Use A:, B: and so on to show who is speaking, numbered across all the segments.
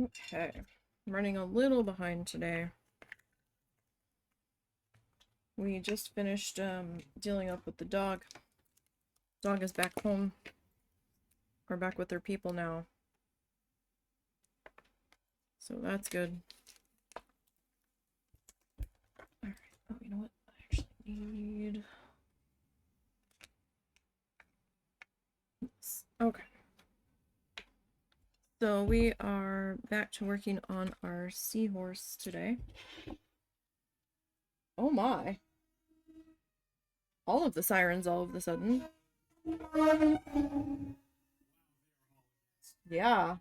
A: Okay, I'm running a little behind today. We just finished dealing up with the dog. Dog is back home. We're back with their people now. So that's good. Alright, oh, you know what? I actually need this. Okay. So we are back to working on our Seahorse today. Oh my. All of the sirens all of a sudden. Yeah.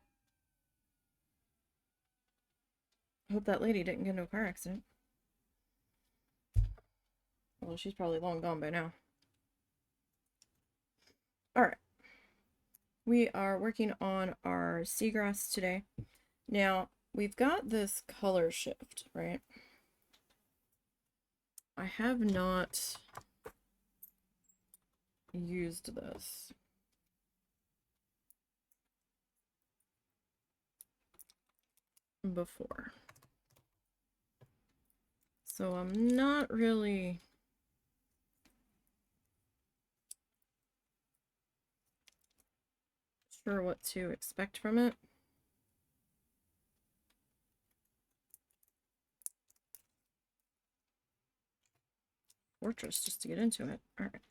A: I hope that lady didn't get into a car accident. Well, she's probably long gone by now. Alright. We are working on our seagrass today. Now, we've got this color shift, right? I have not used this. Before. So I'm not really sure what to expect from it. Fortress just to get into it. Alright.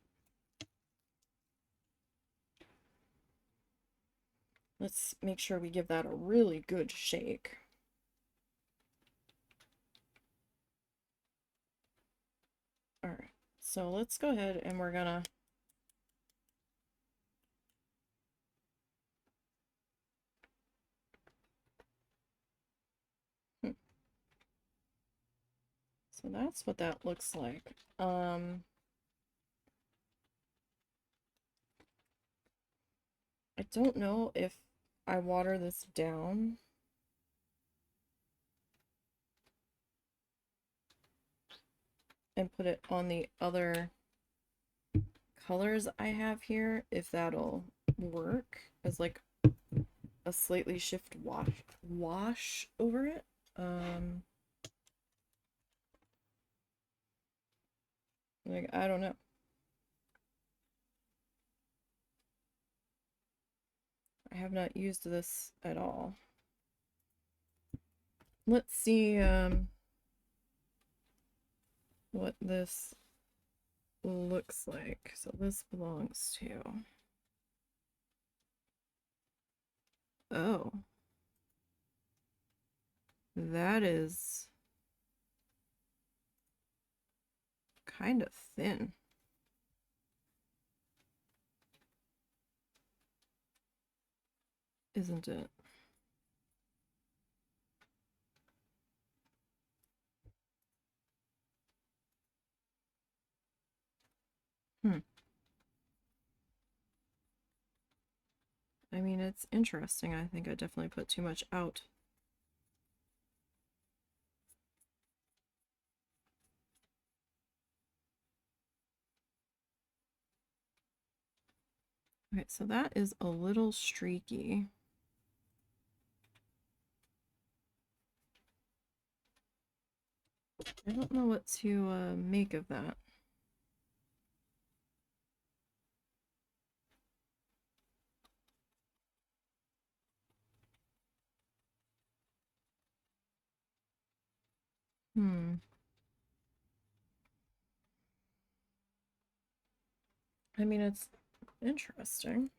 A: Let's make sure we give that a really good shake. Alright, so let's go ahead and we're gonna So that's what that looks like. I don't know if I water this down. And put it on the other colors I have here, if that'll work as like a slightly shift wash over it. Like, I don't know. I have not used this at all. Let's see what this looks like. So this belongs to... Oh. That is kind of thin. Isn't it? I mean, it's interesting. I think I definitely put too much out. Okay, so that is a little streaky. I don't know what to make of that. I mean, it's interesting.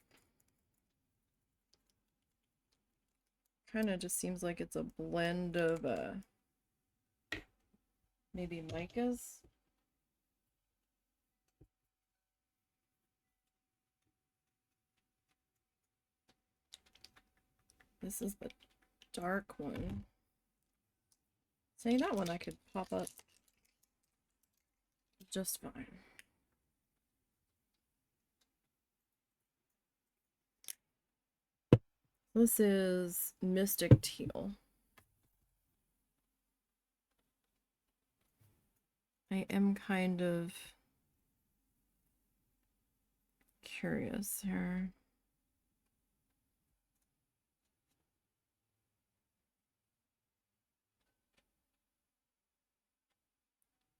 A: Kind of just seems like it's a blend of maybe micas. This is the dark one. Saying that one I could pop up just fine. This is Mystic Teal. I am kind of curious here.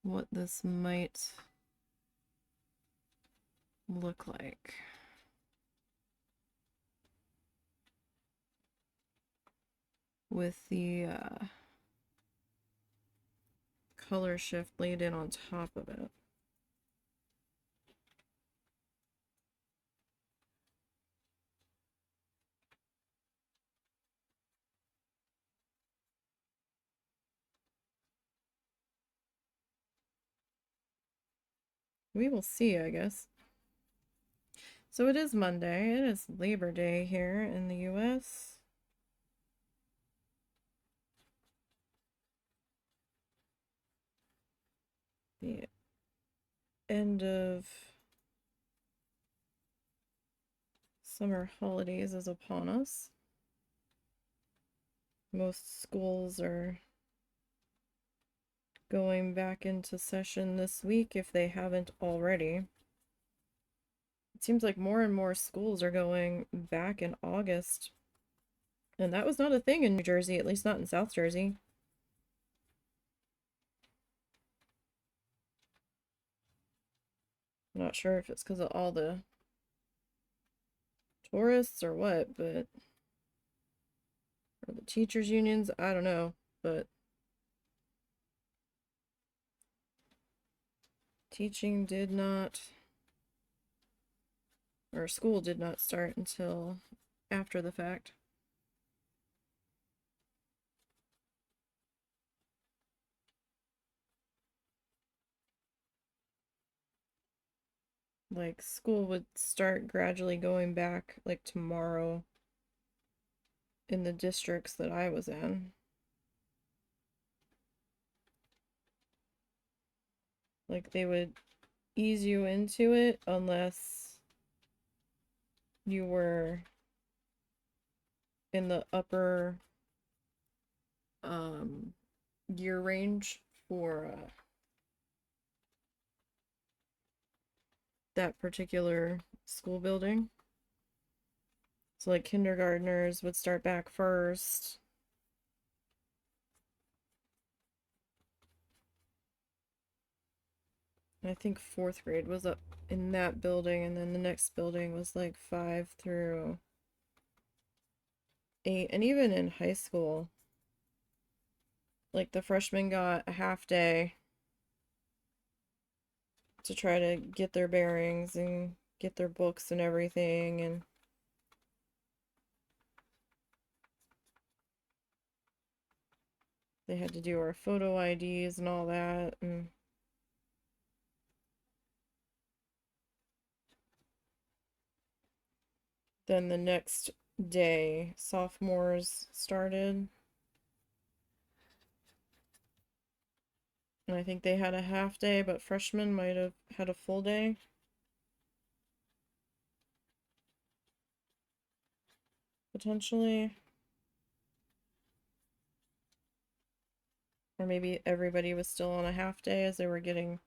A: what this might look like. With the color shift laid in on top of it. We will see, I guess. So it is Monday. It is Labor Day here in the US. The end of summer holidays is upon us. Most schools are going back into session this week if they haven't already. It seems like more and more schools are going back in August. And that was not a thing in New Jersey, at least not in South Jersey. I'm not sure if it's because of all the tourists or what, but or the teachers' unions, I don't know, but teaching did not, or school did not start until after the fact. Like, school would start gradually going back, like, tomorrow in the districts that I was in. Like, they would ease you into it unless you were in the upper year range for that particular school building. So like kindergartners would start back first. I think 4th grade was up in that building, and then the next building was like 5 through 8. And even in high school, like the freshmen got a half day to try to get their bearings and get their books and everything, and they had to do our photo IDs and all that. And then the next day, sophomores started. And I think they had a half day, but freshmen might have had a full day. Potentially. Or maybe everybody was still on a half day as they were getting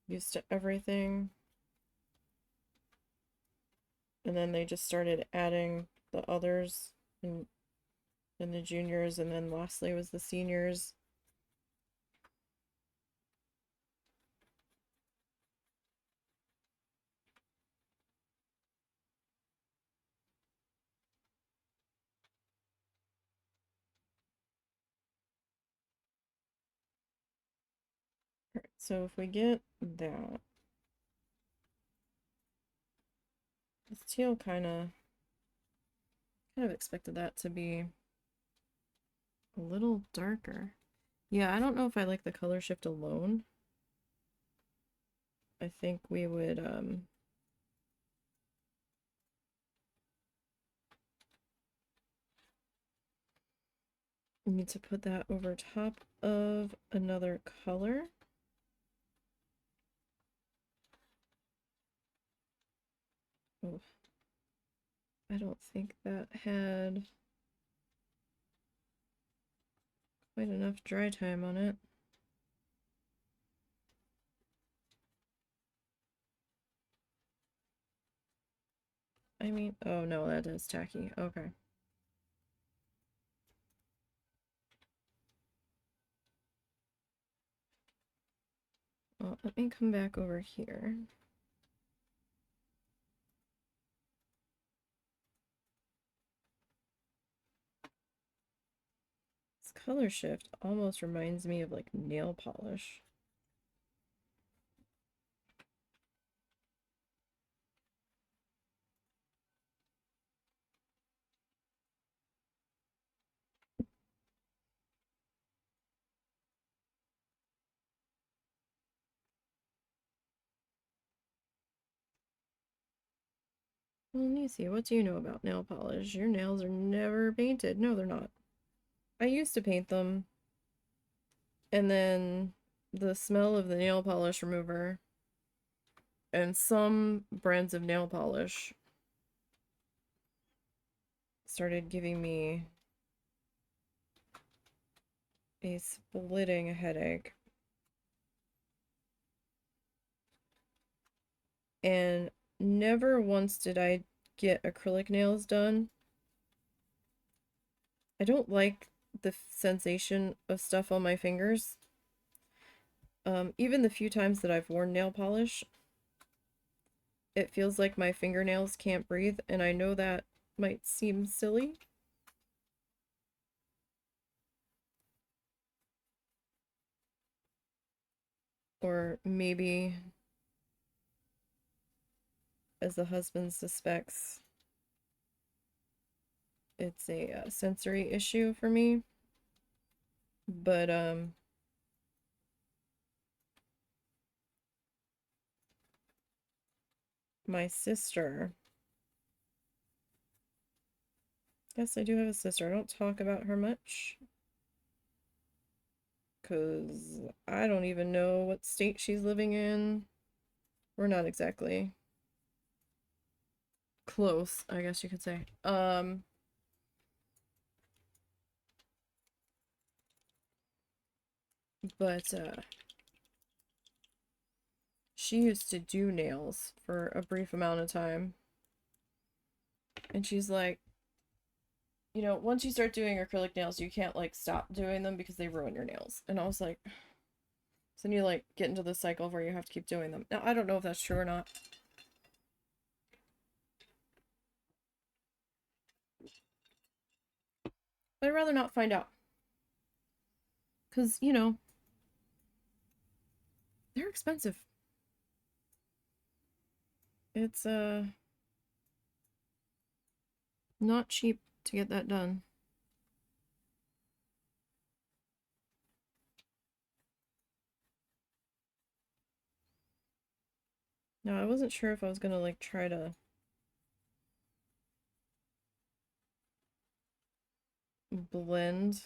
A: used to everything. And then they just started adding the others and the juniors, and then lastly was the seniors. Alright, so if we get that, this teal kind of expected that to be a little darker. Yeah, I don't know if I like the color shift alone. I think we would need to put that over top of another color. Oh, I don't think that had quite enough dry time on it. I mean, oh no, that is tacky. Okay. Well, let me come back over here. This color shift almost reminds me of like nail polish. Well, Nisey, what do you know about nail polish? Your nails are never painted. No, they're not. I used to paint them, and then the smell of the nail polish remover and some brands of nail polish started giving me a splitting headache. And never once did I get acrylic nails done. I don't like the sensation of stuff on my fingers. Even the few times that I've worn nail polish, it feels like my fingernails can't breathe, and I know that might seem silly. Or maybe, as the husband suspects, it's a sensory issue for me. But, my sister... Yes, I do have a sister. I don't talk about her much, because I don't even know what state she's living in. We're not exactly close, I guess you could say. But she used to do nails for a brief amount of time. And she's like, you know, once you start doing acrylic nails, you can't like stop doing them because they ruin your nails. And I was like, so then you like get into the cycle where you have to keep doing them. Now, I don't know if that's true or not. But I'd rather not find out. Because, you know, they're expensive. It's not cheap to get that done. Now, I wasn't sure if I was gonna like try to blend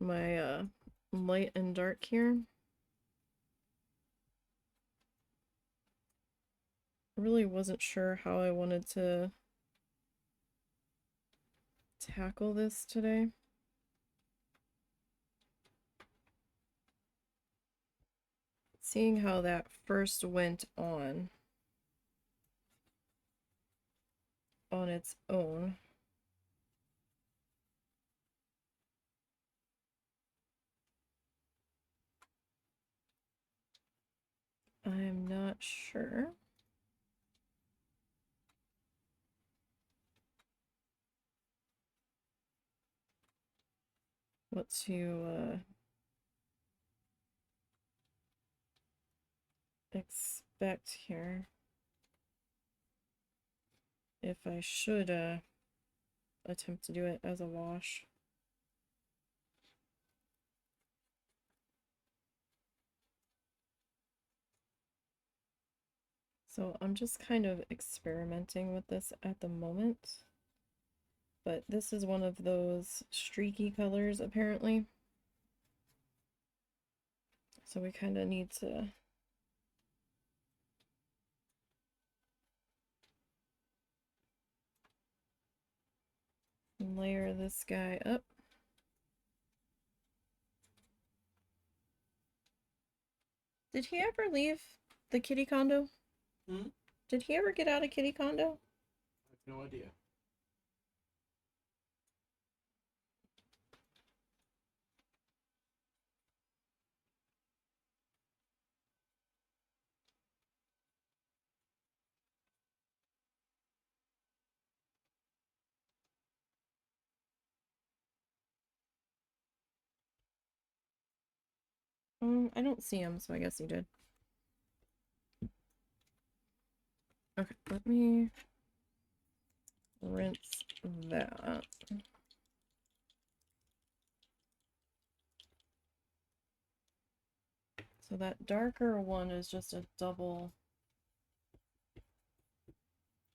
A: my light and dark here. Really wasn't sure how I wanted to tackle this today. Seeing how that first went on its own. I'm not sure. What to expect here. If I should attempt to do it as a wash. So I'm just kind of experimenting with this at the moment. But this is one of those streaky colors, apparently. So we kind of need to layer this guy up. Did he ever leave the kitty condo?
B: Hmm?
A: Did he ever get out of kitty condo?
B: I have no idea.
A: I don't see him, so I guess he did. Okay, let me rinse that. So that darker one is just a double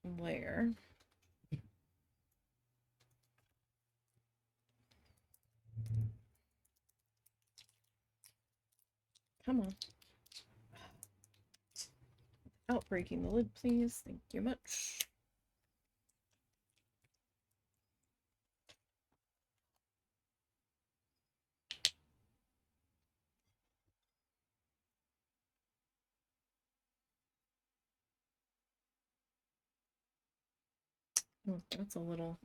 A: layer. Come on. Without breaking the lid, please. Thank you much. Oh, that's a little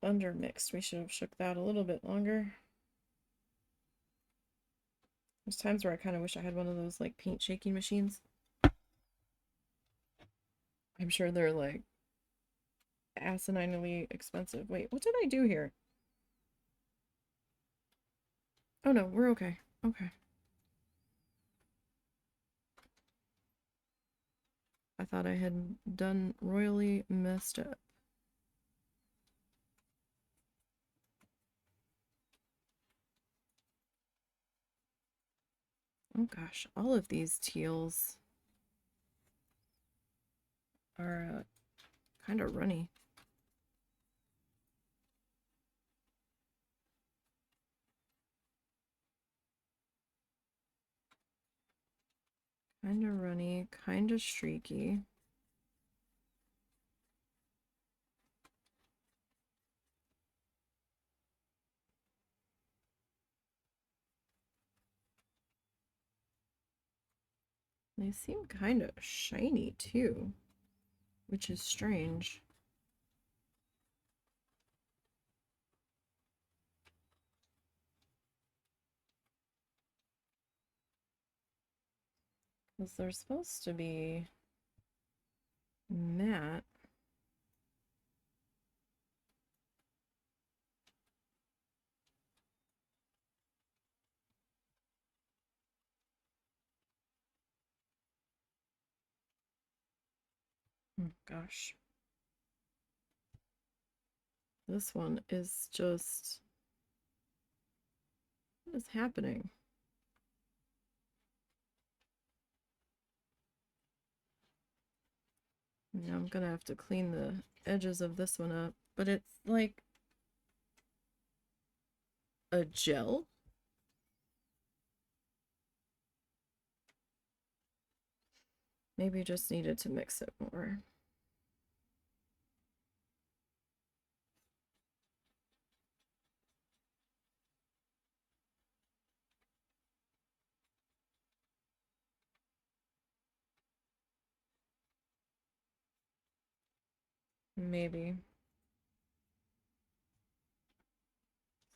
A: undermixed. We should have shook that a little bit longer. There's times where I kind of wish I had one of those like paint shaking machines. I'm sure they're like asininely expensive. Wait, what did I do here? Oh no, we're okay. Okay. I thought I had done royally messed up. Oh gosh, all of these teals are kind of runny. Kind of runny, kind of streaky. They seem kind of shiny too, which is strange. Because they're supposed to be matte. Oh gosh. This one is just... What is happening? Now I'm gonna have to clean the edges of this one up, but it's like a gel. Maybe just needed to mix it more. Maybe.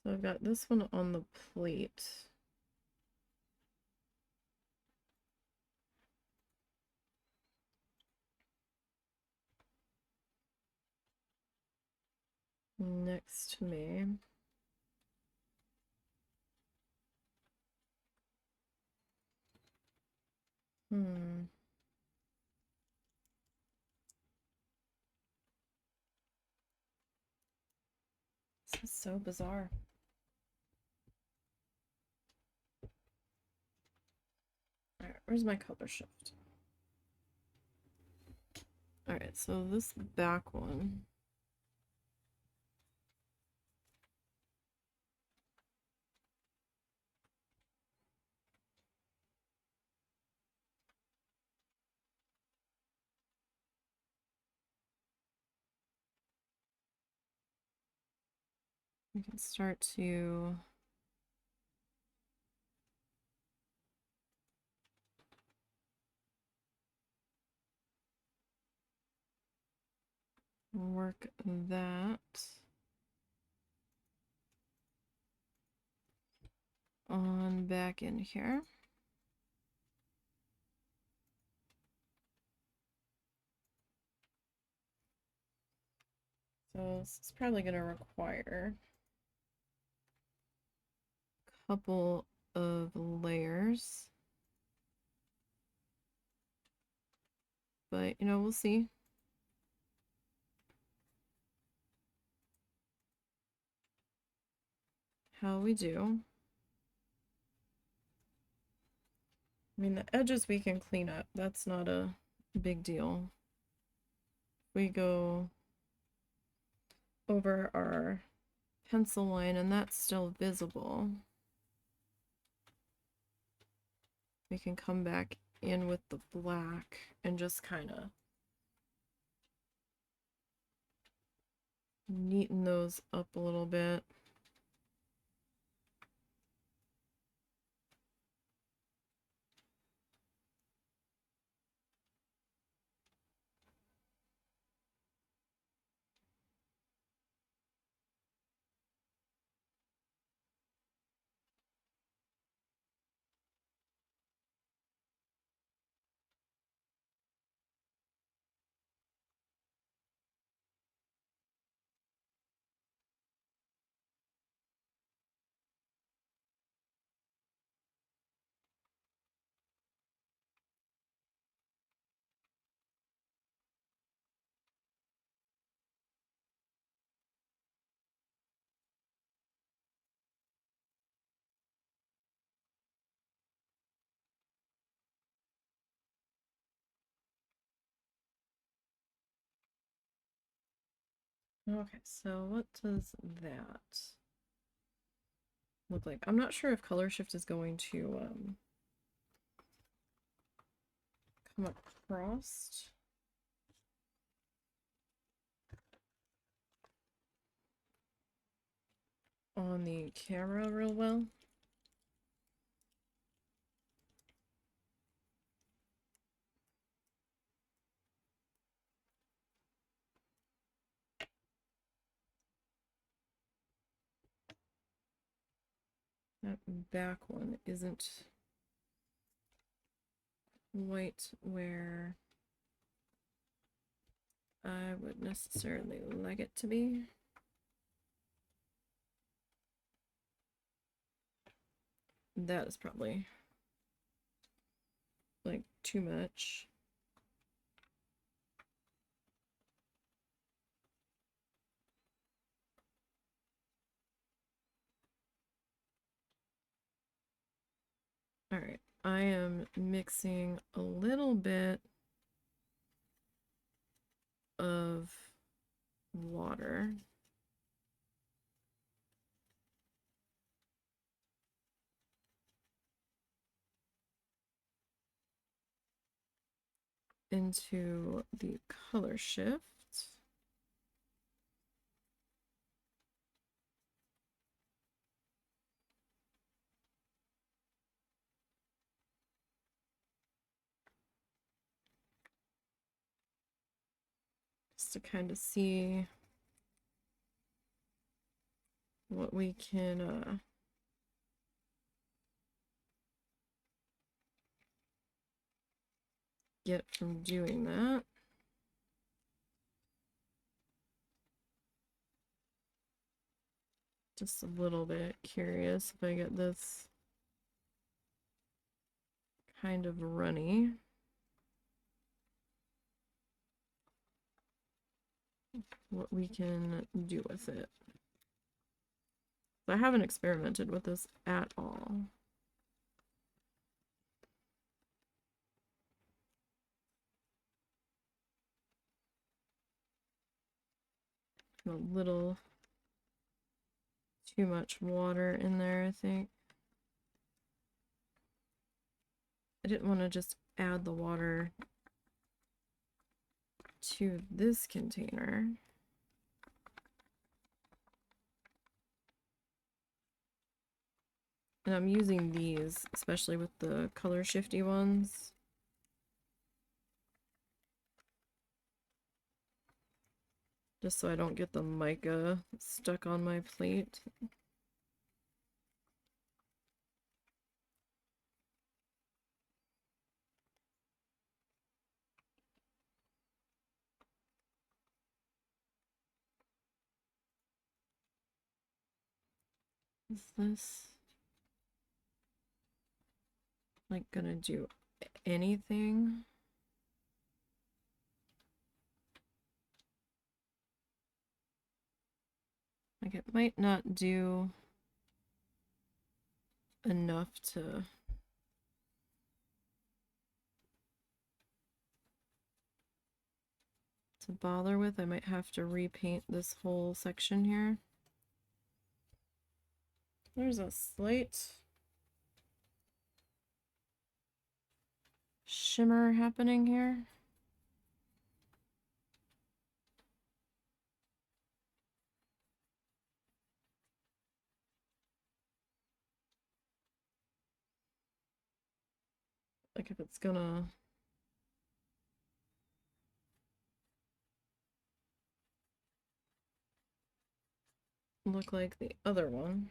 A: So I've got this one on the plate. Next to me. This is so bizarre. Alright, where's my color shift? Alright, so this back one. We can start to work that on back in here. So this is probably going to require couple of layers. But, you know, we'll see. How we do. I mean, the edges we can clean up. That's not a big deal. We go over our pencil line and that's still visible. We can come back in with the black and just kind of neaten those up a little bit. Okay, so what does that look like? I'm not sure if color shift is going to come across on the camera real well. That back one isn't quite where I would necessarily like it to be. That is probably like too much. All right, I am mixing a little bit of water. Into the color shift. Just to kind of see what we can get from doing that. Just a little bit curious if I get this kind of runny. What we can do with it. I haven't experimented with this at all. A little too much water in there, I think. I didn't want to just add the water to this container. And I'm using these, especially with the color shifty ones. Just so I don't get the mica stuck on my plate. Is this? like gonna do anything. Like it might not do enough to bother with. I might have to repaint this whole section here. There's a slight shimmer happening here. Like if it's gonna look like the other one.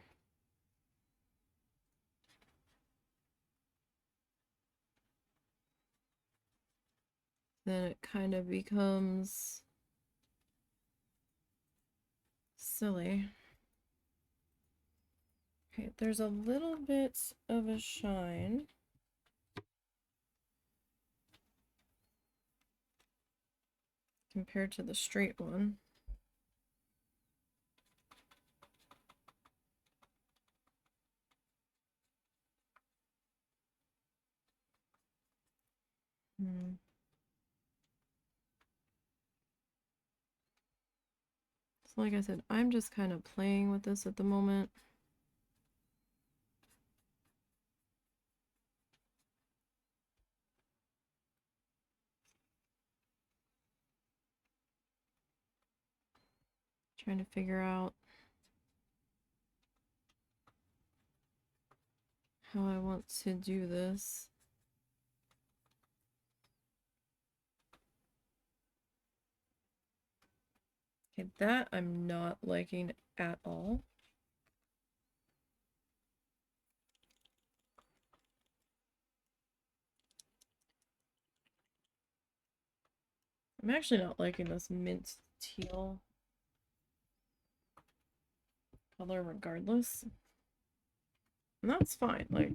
A: Then it kind of becomes silly. Okay, there's a little bit of a shine. Compared to the straight one. So like I said, I'm just kind of playing with this at the moment. Trying to figure out how I want to do this. Okay, that I'm not liking at all. I'm actually not liking this mint teal color regardless. And that's fine. Like,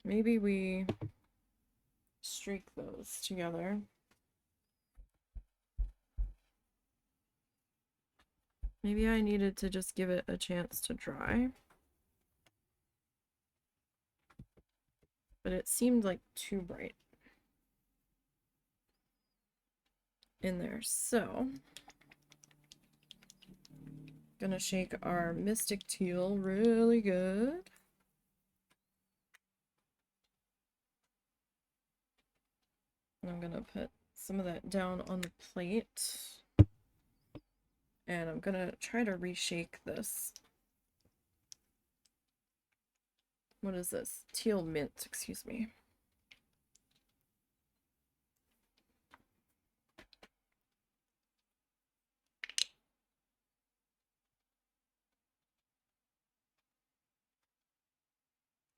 A: maybe we streak those together. Maybe I needed to just give it a chance to dry. But it seemed like too bright in there. So, gonna shake our Mystic Teal really good. And I'm gonna put some of that down on the plate. And I'm gonna try to reshake this. What is this? Teal mint, excuse me.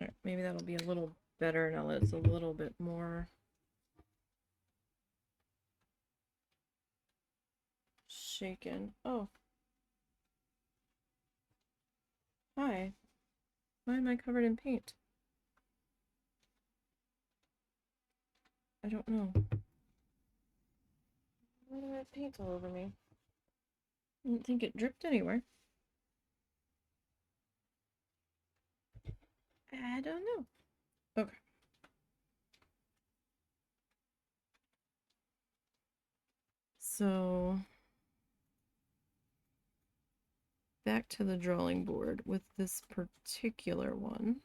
A: All right, maybe that'll be a little better now that it's a little bit more shaken. Oh. Hi. Why am I covered in paint? I don't know. Why do I have paint all over me? I didn't think it dripped anywhere. I don't know. Okay. So back to the drawing board with this particular one.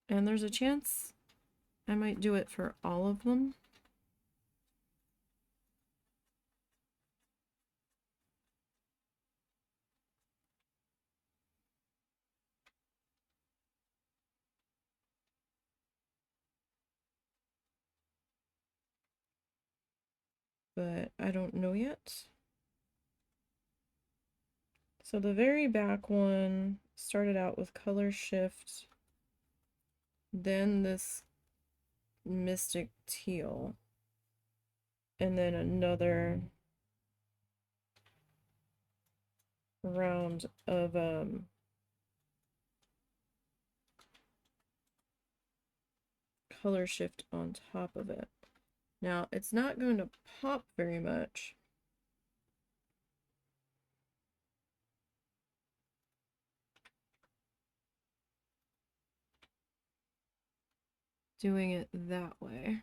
A: And there's a chance I might do it for all of them. But I don't know yet. So the very back one started out with color shift, then this Mystic Teal. and then another round of color shift on top of it. Now, it's not going to pop very much. Doing it that way.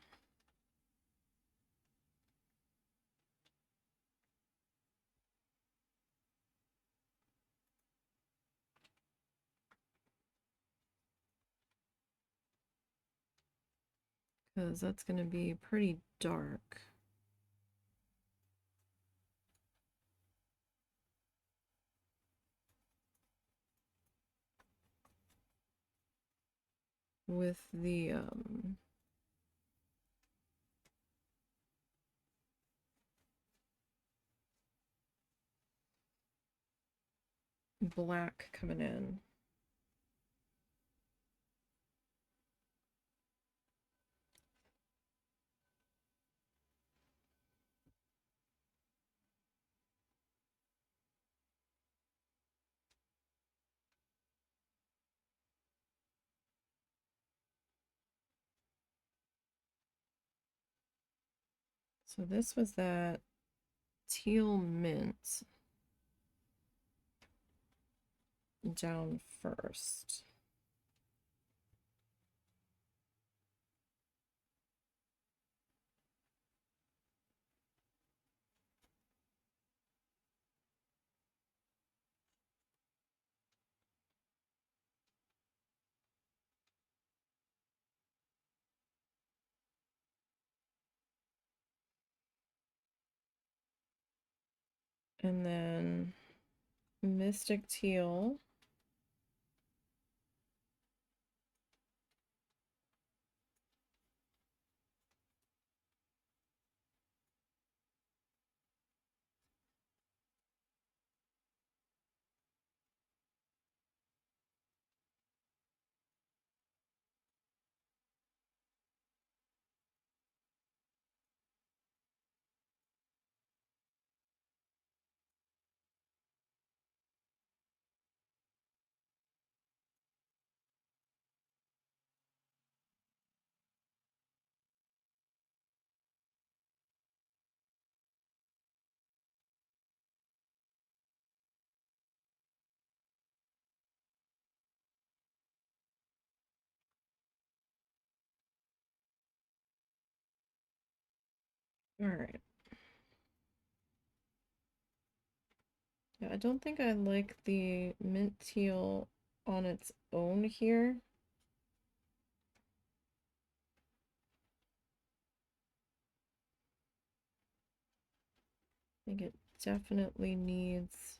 A: Because that's going to be pretty dark. With the black coming in. So this was that teal mint down first. And then Mystic Teal. All right. Yeah, I don't think I like the mint teal on its own here. I think it definitely needs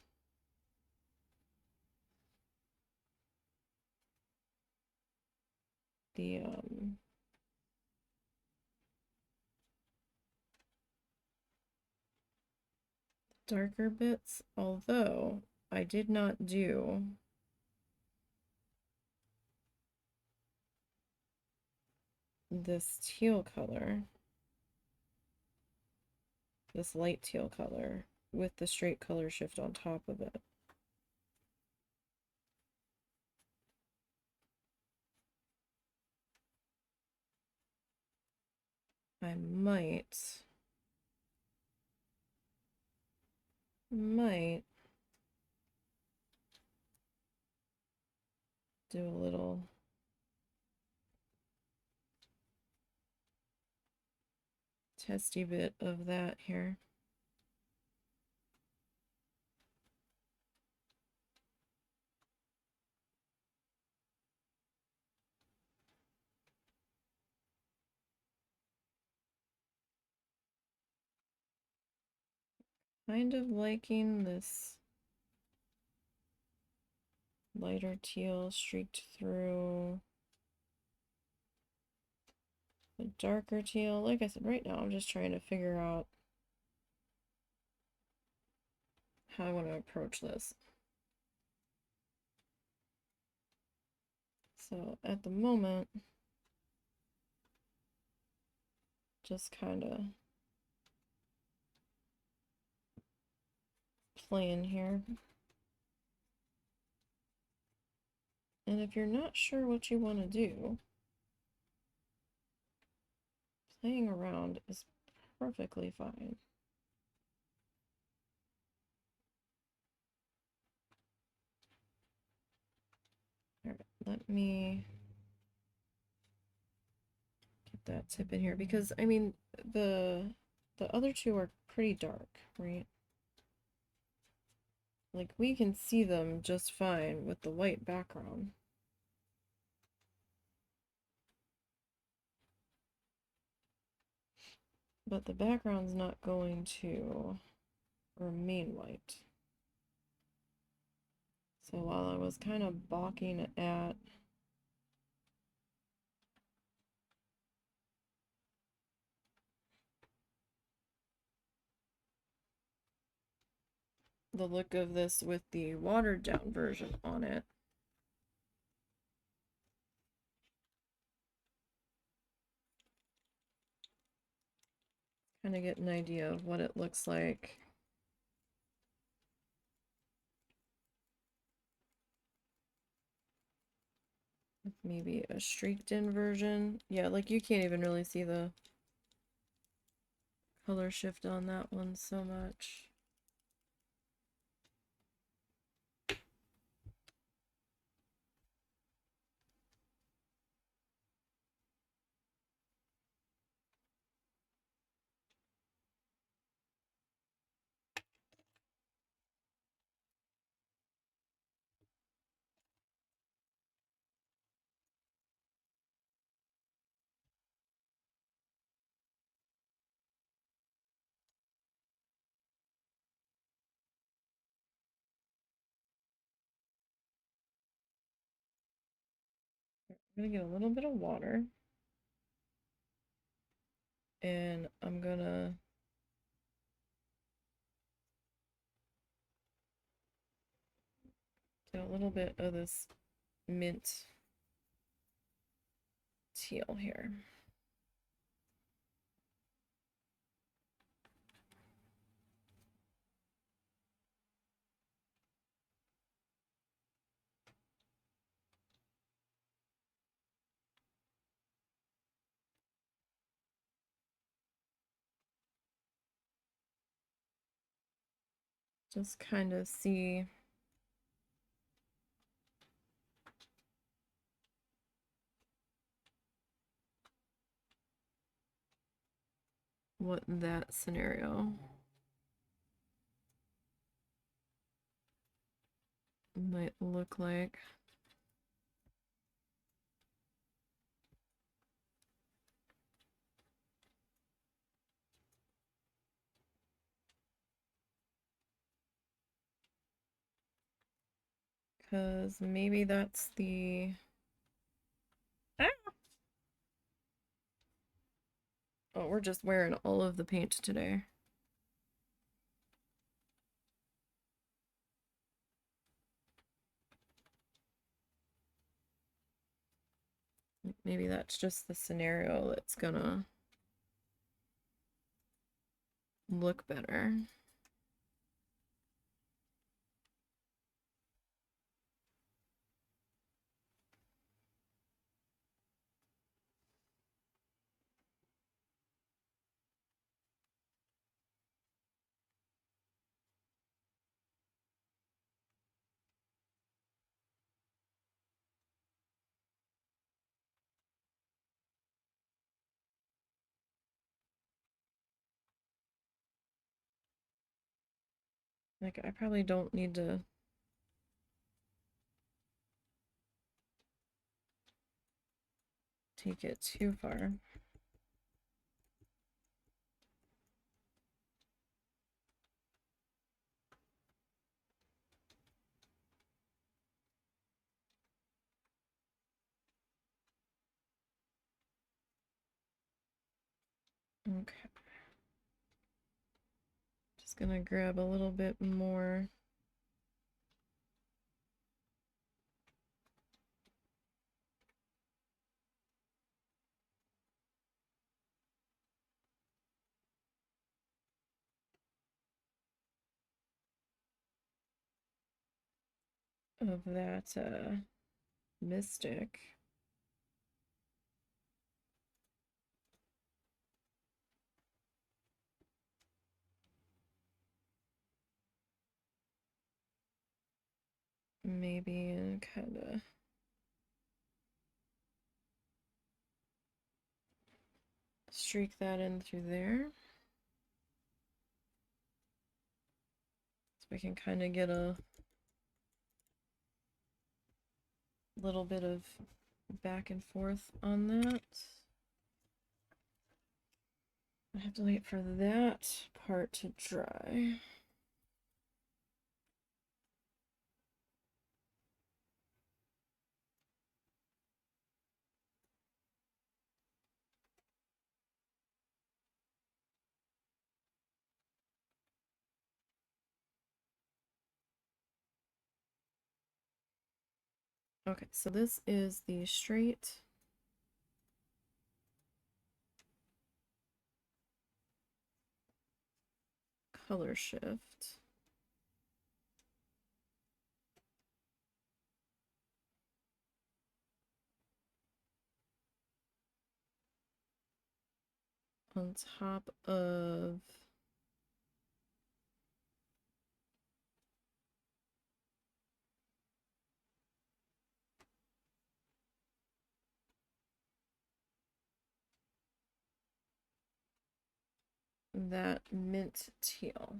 A: the darker bits, although I did not do this teal color, this light teal color, with the straight color shift on top of it. I might do a little testy bit of that here. Kind of liking this lighter teal streaked through the darker teal. Like I said, right now I'm just trying to figure out how I want to approach this. So at the moment, just kind of playing here. And if you're not sure what you want to do, playing around is perfectly fine. All right, let me get that tip in here because I mean the other two are pretty dark, right? Like we can see them just fine with the white background. But the background's not going to remain white. So while I was kind of balking at the look of this with the watered down version on it, kind of get an idea of what it looks like with maybe a streaked in version. Yeah, like you can't even really see the color shift on that one so much. I'm gonna get a little bit of water and I'm gonna get a little bit of this mint teal here. Just kind of see what that scenario might look like. Because maybe that's the... Ah! Oh, we're just wearing all of the paint today. Maybe that's just the scenario that's gonna look better. Like, I probably don't need to take it too far. Okay. Just gonna grab a little bit more. of that mystic. Maybe kind of streak that in through there. So we can kind of get a little bit of back and forth on that. I have to wait for that part to dry. Okay, so this is the straight color shift. On top of that mint teal.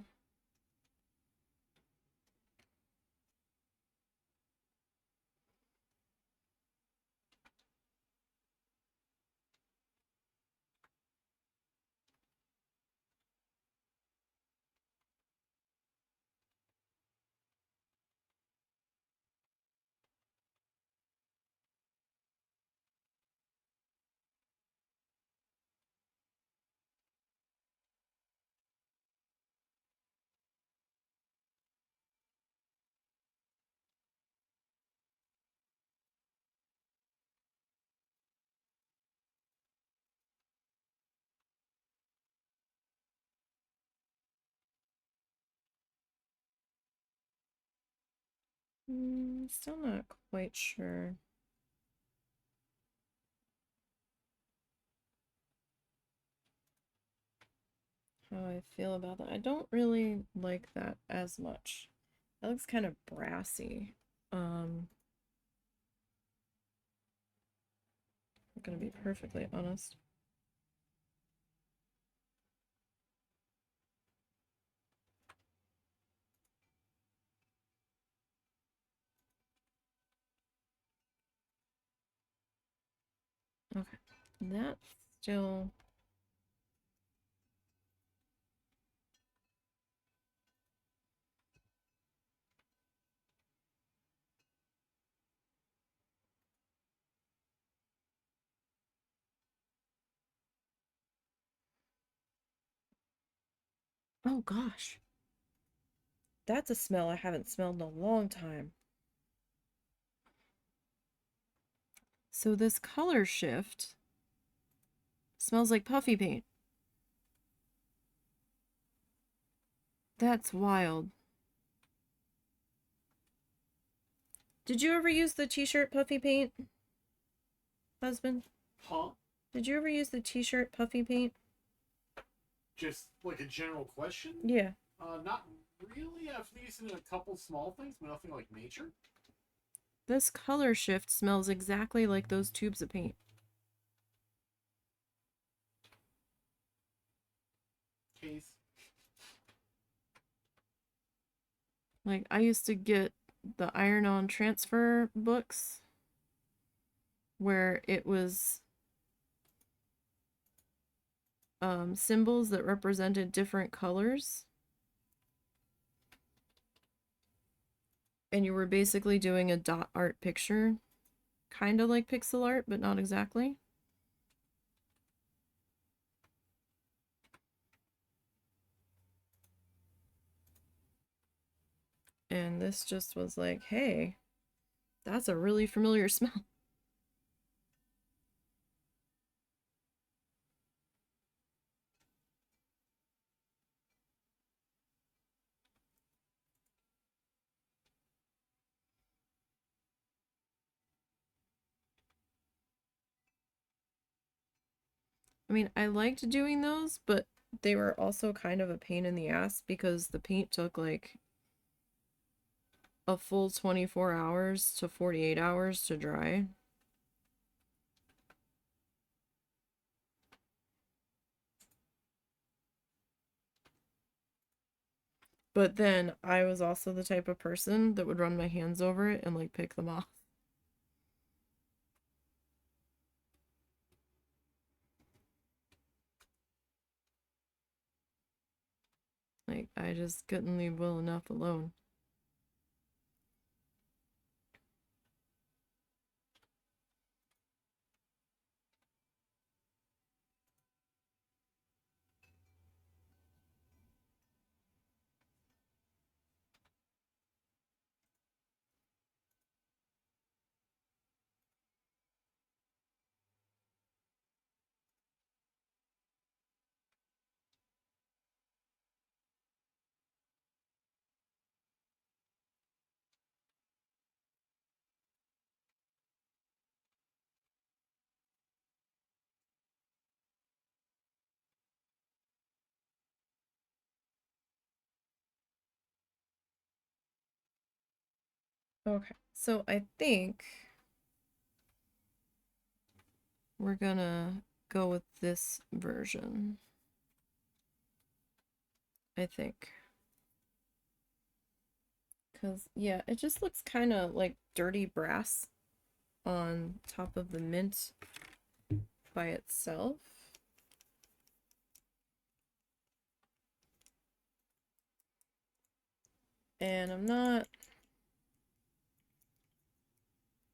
A: Still not quite sure how I feel about that. I don't really like that as much. That looks kind of brassy. I'm gonna be perfectly honest. Okay, that's still... Oh gosh. That's a smell I haven't smelled in a long time. So this color shift smells like puffy paint. That's wild. Did you ever use the t-shirt puffy paint, husband?
B: Huh?
A: Did you ever use the t-shirt puffy paint?
B: Just like a general question?
A: Yeah.
B: Not really. I've used it in a couple small things, but nothing like major.
A: This color shift smells exactly like those tubes of paint.
B: Case.
A: Like, I used to get the iron-on transfer books where it was symbols that represented different colors. And you were basically doing a dot art picture, kind of like pixel art, but not exactly. And this just was like, hey, that's a really familiar smell. I mean, I liked doing those, but they were also kind of a pain in the ass because the paint took like a full 24 hours to 48 hours to dry. But then I was also the type of person that would run my hands over it and like pick them off. Like, I just couldn't leave well enough alone. Okay, so I think we're gonna go with this version. I think. Because, yeah, it just looks kind of like dirty brass on top of the mint by itself. And I'm not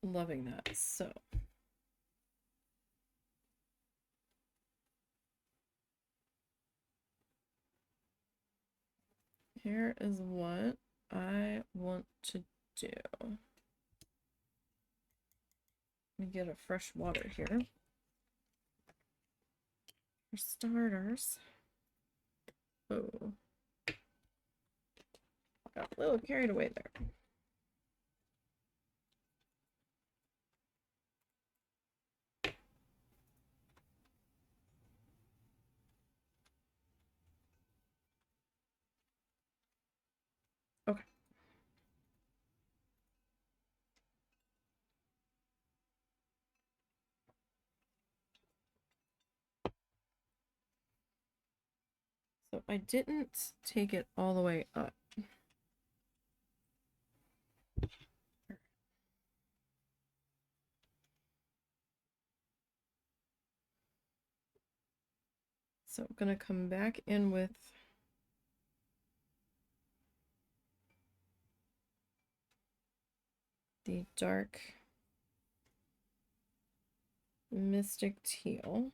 A: loving that, so. Here is what I want to do. Let me get a fresh water here. For starters. Oh. Got a little carried away there. Okay. So I didn't take it all the way up. So I'm gonna come back in with the dark Mystic Teal.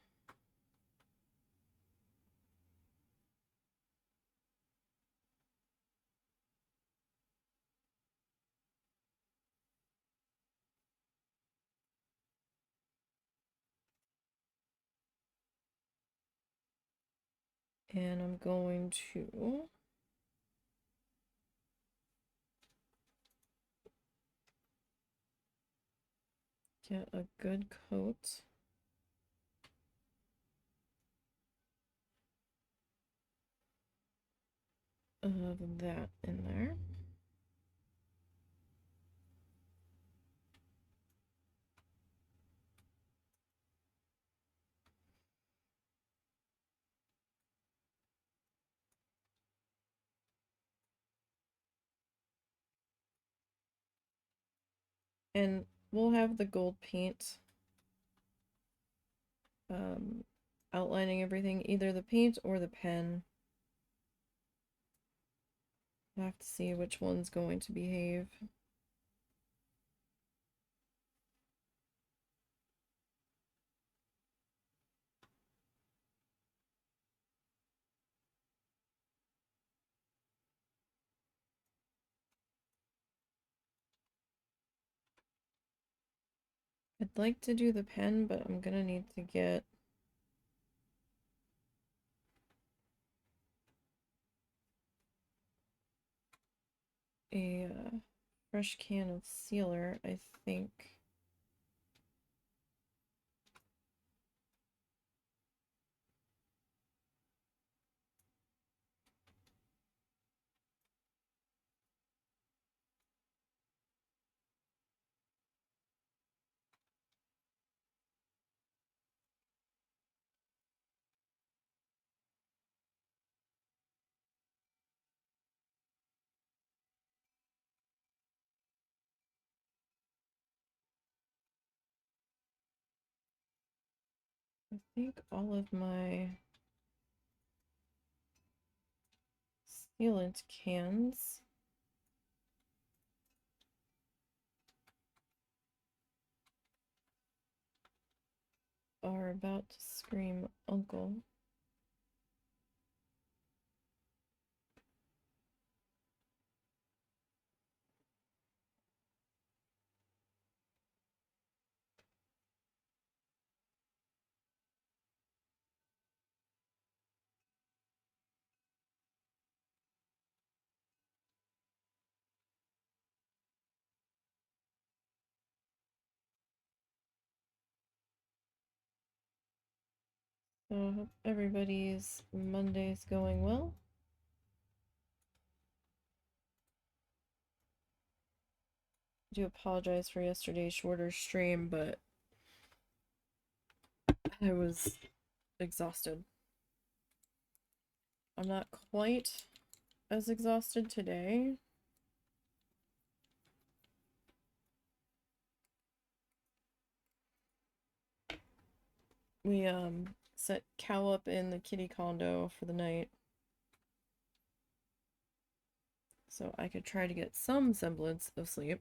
A: And I'm going to get a good coat of that in there. And we'll have the gold paint outlining everything, either the paint or the pen. I have to see which one's going to behave. I'd like to do the pen, but I'm gonna need to get a fresh can of sealer, I think. I think all of my sealant cans are about to scream uncle. So I hope everybody's Monday's going well. I do apologize for yesterday's shorter stream, but I was exhausted. I'm not quite as exhausted today. We set Cal up in the kitty condo for the night, so I could try to get some semblance of sleep.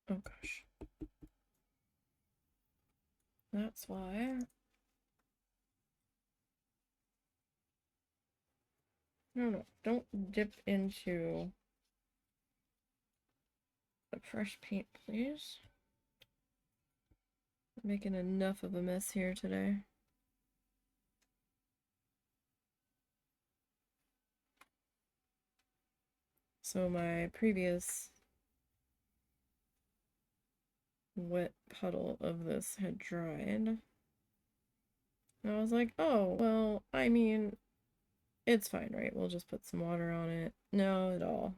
A: Oh gosh. That's why. No, don't dip into the fresh paint, please. I'm making enough of a mess here today. So my previous wet puddle of this had dried. And I was like, oh, well, I mean, it's fine, right? We'll just put some water on it. No, it all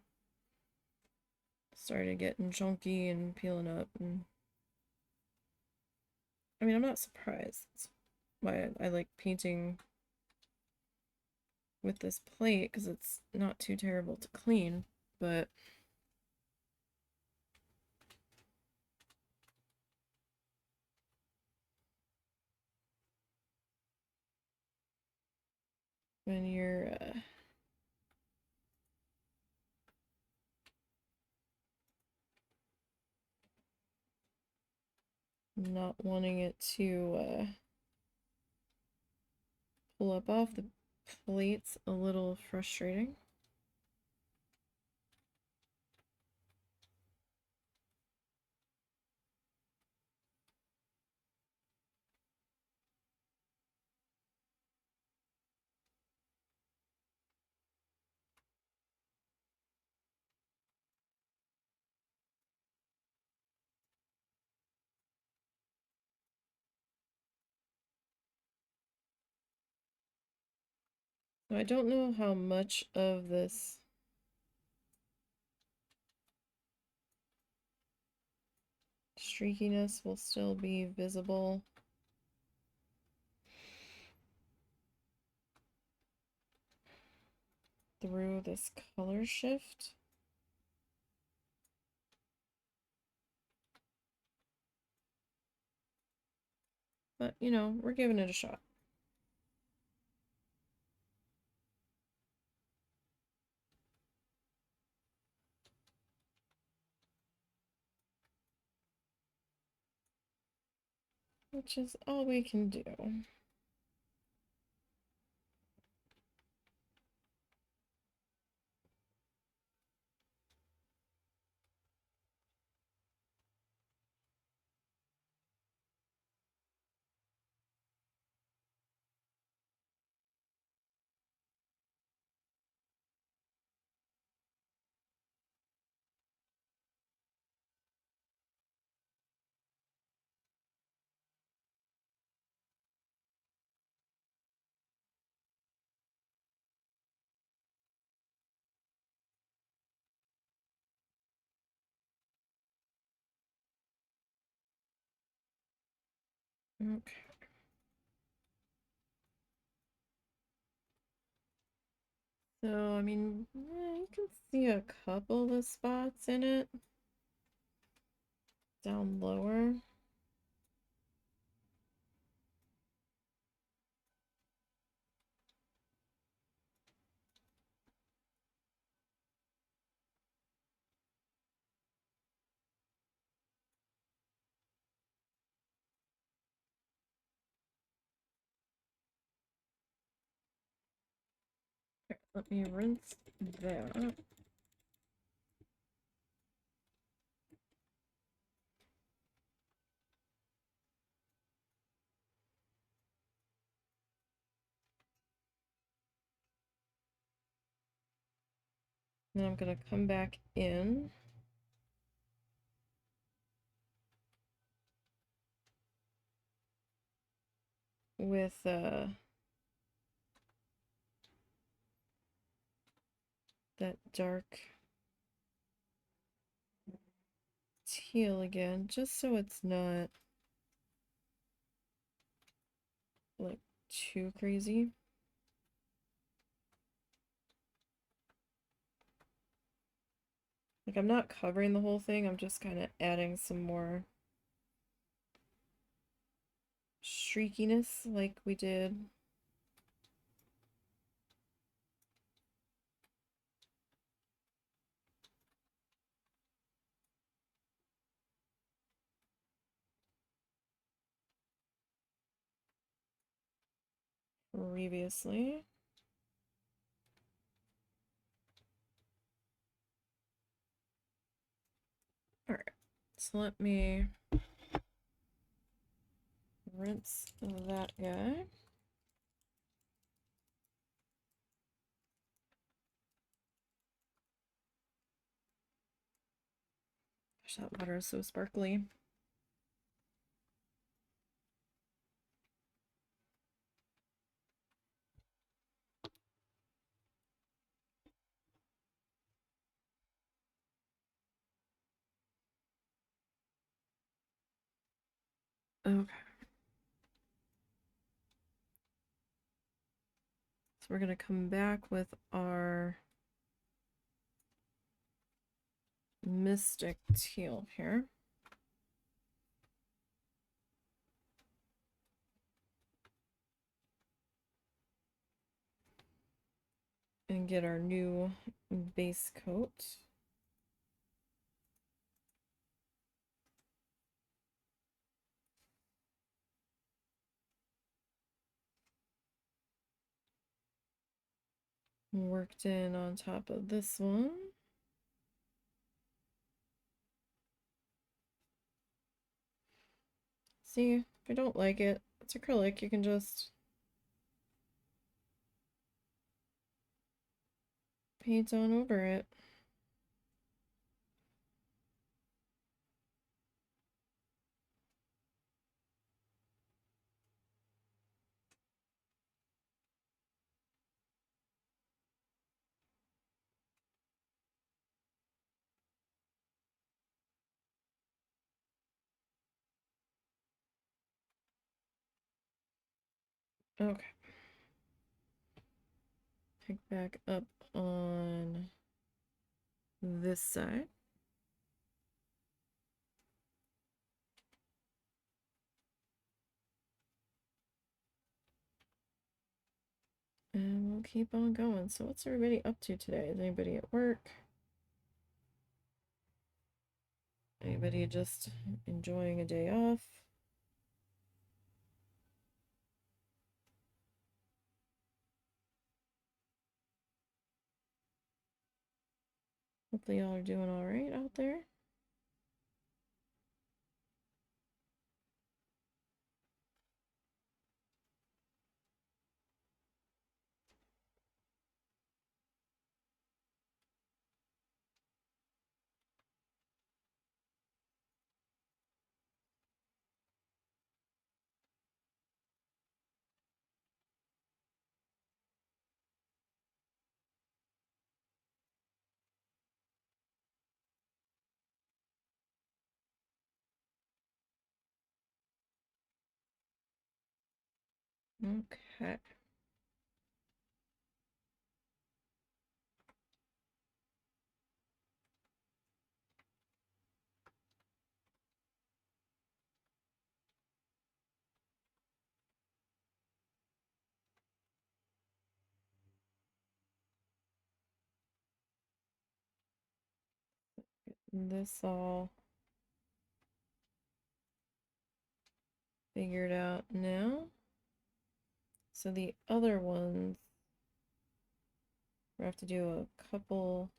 A: started getting chunky and peeling up. And I mean, I'm not surprised. That's why I like painting with this plate, because it's not too terrible to clean, but when you're not wanting it to pull up off the plate's a little frustrating. So I don't know how much of this streakiness will still be visible through this color shift. But, you know, we're giving it a shot. Which is all we can do. Okay. So, I mean, you can see a couple of spots in it down lower. Here, let me rinse that. Then I'm gonna come back in with that dark teal again, just so it's not like too crazy. Like I'm not covering the whole thing, I'm just kind of adding some more streakiness like we did. Previously. Alright, so let me rinse that guy. Gosh, that water is so sparkly. Okay. So we're gonna come back with our Mystic Teal here. And get our new base coat. Worked in on top of this one. See, if I don't like it, it's acrylic, you can just paint on over it. Okay. Pick back up on this side. And we'll keep on going. So what's everybody up to today? Is anybody at work? Anybody just enjoying a day off? Hopefully y'all are doing all right out there. Okay. this all figured out now. So the other ones, we have to do a couple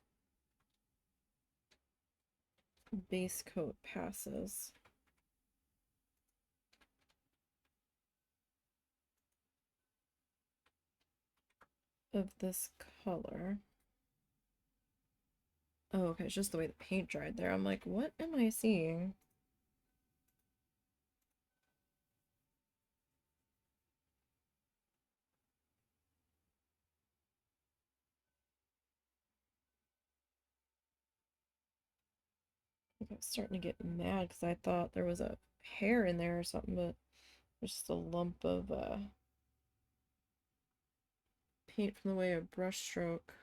A: base coat passes. Of this color. Oh, okay, it's just the way the paint dried there. I'm like, what am I seeing? I was starting to get mad because I thought there was a hair in there or something, but there's just a lump of paint from the way a brush stroke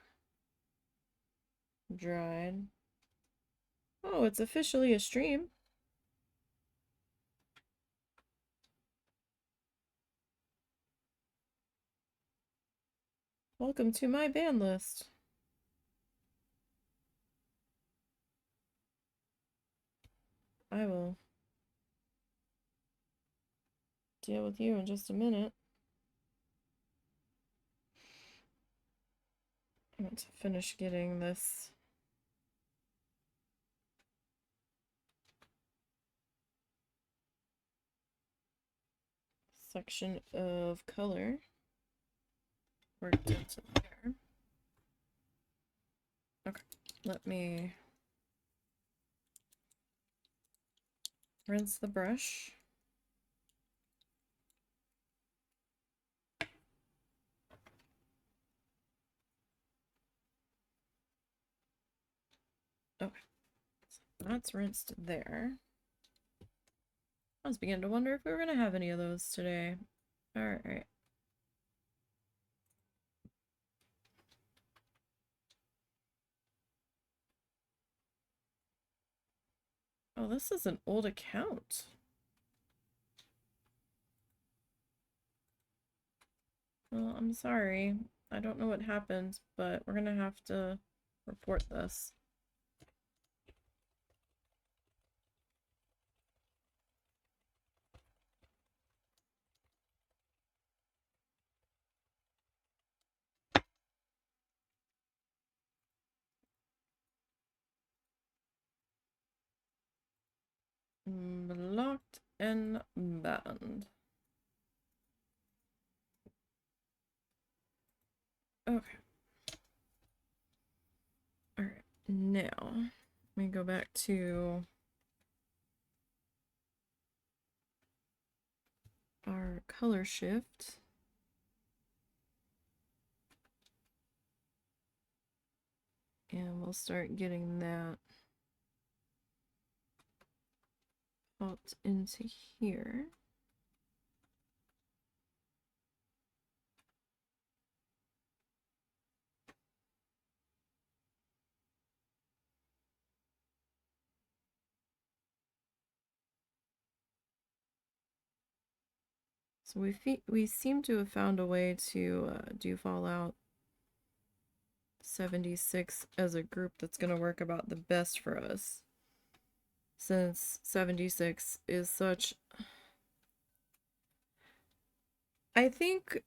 A: dried. Oh, it's officially a stream. Welcome to my ban list. I will deal with you in just a minute. I want to finish getting this section of color worked into there. Okay, let me rinse the brush. Okay, so that's rinsed there. I was beginning to wonder if we were going to have any of those today. Alright. Oh, this is an old account. Well, I'm sorry. I don't know what happened, but we're gonna have to report this. Blocked and banned. Okay. Alright, now let me go back to our color shift. And we'll start getting that popped into here. So we seem to have found a way to do Fallout 76 as a group that's going to work about the best for us. Since 76 is such... I think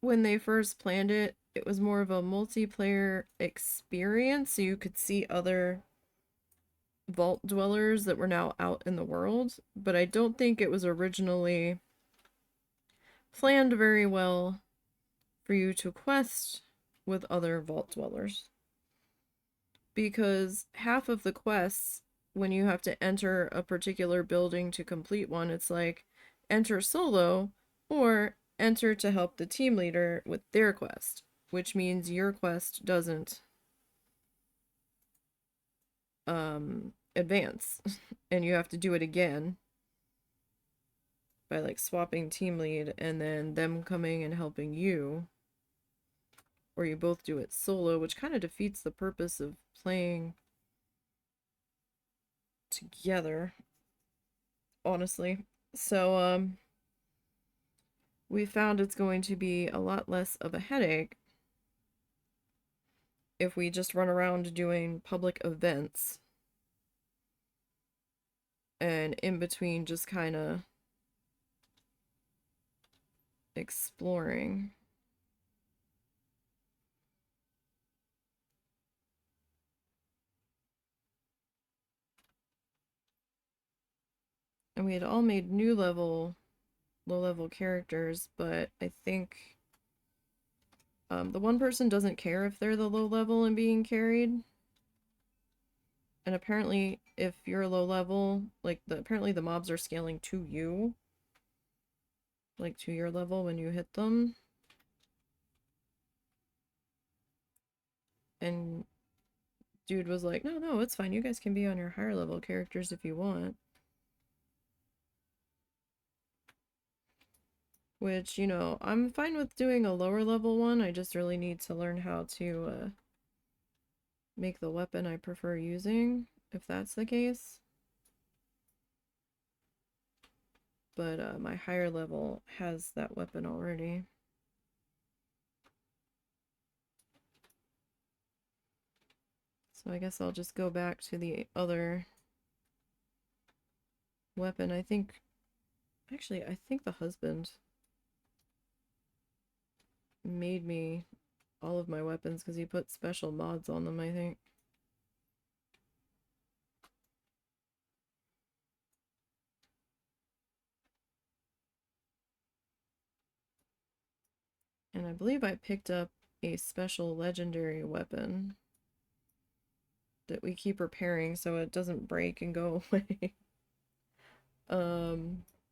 A: when they first planned it, it was more of a multiplayer experience, so you could see other vault dwellers that were now out in the world, but I don't think it was originally planned very well for you to quest with other vault dwellers. Because half of the quests, when you have to enter a particular building to complete one, it's like enter solo or enter to help the team leader with their quest, which means your quest doesn't advance and you have to do it again by like swapping team lead and then them coming and helping you, or you both do it solo, which kind of defeats the purpose of playing together, honestly. So we found it's going to be a lot less of a headache if we just run around doing public events and in between just kind of exploring. And we had all made new low level characters, but I think the one person doesn't care if they're the low level and being carried. And apparently, if you're low level, like apparently the mobs are scaling to you, like to your level when you hit them. And dude was like, no, it's fine. You guys can be on your higher level characters if you want. Which, you know, I'm fine with doing a lower level one. I just really need to learn how to make the weapon I prefer using, if that's the case. But my higher level has that weapon already. So I guess I'll just go back to the other weapon. I think the husband made me all of my weapons because he put special mods on them, I think. And I believe I picked up a special legendary weapon that we keep repairing so it doesn't break and go away.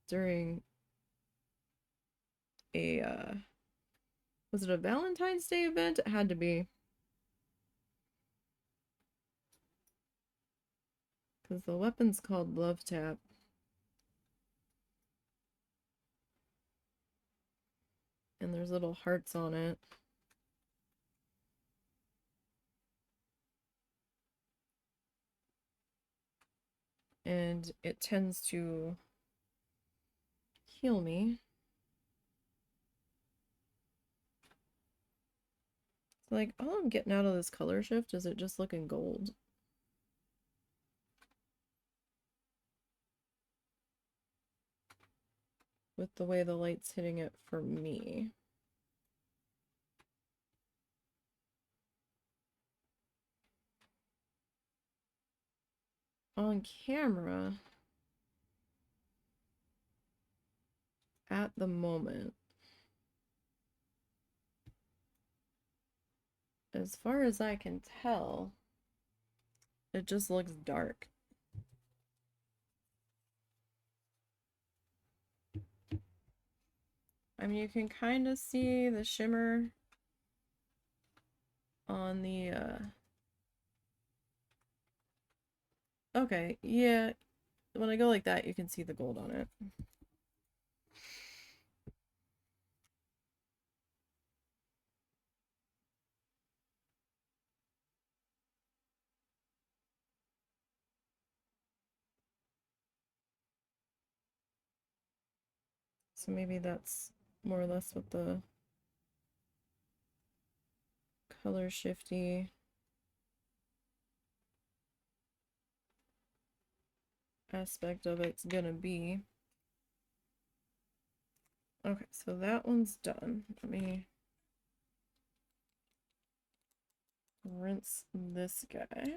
A: During a was it a Valentine's Day event? It had to be. Because the weapon's called Love Tap. And there's little hearts on it. And it tends to heal me. So like, all I'm getting out of this color shift is it just looking gold. With the way the light's hitting it for me. On camera, at the moment, as far as I can tell, it just looks dark. I mean, you can kind of see the shimmer on the, okay, yeah, when I go like that, you can see the gold on it. So maybe that's more or less what the color shifty aspect of it's gonna be. Okay, so that one's done. Let me rinse this guy.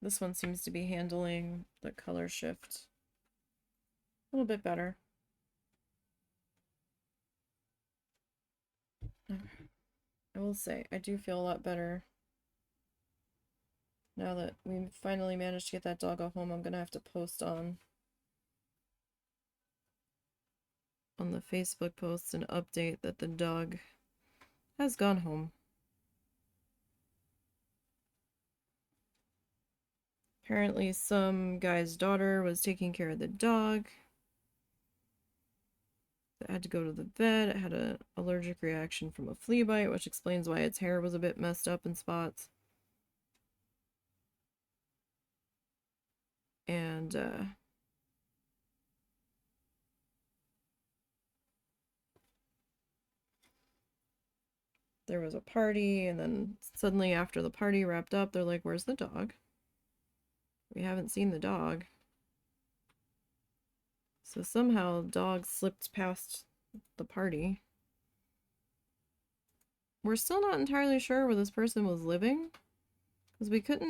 A: This one seems to be handling the color shift a little bit better. I will say, I do feel a lot better now that we finally managed to get that dog off home. I'm gonna have to post on the Facebook post an update that the dog has gone home. Apparently some guy's daughter was taking care of the dog. It had to go to the vet. It had an allergic reaction from a flea bite, which explains why its hair was a bit messed up in spots. And there was a party, and then suddenly after the party wrapped up, they're like, where's the dog? We haven't seen the dog. So somehow dog slipped past the party. We're still not entirely sure where this person was living, because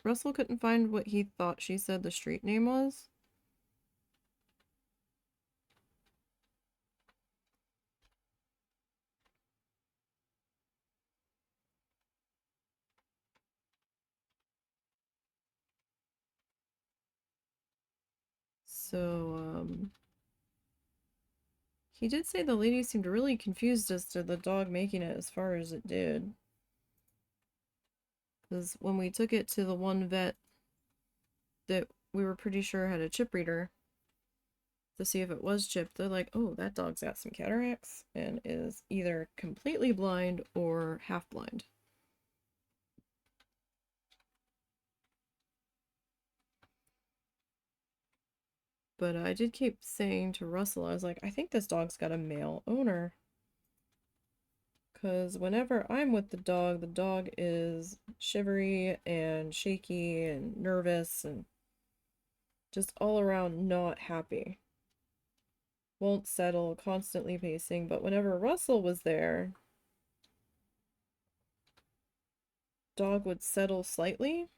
A: Russell couldn't find what he thought she said the street name was. So, he did say the lady seemed really confused as to the dog making it as far as it did. Because when we took it to the one vet that we were pretty sure had a chip reader to see if it was chipped, they're like, oh, that dog's got some cataracts and is either completely blind or half blind. But I did keep saying to Russell, I was like, I think this dog's got a male owner. Because whenever I'm with the dog is shivery and shaky and nervous and just all around not happy. Won't settle, constantly pacing. But whenever Russell was there, dog would settle slightly.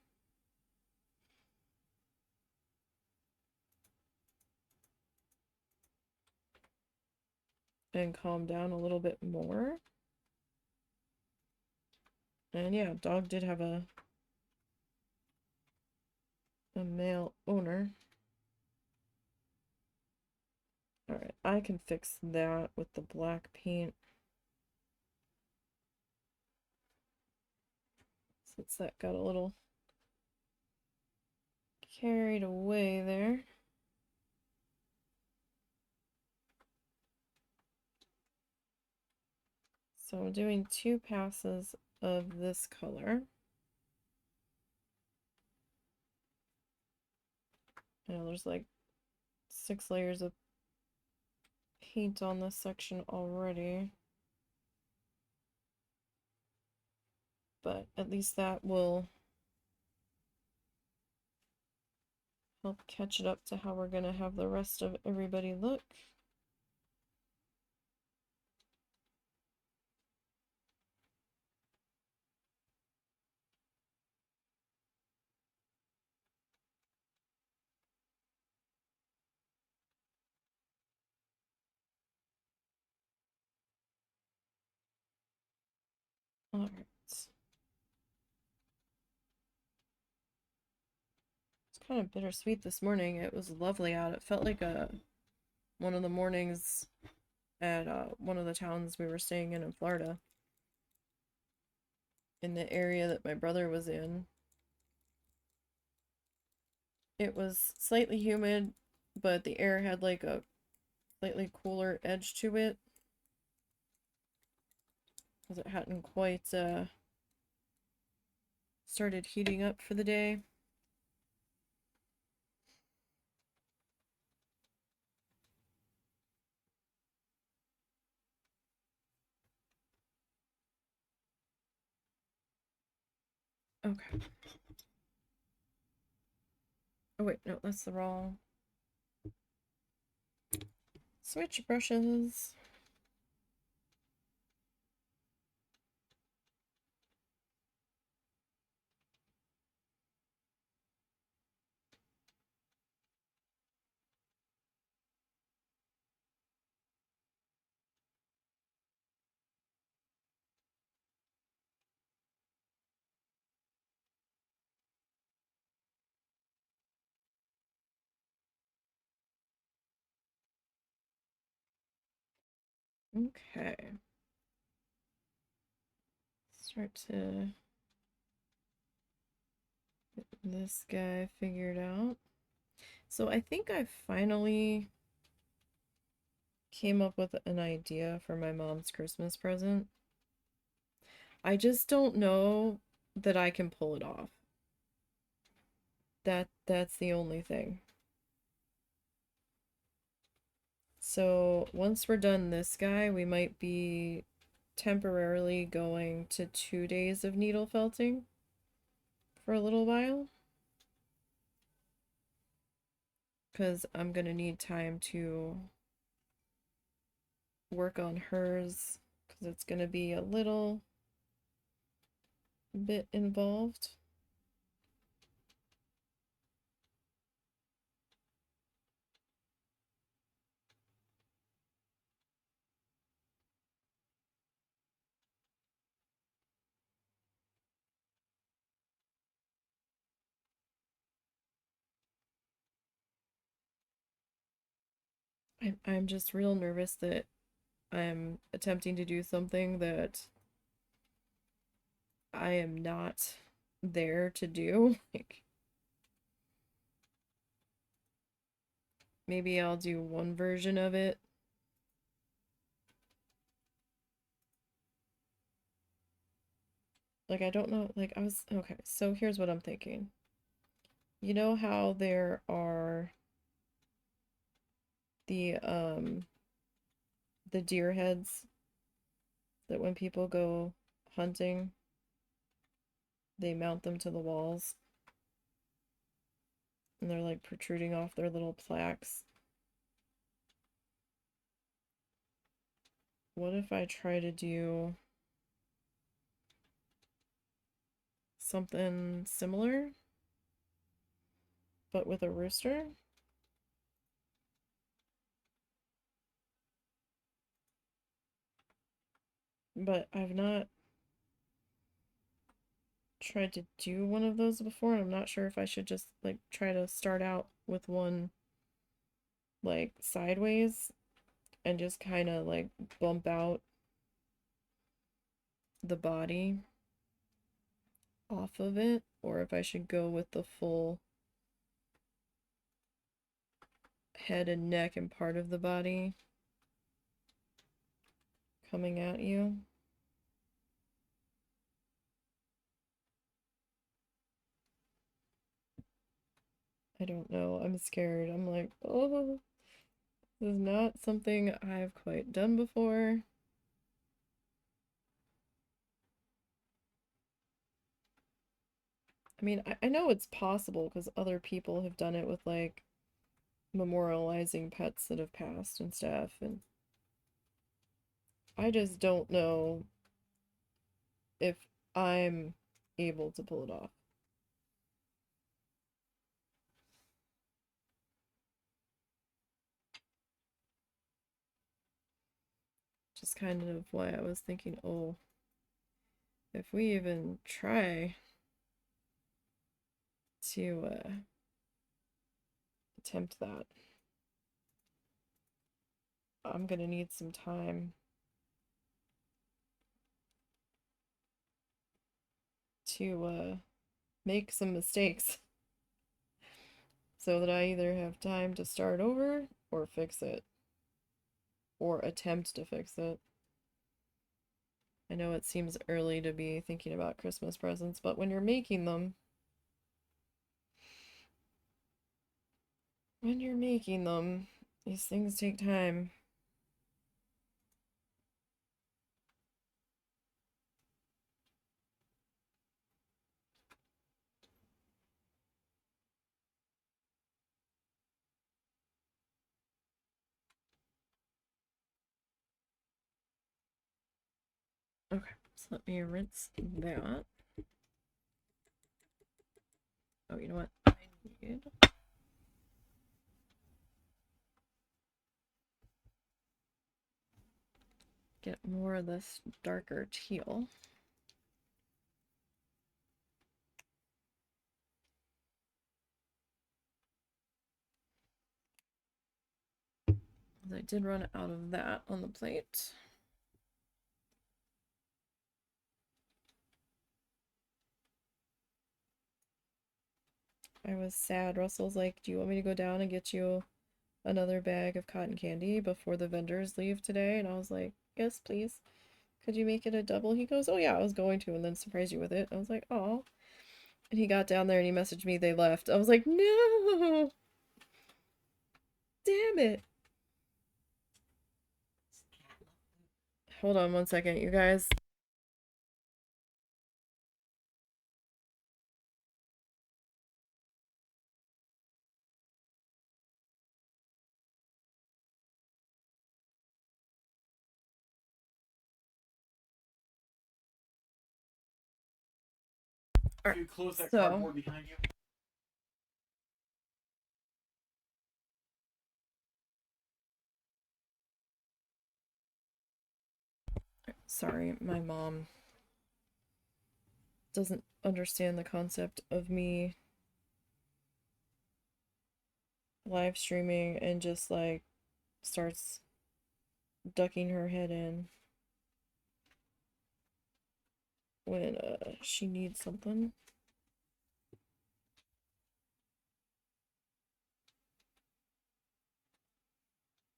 A: And calm down a little bit more. And yeah, dog did have a male owner. Alright, I can fix that with the black paint. Since that got a little carried away there. So I'm doing 2 passes of this color. You know, there's like 6 layers of paint on this section already. But at least that will help catch it up to how we're going to have the rest of everybody look. Alright. It's kind of bittersweet this morning. It was lovely out. It felt like one of the mornings at one of the towns we were staying in Florida. In the area that my brother was in. It was slightly humid, but the air had like a slightly cooler edge to it. Because it hadn't quite started heating up for the day. Okay. Oh wait, no, that's the wrong. Switch brushes. Okay. Start to get this guy figured out. So I think I finally came up with an idea for my mom's Christmas present. I just don't know that I can pull it off. That's the only thing. So once we're done this guy, we might be temporarily going to 2 days of needle felting for a little while. Because I'm going to need time to work on hers. Because it's going to be a little bit involved. I'm just real nervous that I'm attempting to do something that I am not there to do. Like, maybe I'll do one version of it. Like, I don't know. Like, okay, so here's what I'm thinking. You know how there are the deer heads that when people go hunting, they mount them to the walls and they're like protruding off their little plaques. What if I try to do something similar, but with a rooster? But I've not tried to do one of those before, and I'm not sure if I should just like try to start out with one like sideways and just kind of like bump out the body off of it, or if I should go with the full head and neck and part of the body coming at you. I don't know. I'm scared. I'm like, oh, this is not something I've quite done before. I mean, I know it's possible because other people have done it with like memorializing pets that have passed and stuff, and I just don't know if I'm able to pull it off. Just kind of why I was thinking, oh, if we even try to attempt that, I'm gonna need some time to make some mistakes so that I either have time to start over or fix it or attempt to fix it. I know it seems early to be thinking about Christmas presents, but when you're making them, these things take time. Okay, so let me rinse that. Oh, you know what? I need get more of this darker teal. I did run out of that on the plate. I was sad. Russell's like, do you want me to go down and get you another bag of cotton candy before the vendors leave today? And I was like, yes, please. Could you make it a double? He goes, oh yeah, I was going to, and then surprise you with it. I was like, oh. And he got down there and he messaged me they left. I was like, no. Damn it. hold on one second, you guys.
B: Can you close that
A: So,
B: cardboard behind you?
A: sorry, my mom doesn't understand the concept of me live streaming and just like starts ducking her head in when she needs something.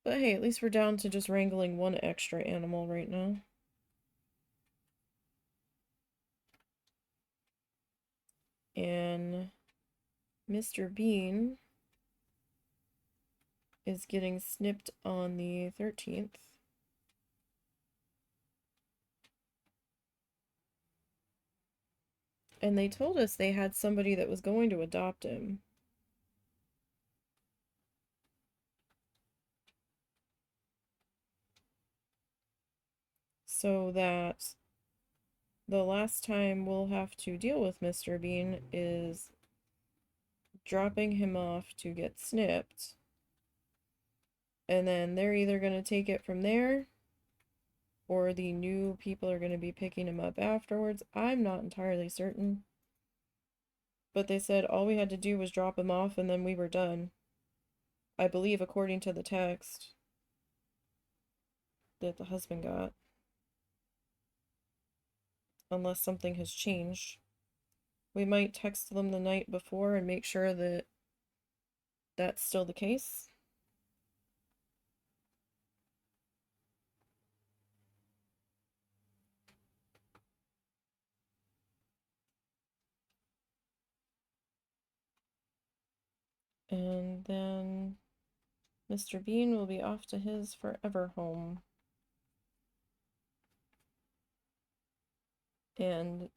A: But hey, at least we're down to just wrangling one extra animal right now. And Mr. Bean is getting snipped on the 13th. And they told us they had somebody that was going to adopt him. So that the last time we'll have to deal with Mr. Bean is dropping him off to get snipped. And then they're either going to take it from there or the new people are going to be picking him up afterwards. I'm not entirely certain. But they said all we had to do was drop him off and then we were done. I believe according to the text that the husband got. Unless something has changed. We might text them the night before and make sure that that's still the case. And then Mr. Bean will be off to his forever home. And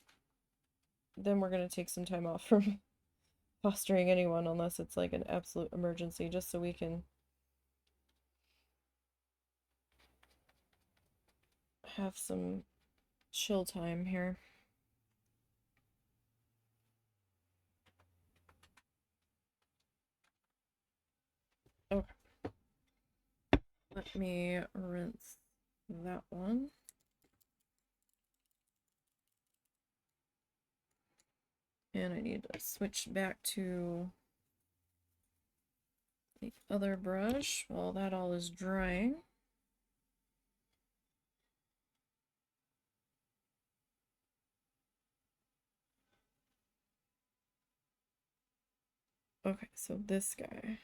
A: then we're going to take some time off from fostering anyone unless it's like an absolute emergency, just so we can have some chill time here. Okay. Let me rinse that one. And I need to switch back to the other brush while that all is drying. Okay, so this guy.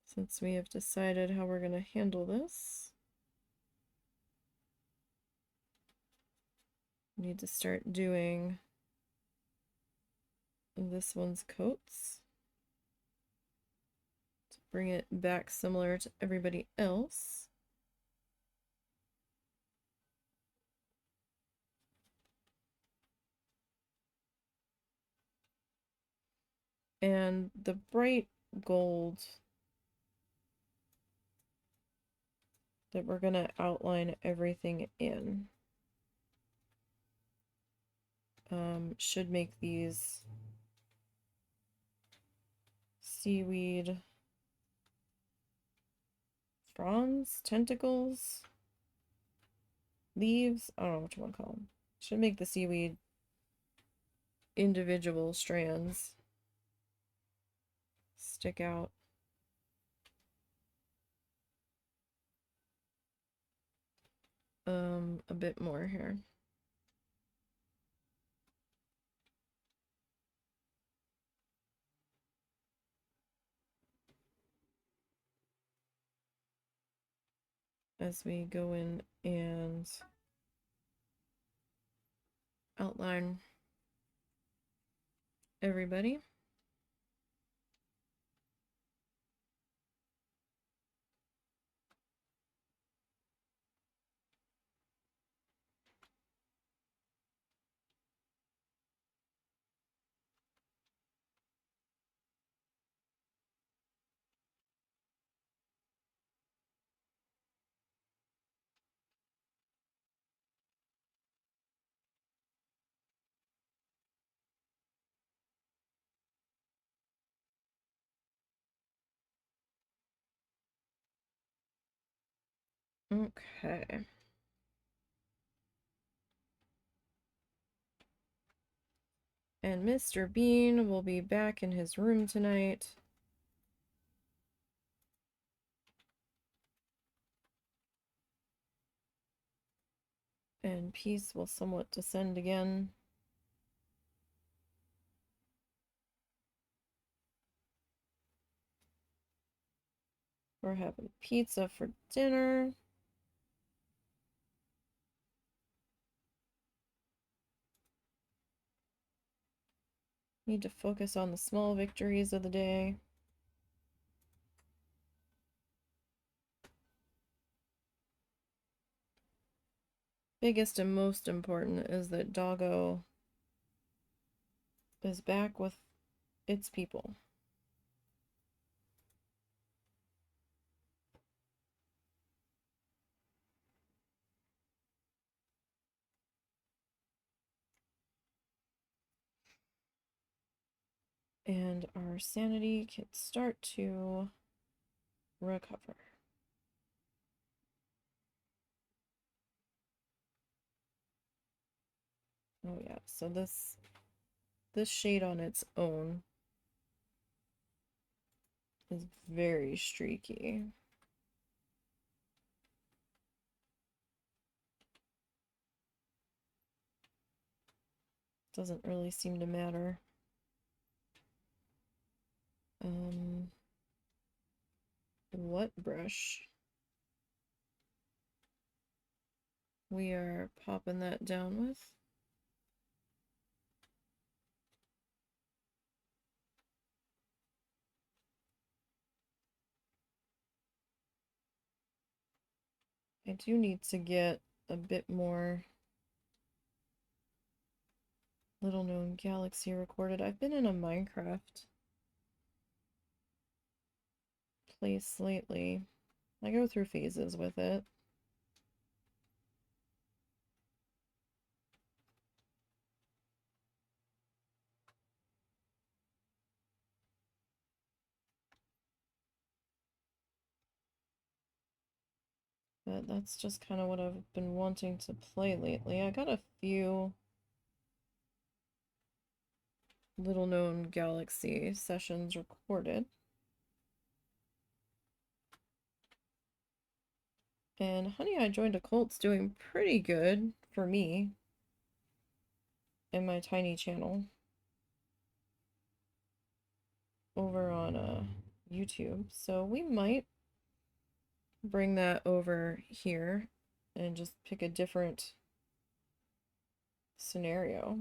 A: Since we have decided how we're going to handle this, we need to start doing this one's coats to bring it back similar to everybody else. And the bright gold that we're going to outline everything in should make these seaweed fronds, tentacles, leaves. I don't know what you want to call them. Should make the seaweed individual strands stick out. A bit more here. As we go in and outline everybody. Okay. And Mr. Bean will be back in his room tonight. And peace will somewhat descend again. We're having pizza for dinner. Need to focus on the small victories of the day. Biggest and most important is that Doggo is back with its people. And our sanity can start to recover. Oh yeah, so this shade on its own is very streaky. Doesn't really seem to matter. What brush we are popping that down with. I do need to get a bit more little known galaxy recorded. I've been in a Minecraft place lately. I go through phases with it. But that's just kind of what I've been wanting to play lately. I got a few little known galaxy sessions recorded. And Honey, I Joined a Cult's doing pretty good for me in my tiny channel over on YouTube. So we might bring that over here and just pick a different scenario.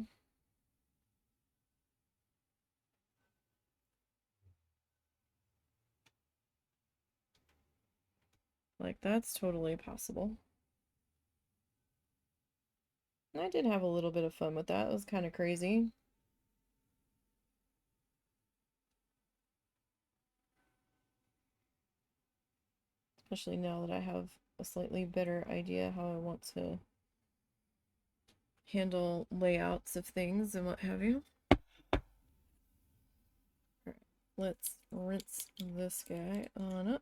A: Like, that's totally possible. And I did have a little bit of fun with that. It was kind of crazy. Especially now that I have a slightly better idea how I want to handle layouts of things and what have you. Alright, let's rinse this guy on up.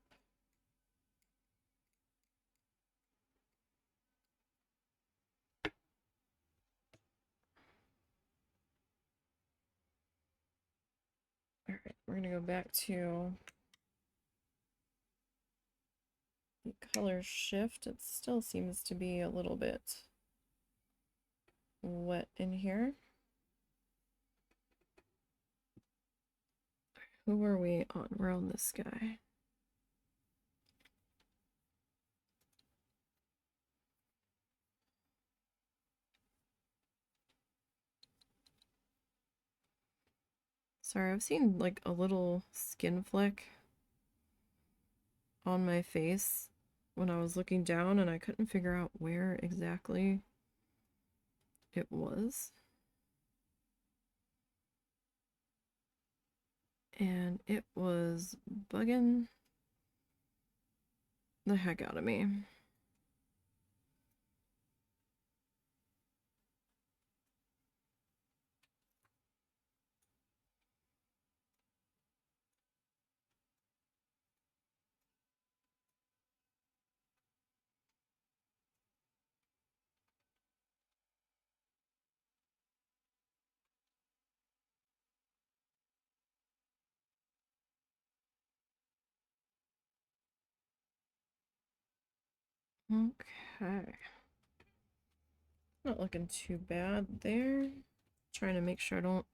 A: Alright, we're gonna go back to the color shift. It still seems to be a little bit wet in here. Who were we on? We're on this guy. Sorry, I've seen like a little skin fleck on my face when I was looking down and I couldn't figure out where exactly it was. And it was bugging the heck out of me. Okay. Not looking too bad there. Trying to make sure I don't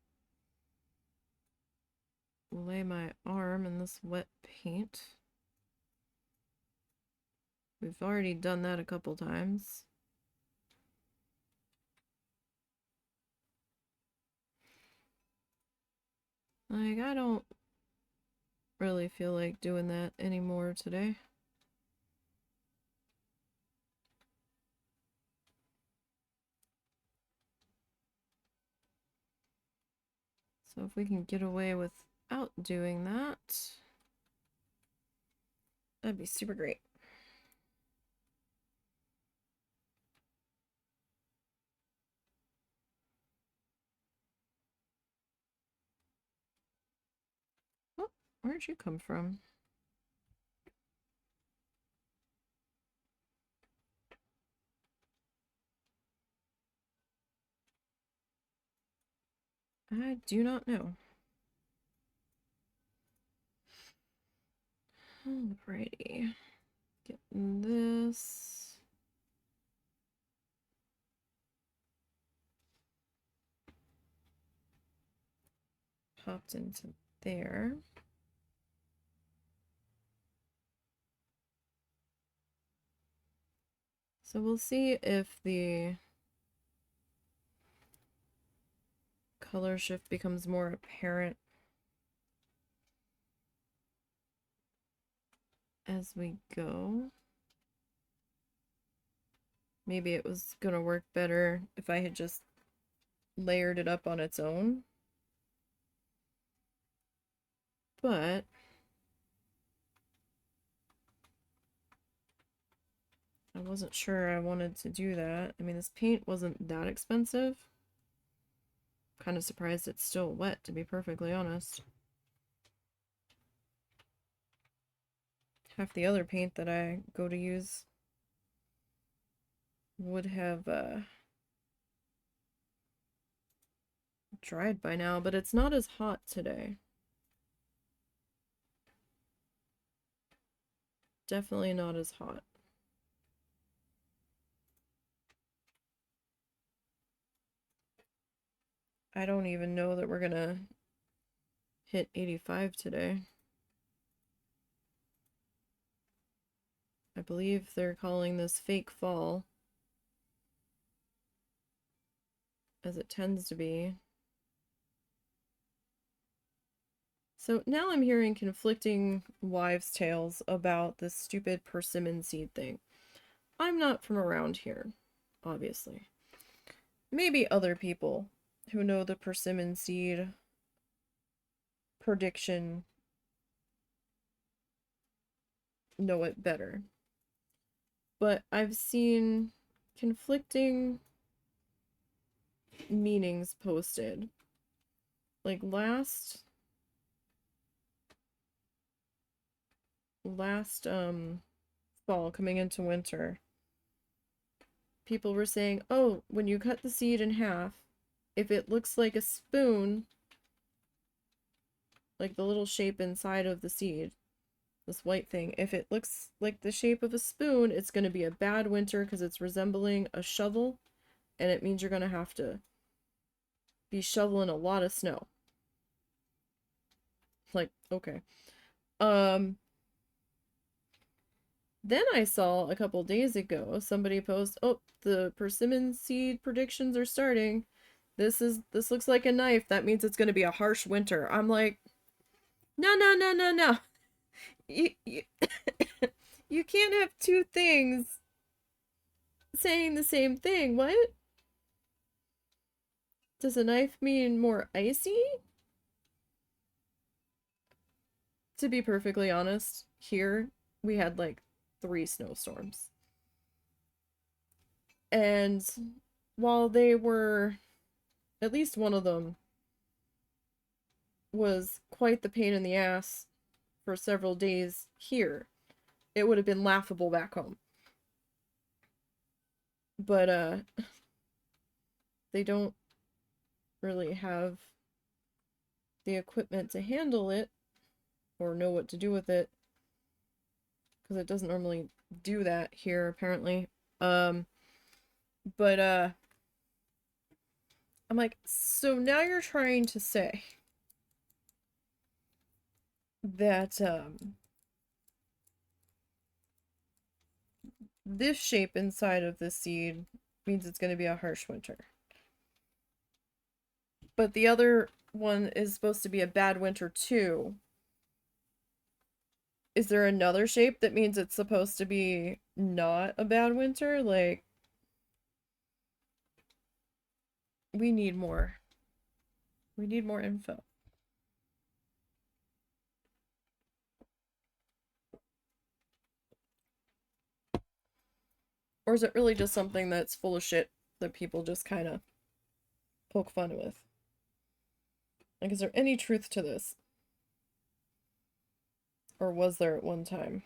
A: lay my arm in this wet paint. We've already done that a couple times. Like, I don't really feel like doing that anymore today. So if we can get away without doing that, that'd be super great. Oh, where'd you come from? I do not know. Alrighty. Getting this. Popped into there. So we'll see if the color shift becomes more apparent as we go. Maybe it was gonna work better if I had just layered it up on its own. But I wasn't sure I wanted to do that. I mean, this paint wasn't that expensive. Kind of surprised it's still wet, to be perfectly honest. Half the other paint that I go to use would have dried by now, but it's not as hot today. Definitely not as hot. I don't even know that we're gonna hit 85 today. I believe they're calling this fake fall, as it tends to be. So now I'm hearing conflicting wives' tales about this stupid persimmon seed thing. I'm not from around here, obviously. Maybe other people who know the persimmon seed prediction know it better. But I've seen conflicting meanings posted. Like last fall coming into winter, people were saying, oh, when you cut the seed in half, if it looks like a spoon, like the little shape inside of the seed, this white thing, if it looks like the shape of a spoon, it's going to be a bad winter because it's resembling a shovel, and it means you're going to have to be shoveling a lot of snow. Like, okay. Then I saw a couple days ago somebody post, oh, the persimmon seed predictions are starting. This looks like a knife. That means it's going to be a harsh winter. I'm like, no, no, no, no, no. You you can't have two things saying the same thing. What? Does a knife mean more icy? To be perfectly honest, here we had like 3 snowstorms. And while they were, at least one of them was quite the pain in the ass for several days here, it would have been laughable back home. But they don't really have the equipment to handle it or know what to do with it because it doesn't normally do that here apparently. But I'm like, so now you're trying to say that this shape inside of this seed means it's going to be a harsh winter. But the other one is supposed to be a bad winter too. Is there another shape that means it's supposed to be not a bad winter? Like, we need more. We need more info. Or is it really just something that's full of shit that people just kind of poke fun with? Like, is there any truth to this? Or was there at one time?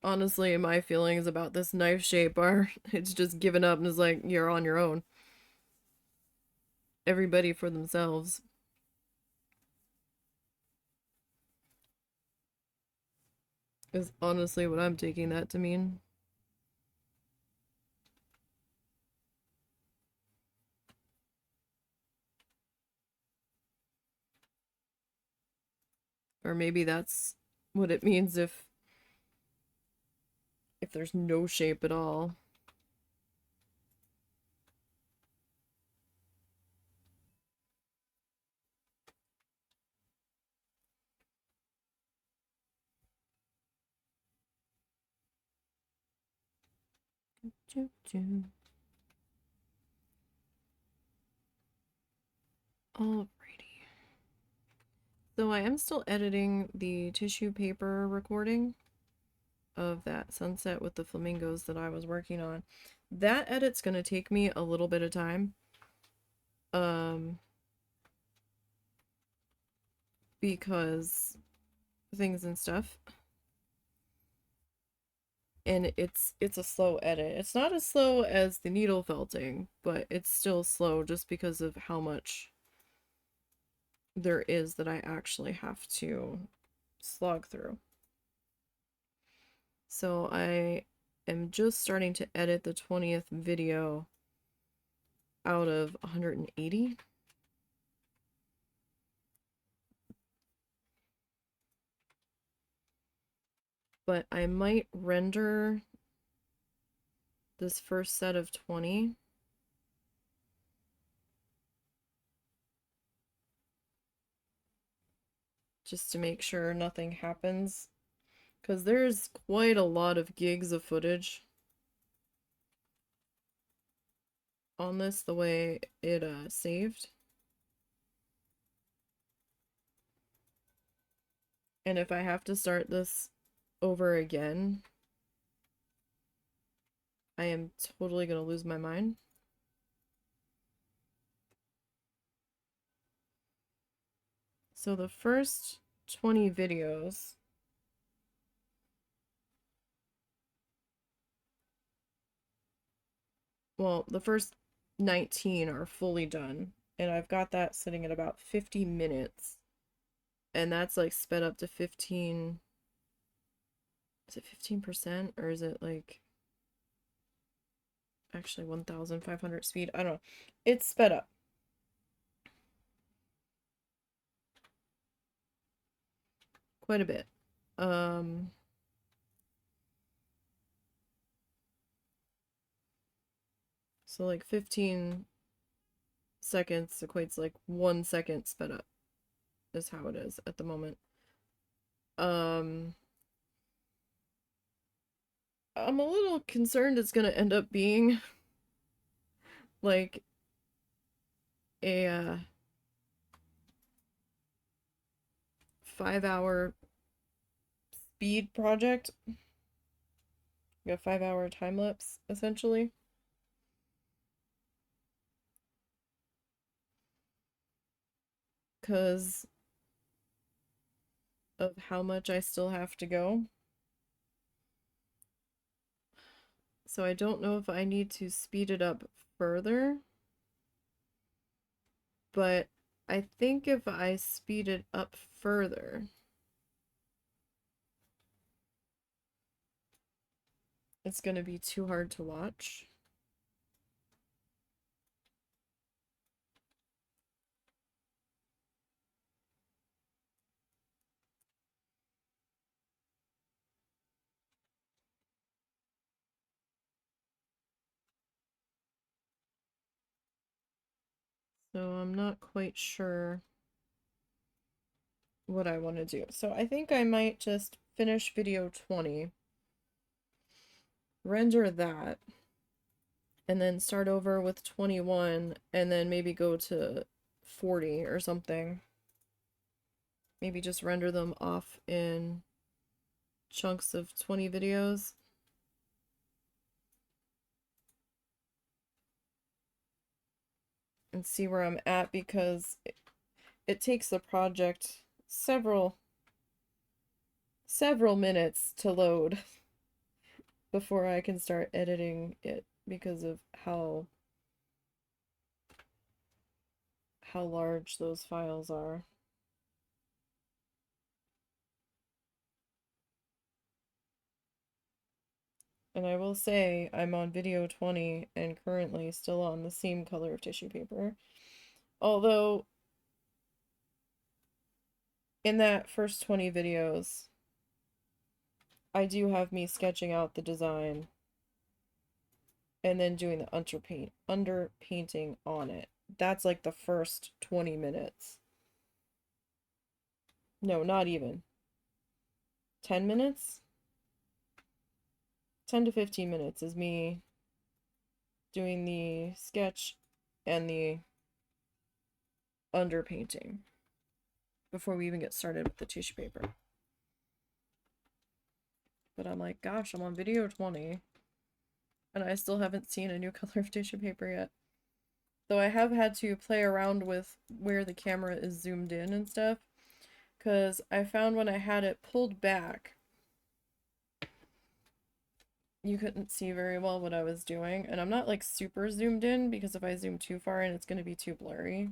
A: Honestly, my feelings about this knife shape are it's just given up and is like, you're on your own. Everybody for themselves. Is honestly what I'm taking that to mean. Or maybe that's what it means if there's no shape at all. Alrighty. So I am still editing the tissue paper recording of that sunset with the flamingos that I was working on. That edit's gonna take me a little bit of time. Because things and stuff. And it's a slow edit. It's not as slow as the needle felting, but it's still slow just because of how much there is that I actually have to slog through. So I am just starting to edit the 20th video out of 180. But I might render this first set of 20 just to make sure nothing happens, because there's quite a lot of gigs of footage on this the way it saved. And if I have to start this over again, I am totally gonna lose my mind. So the first 20 videos, well, the first 19 are fully done, and I've got that sitting at about 50 minutes. And that's like sped up to 15, is it 15% or is it like actually 1,500 speed? I don't know. It's sped up. Quite a bit. So like 15 seconds equates like 1 second sped up is how it is at the moment. I'm a little concerned it's gonna end up being like a 5-hour speed project. A 5-hour time lapse, essentially. Because of how much I still have to go. So I don't know if I need to speed it up further. But I think if I speed it up further, it's gonna be too hard to watch. So I'm not quite sure what I want to do. So I think I might just finish video 20, render that, and then start over with 21, and then maybe go to 40 or something. Maybe just render them off in chunks of 20 videos. And see where I'm at, because it takes the project several minutes to load before I can start editing it, because of how large those files are. And I will say I'm on video 20 and currently still on the same color of tissue paper. Although in that first 20 videos, I do have me sketching out the design and then doing the underpainting on it. That's like the first 20 minutes. No, not even. 10 minutes? 10 to 15 minutes is me doing the sketch and the underpainting before we even get started with the tissue paper. But I'm like, gosh, I'm on video 20 and I still haven't seen a new color of tissue paper yet. Though I have had to play around with where the camera is zoomed in and stuff, because I found when I had it pulled back, you couldn't see very well what I was doing. And I'm not like super zoomed in, because if I zoom too far in, it's going to be too blurry.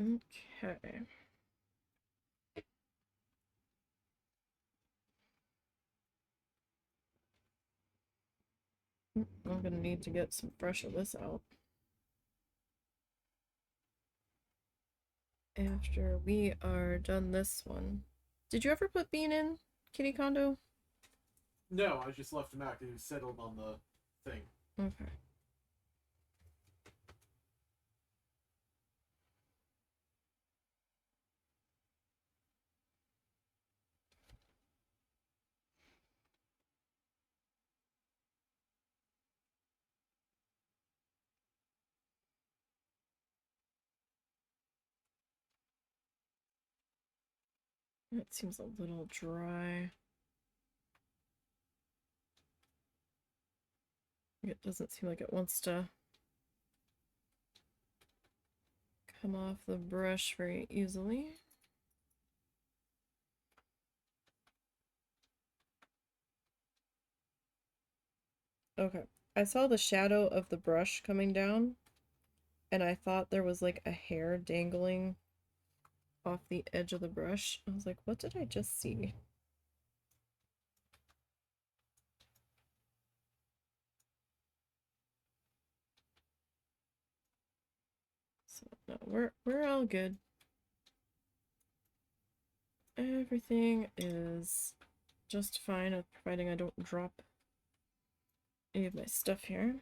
A: Okay. I'm gonna need to get some fresh of this out after we are done this one. Did you ever put Bean in, Kitty Kondo?
B: No, I just left him out because he was settled on the thing.
A: Okay. That seems a little dry. It doesn't seem like it wants to come off the brush very easily. Okay, I saw the shadow of the brush coming down, and I thought there was like a hair dangling off the edge of the brush. I was like, what did I just see? So no, we're all good. Everything is just fine, providing I don't drop any of my stuff here.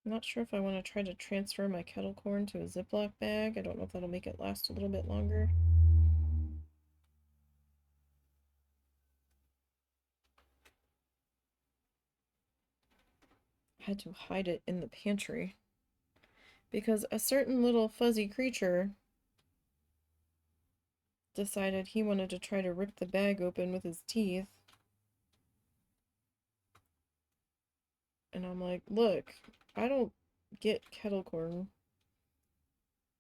A: I'm not sure if I want to try to transfer my kettle corn to a Ziploc bag. I don't know if that'll make it last a little bit longer. I had to hide it in the pantry because a certain little fuzzy creature decided he wanted to try to rip the bag open with his teeth. And I'm like, look, I don't get kettle corn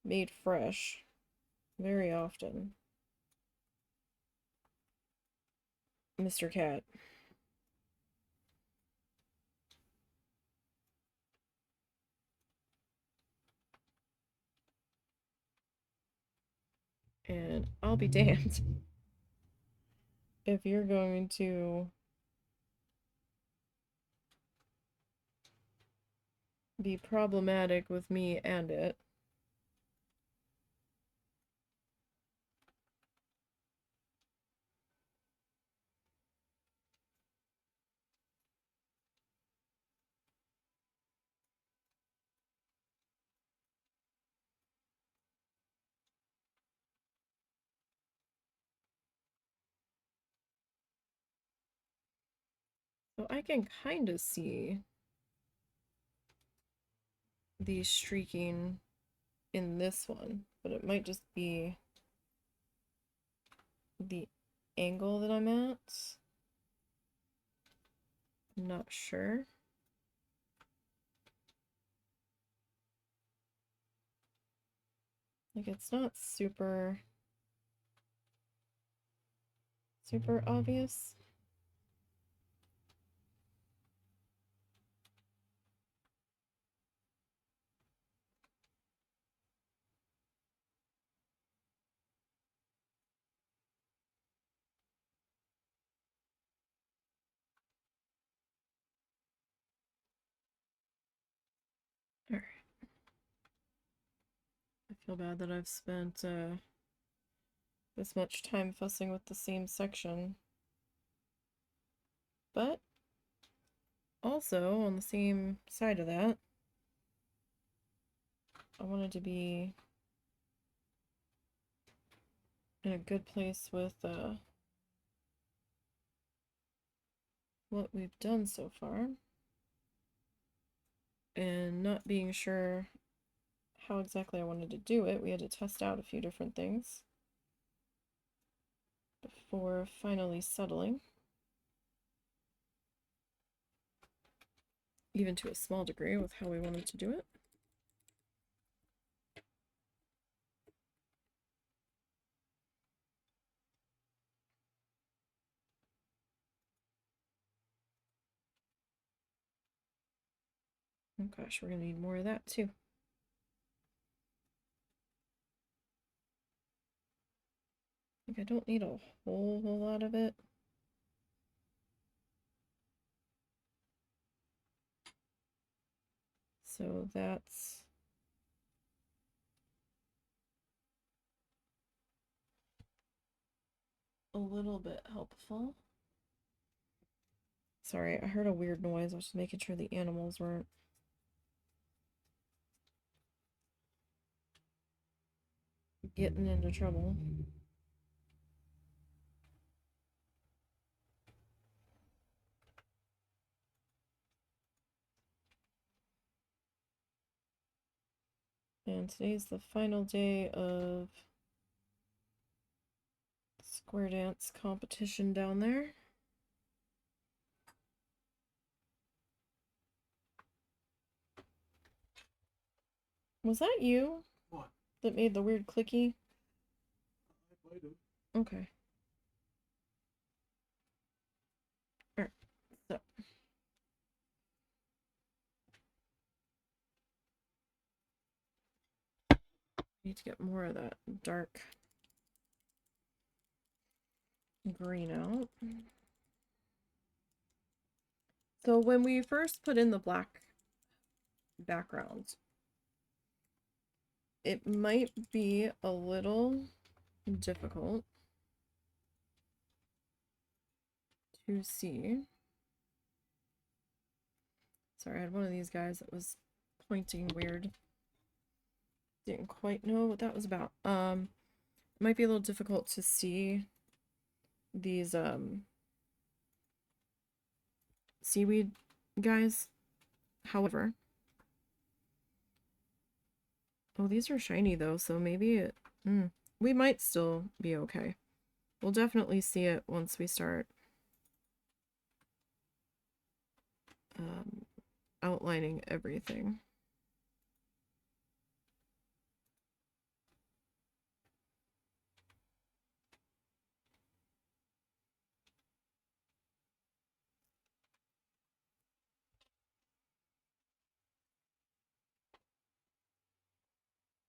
A: made fresh very often, Mr. Cat. And I'll be damned if you're going to be problematic with me and it. So I can kind of see the streaking in this one, but it might just be the angle that I'm at. I'm not sure. Like, it's not super obvious. Alright. I feel bad that I've spent this much time fussing with the same section. But also, on the same side of that, I wanted to be in a good place with what we've done so far. And not being sure how exactly I wanted to do it, we had to test out a few different things before finally settling. Even to a small degree with how we wanted to do it. Oh gosh, we're gonna need more of that too. Like, I don't need a whole lot of it. So that's a little bit helpful. Sorry, I heard a weird noise. I was just making sure the animals weren't getting into trouble. And today's the final day of square dance competition down there. Was that you?
B: What?
A: That made the weird clicky?
B: I might have.
A: Okay. Alright, so. Need to get more of that dark green out. So when we first put in the black background, it might be a little difficult to see. Sorry, I had one of these guys that was pointing weird. Didn't quite know what that was about. It might be a little difficult to see these seaweed guys. However, oh, these are shiny though, so maybe it we might still be okay. We'll definitely see it once we start outlining everything.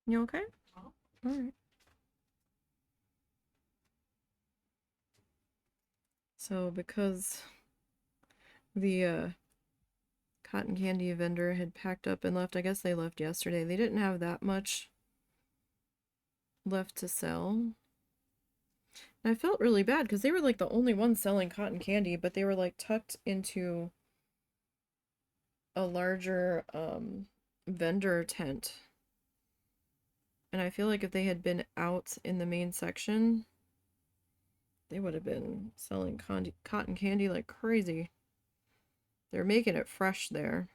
A: You okay?
B: Huh?
A: All right. So because the cotton candy vendor had packed up and left, I guess they left yesterday. They didn't have that much left to sell. And I felt really bad because they were like the only ones selling cotton candy, but they were like tucked into a larger vendor tent. And I feel like if they had been out in the main section, they would have been selling cotton candy like crazy. They're making it fresh there.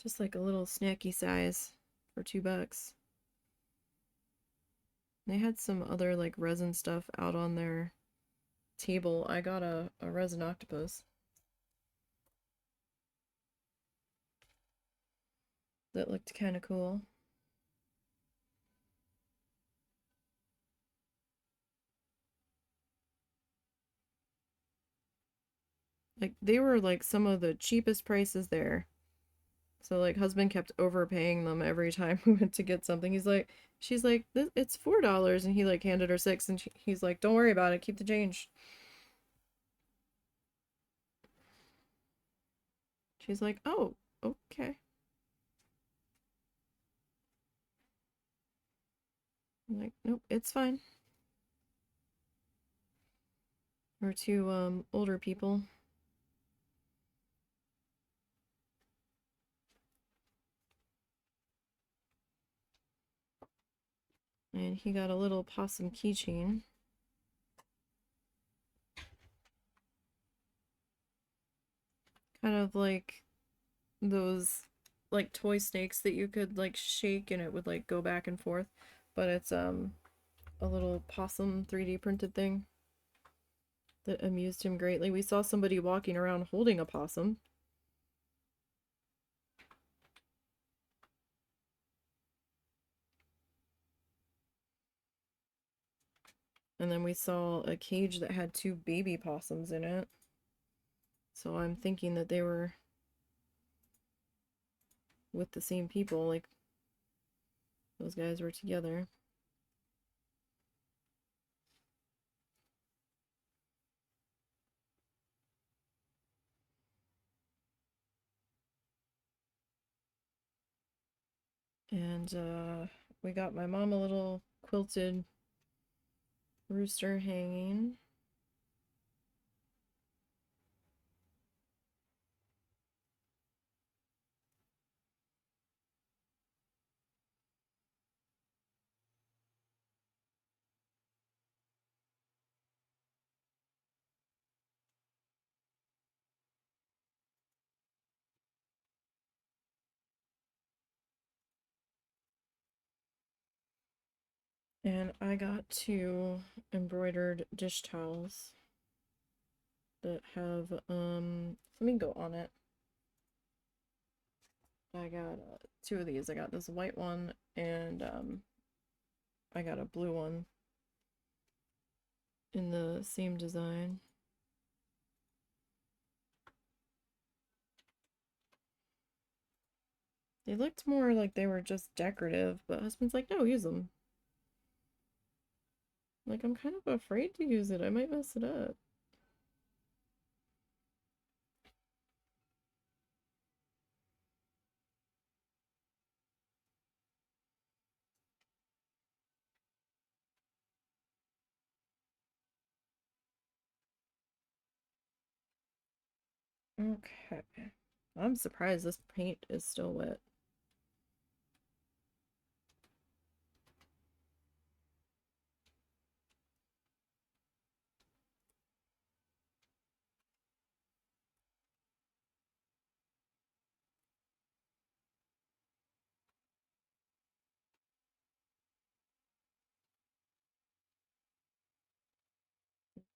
A: Just like a little snacky size for $2. They had some other like resin stuff out on their table. I got a resin octopus that looked kind of cool. Like they were like some of the cheapest prices there. So like husband kept overpaying them every time we went to get something. She's like, it's $4, and he like handed her 6, and he's like, don't worry about it, keep the change. She's like, oh, okay. I'm like, nope, it's fine. We're two older people. And he got a little possum keychain. Kind of like those like toy snakes that you could like shake and it would like go back and forth. But it's a little possum 3D printed thing that amused him greatly. We saw somebody walking around holding a possum. And then we saw a cage that had 2 baby possums in it. So I'm thinking that they were with the same people, like those guys were together. And we got my mom a little quilted rooster hanging. And I got 2 embroidered dish towels that have flamingo on it. I got 2 of these. I got this white one and I got a blue one in the same design. They looked more like they were just decorative, but husband's like, no, use them. Like, I'm kind of afraid to use it. I might mess it up. Okay. I'm surprised this paint is still wet.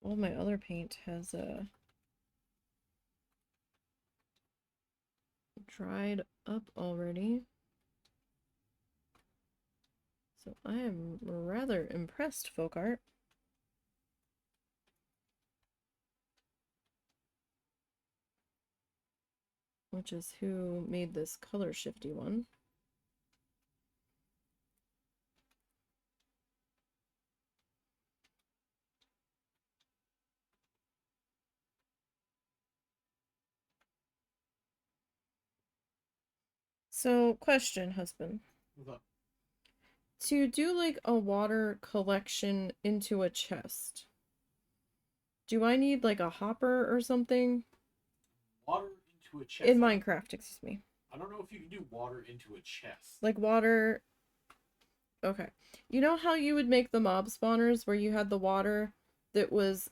A: all my other paint has dried up already. So I am rather impressed, folk art. Which is who made this color shifty one. So, question, husband.
B: What's up?
A: To do like a water collection into a chest, do I need like a hopper or something?
B: Water into a chest.
A: In Minecraft, excuse me.
B: I don't know if you can do water into a chest.
A: Like water. Okay. You know how you would make the mob spawners where you had the water that was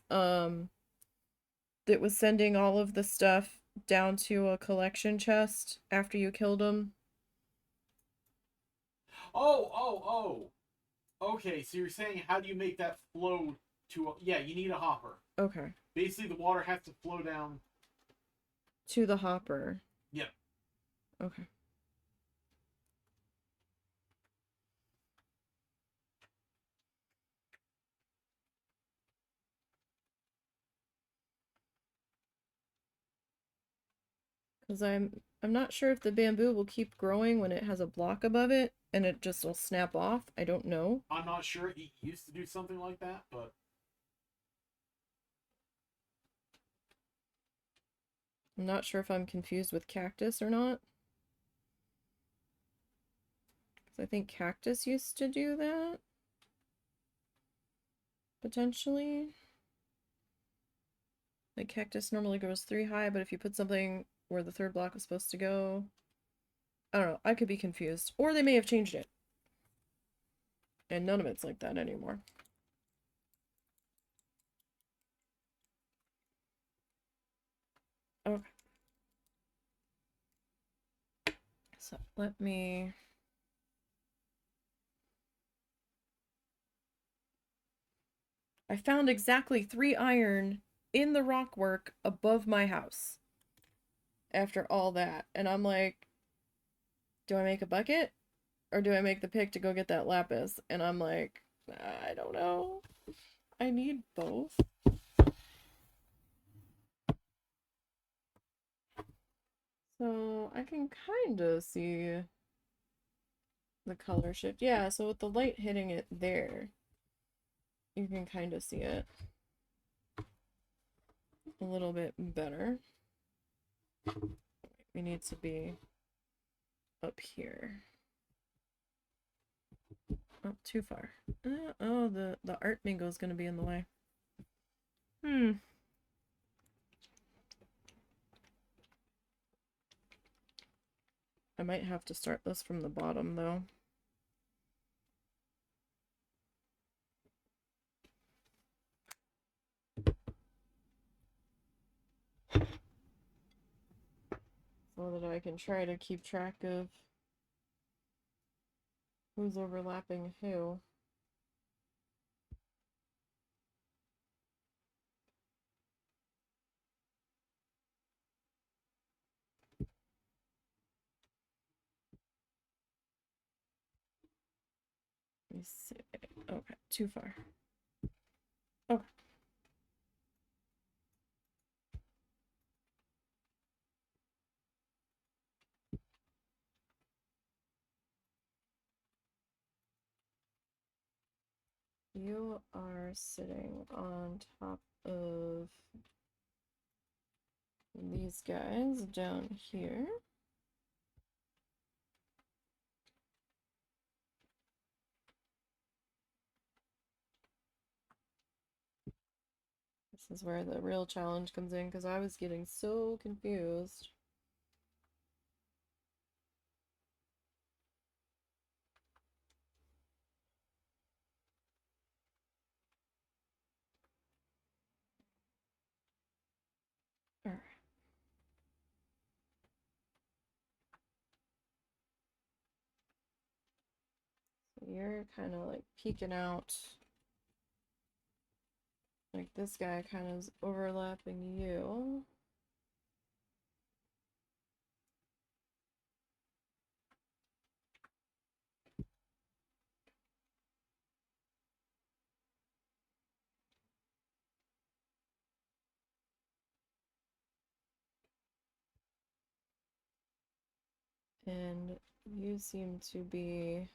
A: sending all of the stuff down to a collection chest after you killed them?
B: Oh. Okay, so you're saying how do you make that flow to a... Yeah, you need a hopper.
A: Okay.
B: Basically, the water has to flow down
A: to the hopper.
B: Yep.
A: Okay. Because I'm not sure if the bamboo will keep growing when it has a block above it and it just will snap off. I don't know.
B: I'm not sure. It used to do something like that, but
A: I'm not sure if I'm confused with cactus or not. Because I think cactus used to do that. Potentially. Like cactus normally goes 3 high, but if you put something where the third block was supposed to go, I don't know. I could be confused. Or they may have changed it. And none of it's like that anymore. Okay. So let me... I found exactly 3 iron in the rockwork above my house. After all that. And I'm like, do I make a bucket? Or do I make the pick to go get that lapis? And I'm like, I don't know. I need both. So I can kind of see the color shift. Yeah, so with the light hitting it there, you can kind of see it a little bit better. We need to be up here. Oh, too far. Oh, the art bingo is going to be in the way. I might have to start this from the bottom, though. So that I can try to keep track of who's overlapping who. Let me see. Okay, too far. Okay. You are sitting on top of these guys down here. This is where the real challenge comes in because I was getting so confused. Alright. So you're kind of like peeking out Like this guy kind of is overlapping you. And you seem to be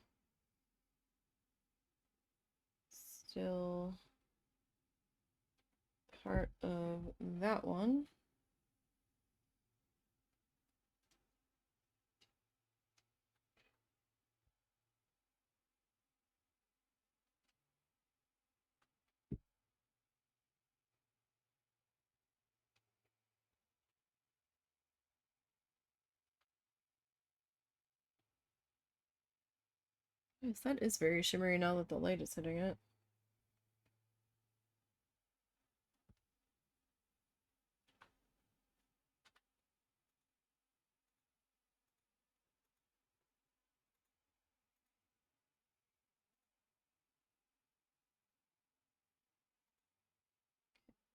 A: still part of that one. Yes, that is very shimmery now that the light is hitting it.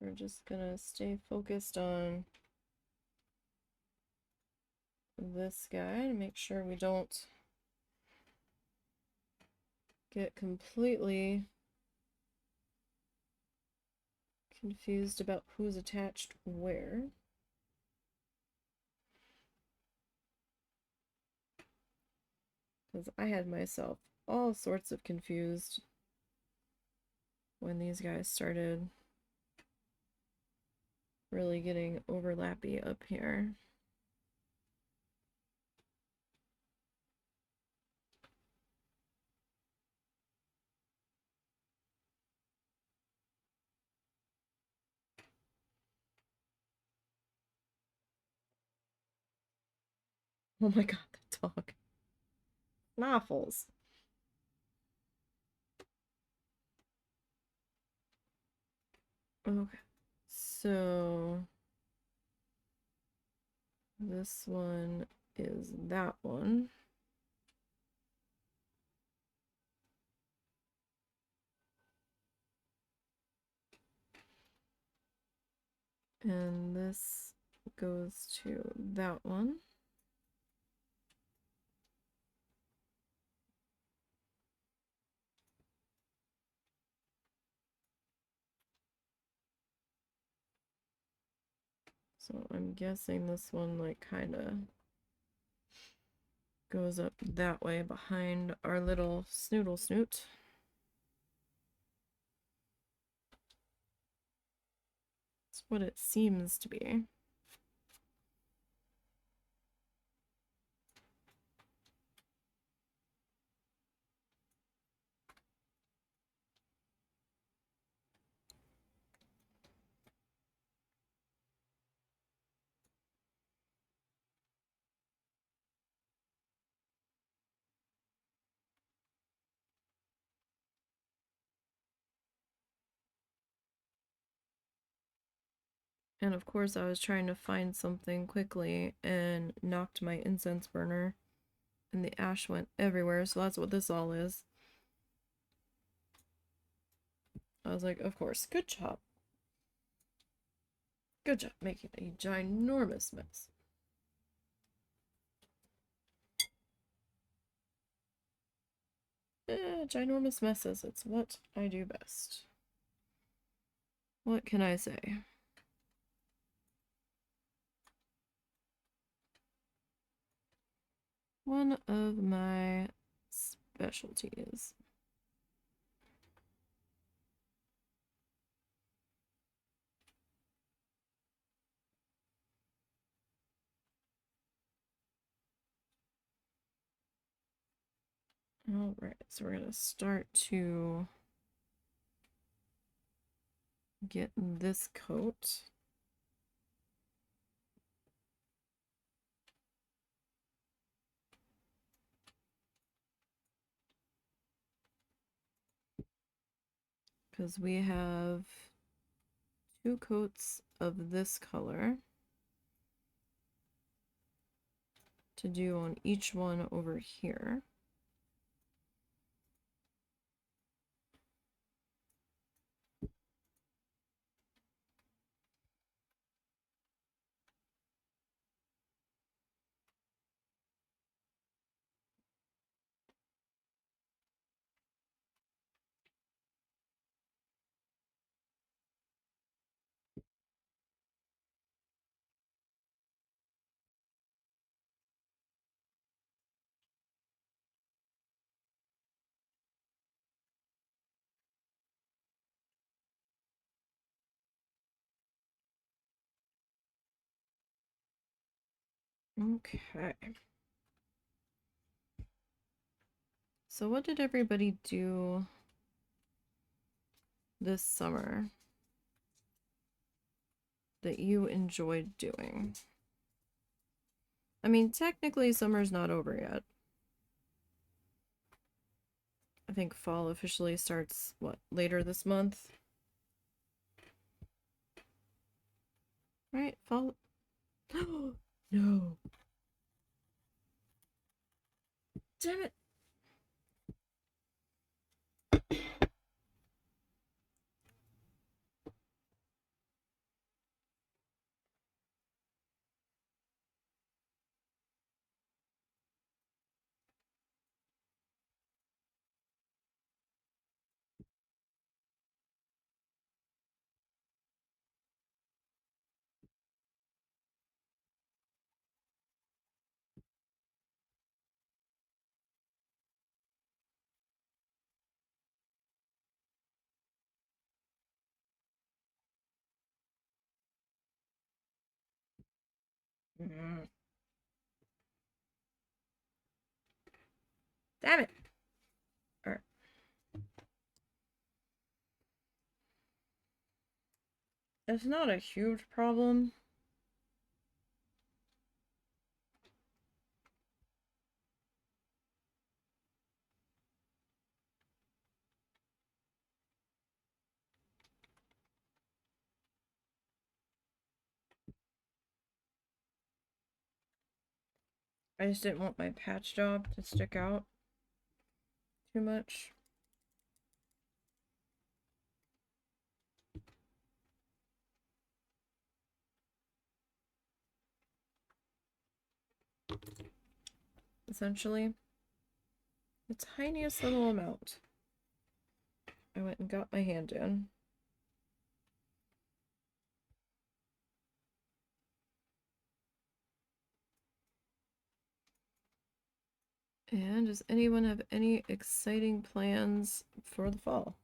A: We're just gonna stay focused on this guy to make sure we don't get completely confused about who's attached where. Because I had myself all sorts of confused when these guys started really getting overlappy up here. Oh my god, that dog. Waffles. Okay, so this one is that one. And this goes to that one. So I'm guessing this one like kind of goes up that way behind our little snoodle snoot. That's what it seems to be. And of course I was trying to find something quickly and knocked my incense burner and the ash went everywhere, so that's what this all is. I was like, of course, good job. Good job making a ginormous mess. Ginormous messes, it's what I do best. What can I say? One of my specialties. Alright, so we're going to start to get this coat. Because we have 2 coats of this color to do on each one over here. Okay. So what did everybody do this summer that you enjoyed doing? I mean, technically summer's not over yet. I think fall officially starts, what, later this month? Right? Fall. No. Damn it. Mm. Damn it. Alright. It's not a huge problem. I just didn't want my patch job to stick out too much. Essentially, the tiniest little amount. I went and got my hand in. And does anyone have any exciting plans for the fall?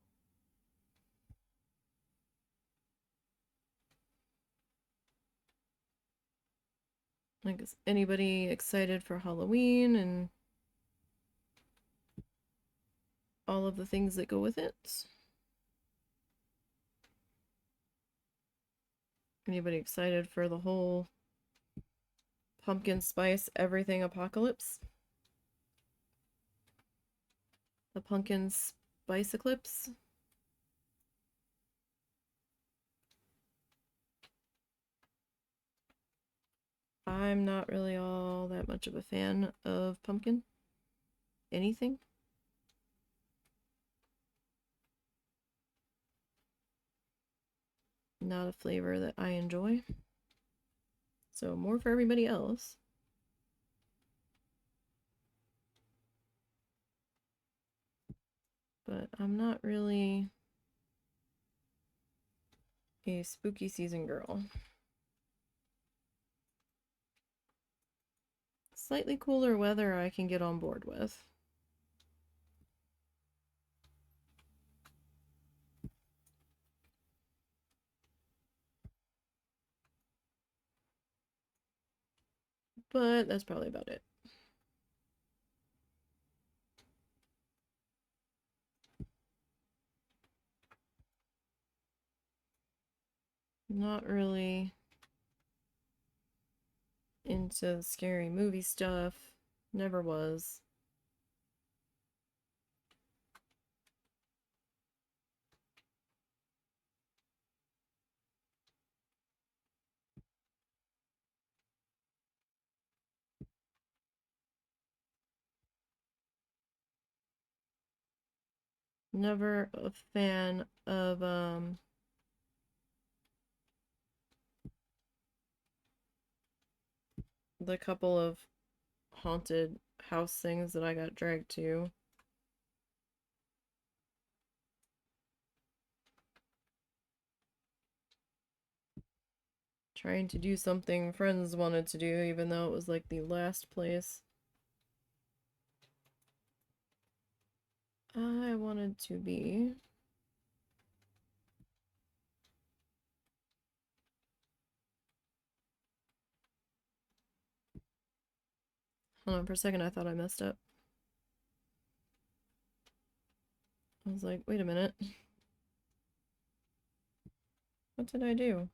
A: Like, is anybody excited for Halloween and all of the things that go with it? Anybody excited for the whole pumpkin spice everything apocalypse? The pumpkin spice eclipse? I'm not really all that much of a fan of pumpkin. Anything. Not a flavor that I enjoy. So more for everybody else. But I'm not really a spooky season girl. Slightly cooler weather I can get on board with. But that's probably about it. Not really into scary movie stuff. Never was. Never a fan of the couple of haunted house things that I got dragged to. Trying to do something friends wanted to do, even though it was like the last place I wanted to be. Hold on, for a second I thought I messed up. I was like, wait a minute. What did I do?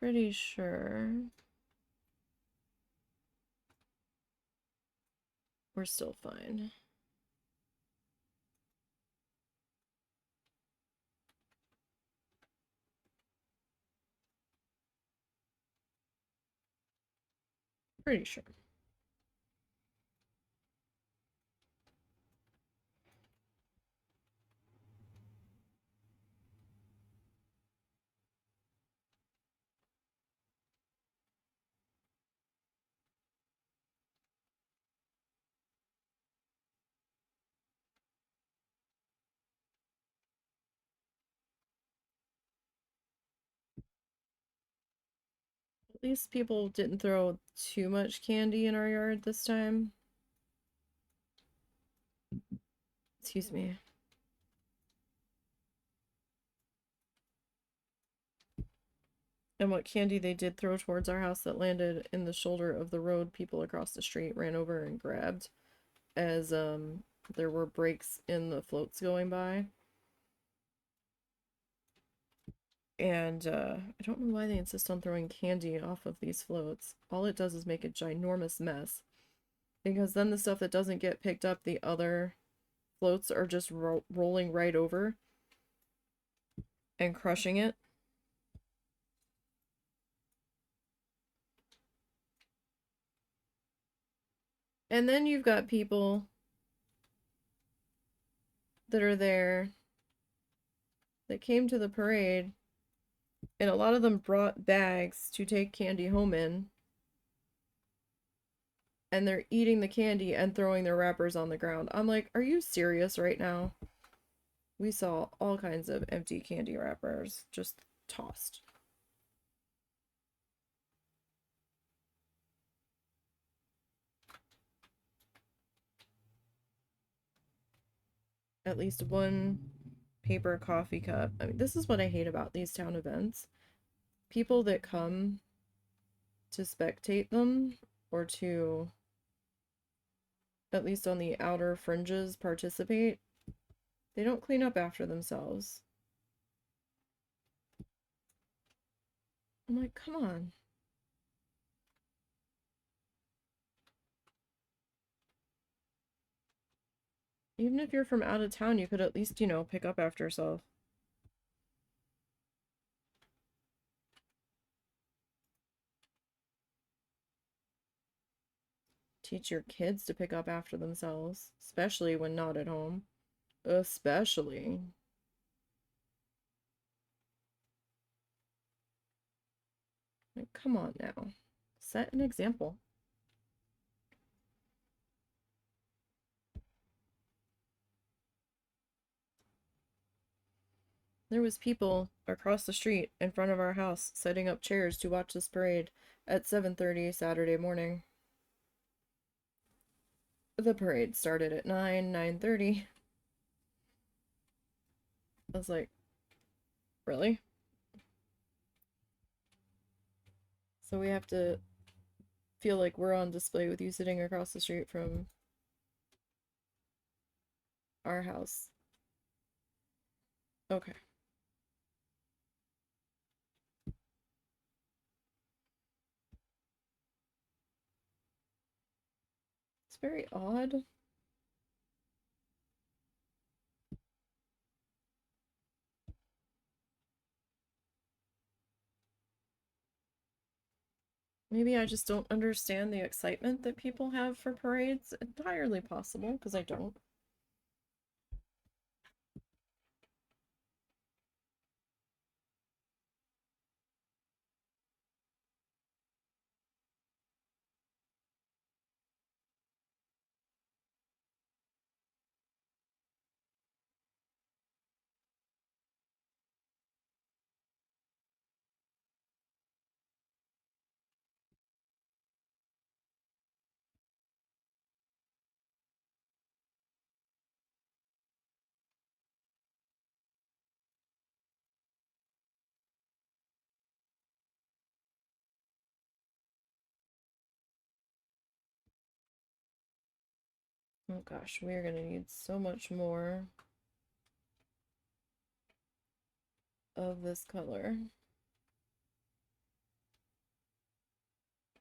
A: Pretty sure we're still fine. Pretty sure. At least people didn't throw too much candy in our yard this time. Excuse me. And what candy they did throw towards our house that landed in the shoulder of the road, people across the street ran over and grabbed as there were breaks in the floats going by. And I don't know why they insist on throwing candy off of these floats. All it does is make a ginormous mess. Because then the stuff that doesn't get picked up, the other floats are just rolling right over and crushing it. And then you've got people that are there that came to the parade, and a lot of them brought bags to take candy home in, and they're eating the candy and throwing their wrappers on the ground. I'm like, are you serious right now? We saw all kinds of empty candy wrappers just tossed. At least one paper coffee cup. I mean, this is what I hate about these town events. People that come to spectate them or to, at least on the outer fringes, participate, they don't clean up after themselves. I'm like, come on. Even if you're from out of town, you could at least, pick up after yourself. Teach your kids to pick up after themselves, especially when not at home. Especially. Like, come on now. Set an example. There was people across the street in front of our house setting up chairs to watch this parade at 7:30 Saturday morning. The parade started at 9:30. I was like, really? So we have to feel like we're on display with you sitting across the street from our house. Okay. It's very odd. Maybe I just don't understand the excitement that people have for parades. Entirely possible, because I don't. Oh gosh, we are gonna need so much more of this color.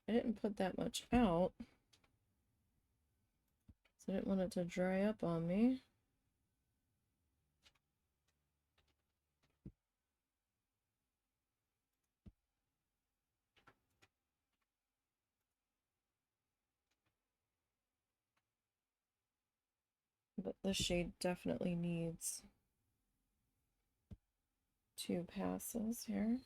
A: I didn't put that much out, so I didn't want it to dry up on me. But this shade definitely needs 2 passes here.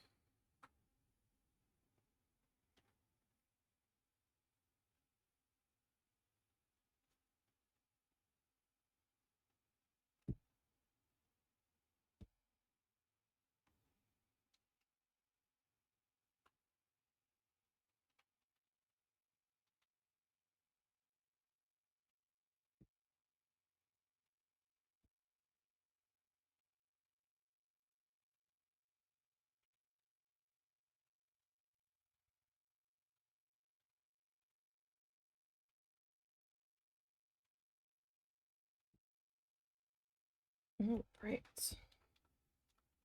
A: Oh, great.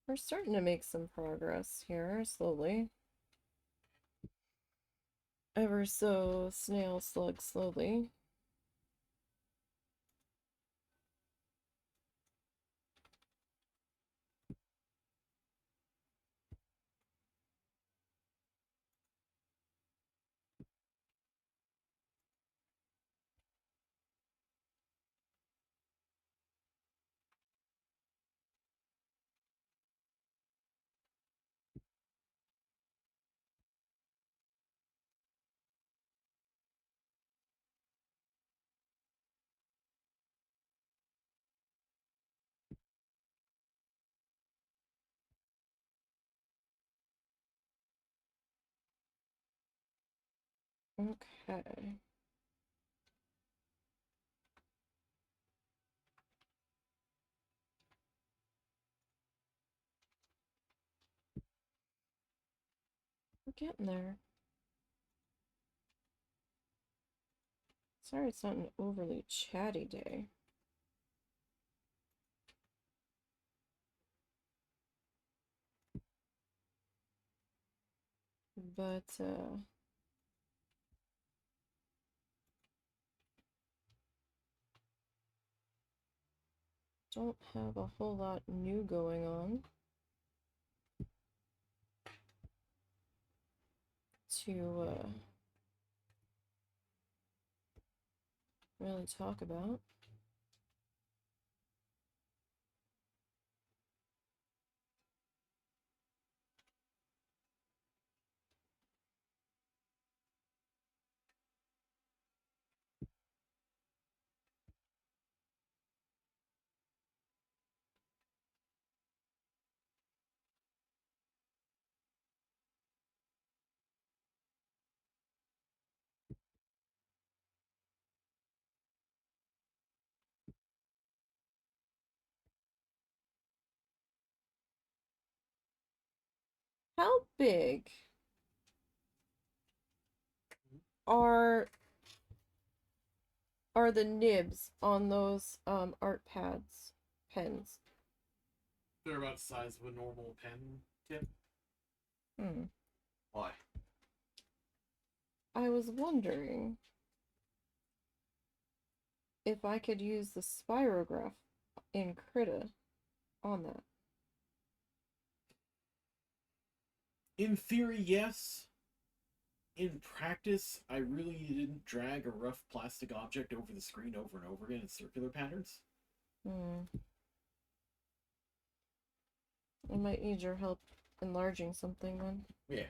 A: We're starting to make some progress here, slowly. Ever so snail slug slowly. Okay. We're getting there. Sorry it's not an overly chatty day. But, don't have a whole lot new going on to, really talk about. How big are the nibs on those art pads pens?
B: They're about the size of a normal pen tip.
A: Hmm.
B: Why?
A: I was wondering if I could use the spirograph in Krita on that.
B: In theory, yes. In practice, I really didn't drag a rough plastic object over the screen over and over again in circular patterns.
A: Hmm. I might need your help enlarging something then.
B: Yeah.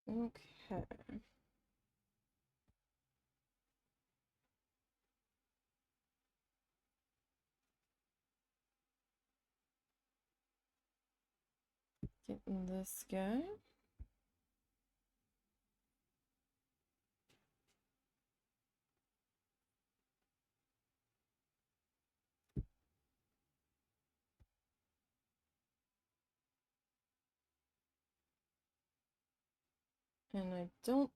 A: Okay. Getting this guy. And I don't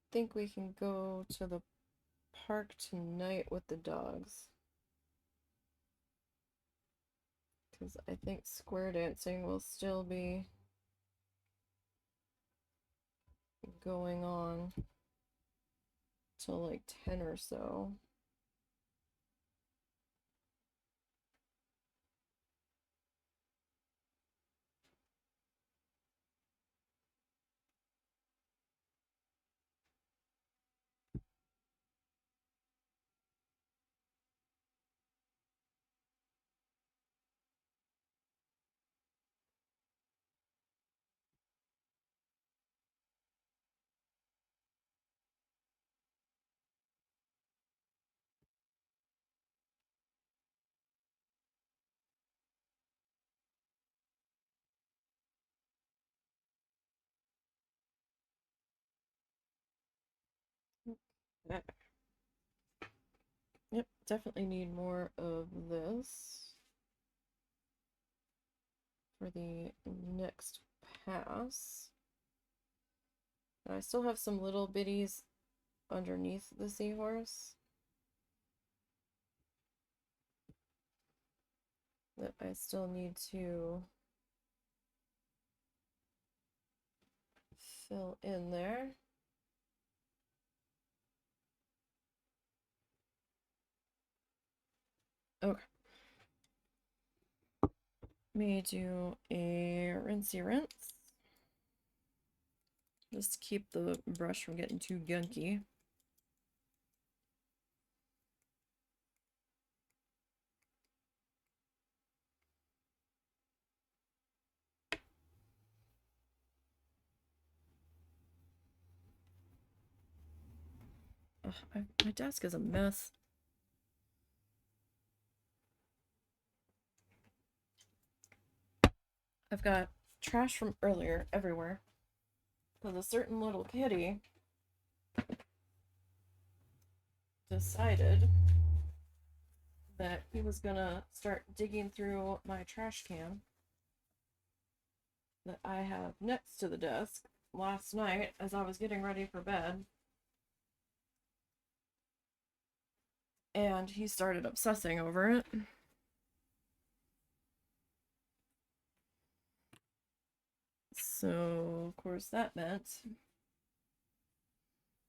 A: think we can go to the park tonight with the dogs. Because I think square dancing will still be going on till like 10 or so. Okay. Yep, definitely need more of this for the next pass. And I still have some little bitties underneath the seahorse that I still need to fill in there. Okay. May do a rinsey rinse. Just to keep the brush from getting too gunky. Ugh, my desk is a mess. I've got trash from earlier everywhere. Because a certain little kitty decided that he was gonna start digging through my trash can that I have next to the desk last night as I was getting ready for bed. And he started obsessing over it. So, of course, that meant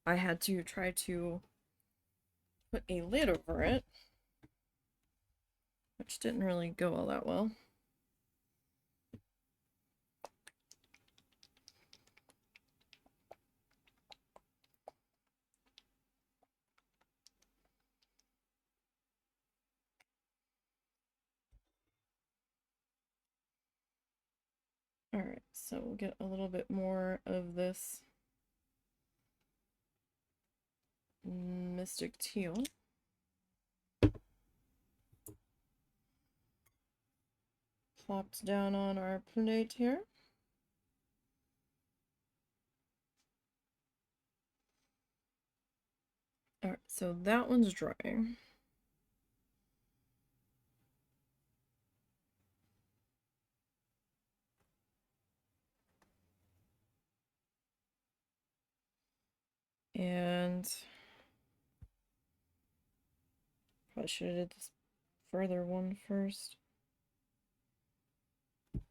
A: I had to try to put a lid over it, which didn't really go all that well. Alright, so we'll get a little bit more of this Mystic Teal. Plopped down on our plate here. Alright, so that one's drying. And probably should have did this further one first.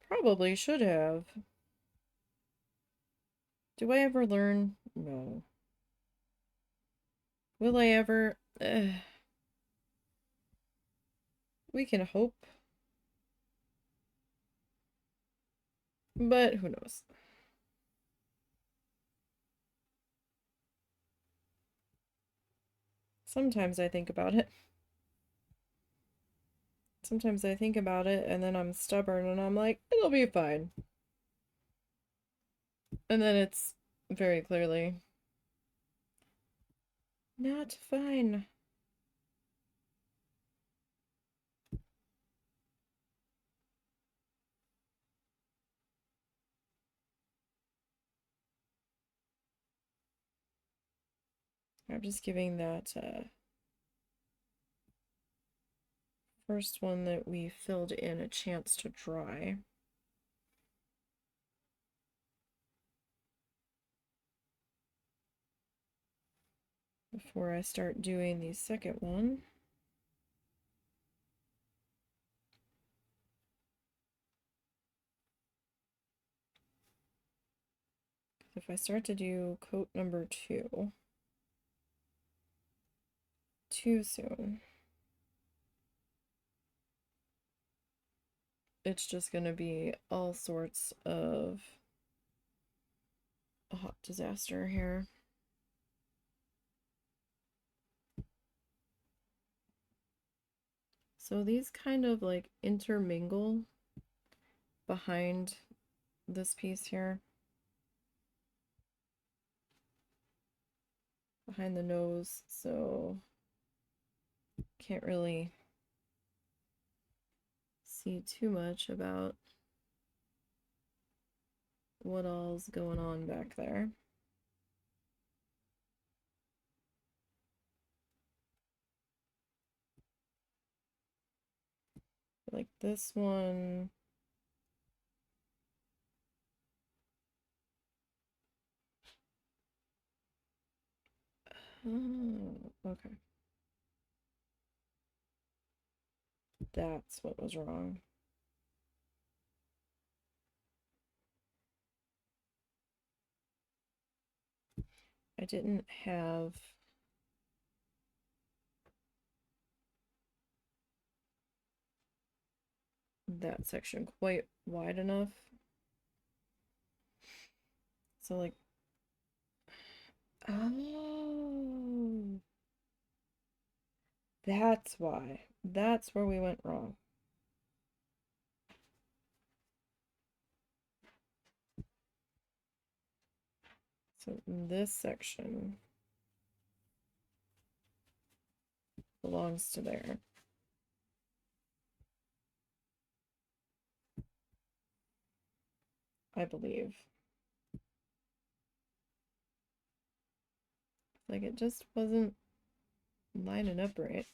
A: Probably should have. Do I ever learn? No. Will I ever? We can hope. But who knows? Sometimes I think about it. Sometimes I think about it and then I'm stubborn and I'm like, it'll be fine. And then it's very clearly. Not fine. I'm just giving that first one that we filled in a chance to dry. Before I start doing the second one. If I start to do coat number 2 too soon, it's just going to be all sorts of a hot disaster here. So these kind of like intermingle behind this piece here, behind the nose, so can't really see too much about what all's going on back there. Like this one, oh, okay. That's what was wrong. I didn't have that section quite wide enough. So like, oh, that's why. That's where we went wrong. So this section belongs to there. I believe. Like it just wasn't lining up right.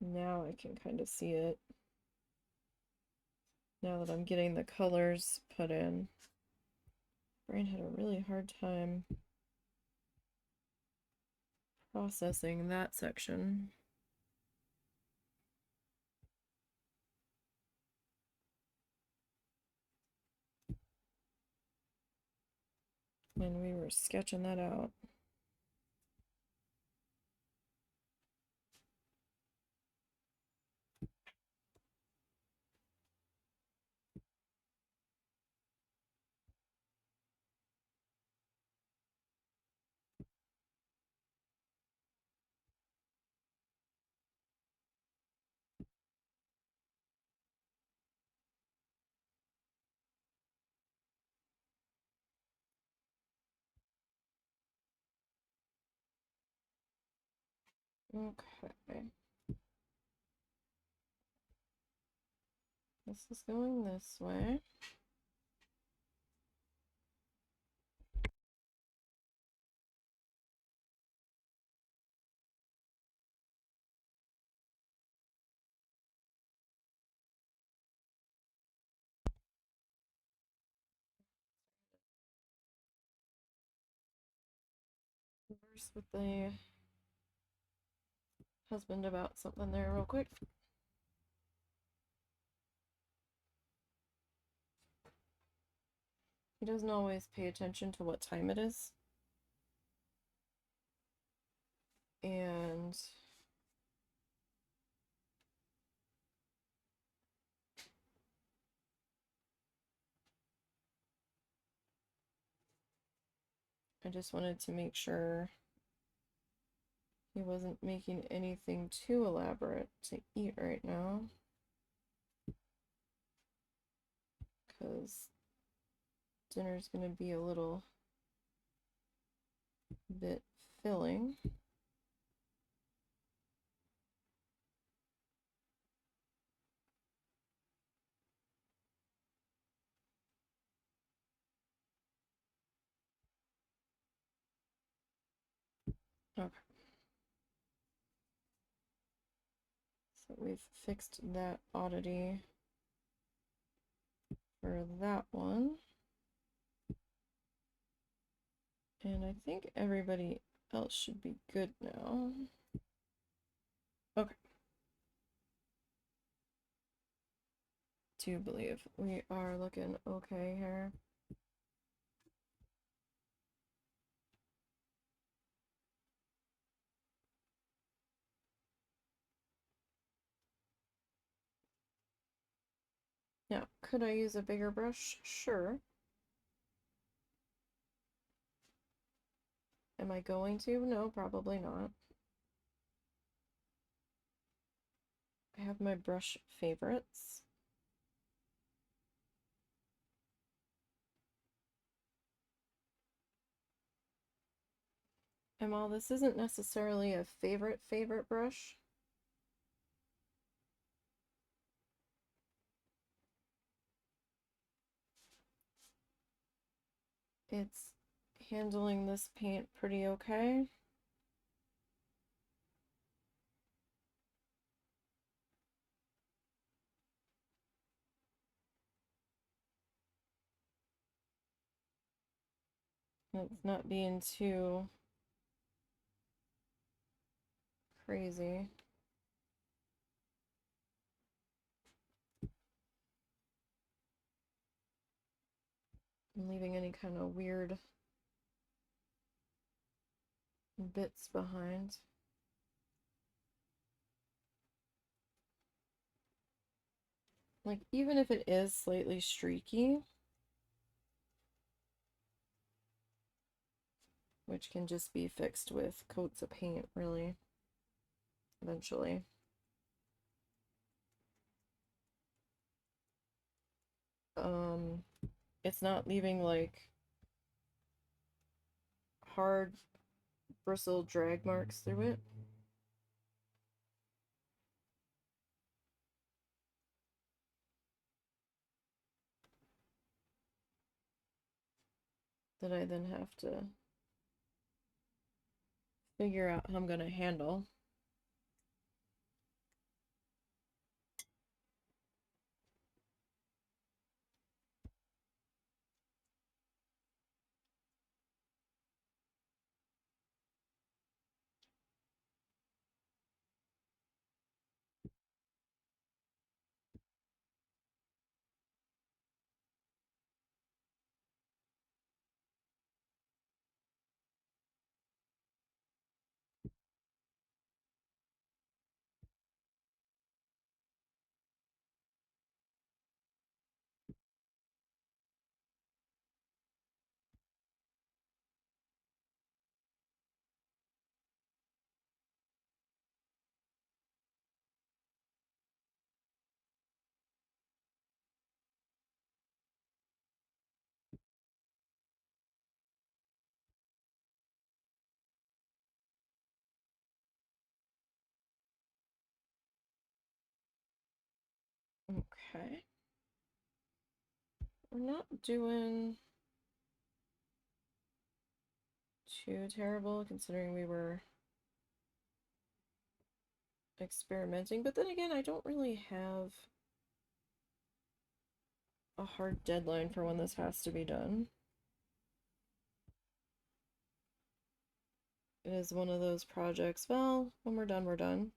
A: Now I can kind of see it. Now that I'm getting the colors put in. Brain had a really hard time processing that section. When we were sketching that out. Okay. This is going this way. Converse with the husband about something there real quick. He doesn't always pay attention to what time it is. And I just wanted to make sure he wasn't making anything too elaborate to eat right now. Because dinner's gonna be a little bit filling. Okay. So we've fixed that oddity for that one. And I think everybody else should be good now. Okay. Do believe we are looking okay here. Now, could I use a bigger brush? Sure. Am I going to? No, probably not. I have my brush favorites. And while this isn't necessarily a favorite brush, it's handling this paint pretty okay. It's not being too crazy. And leaving any kind of weird bits behind. Like, even if it is slightly streaky, which can just be fixed with coats of paint, really, eventually. It's not leaving like hard bristle drag marks through it. That I then have to figure out how I'm gonna handle. Okay. We're not doing too terrible considering we were experimenting, but then again, I don't really have a hard deadline for when this has to be done. It is one of those projects, well, when we're done, we're done.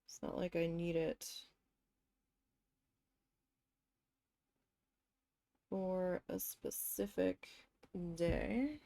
A: It's not like I need it for a specific day.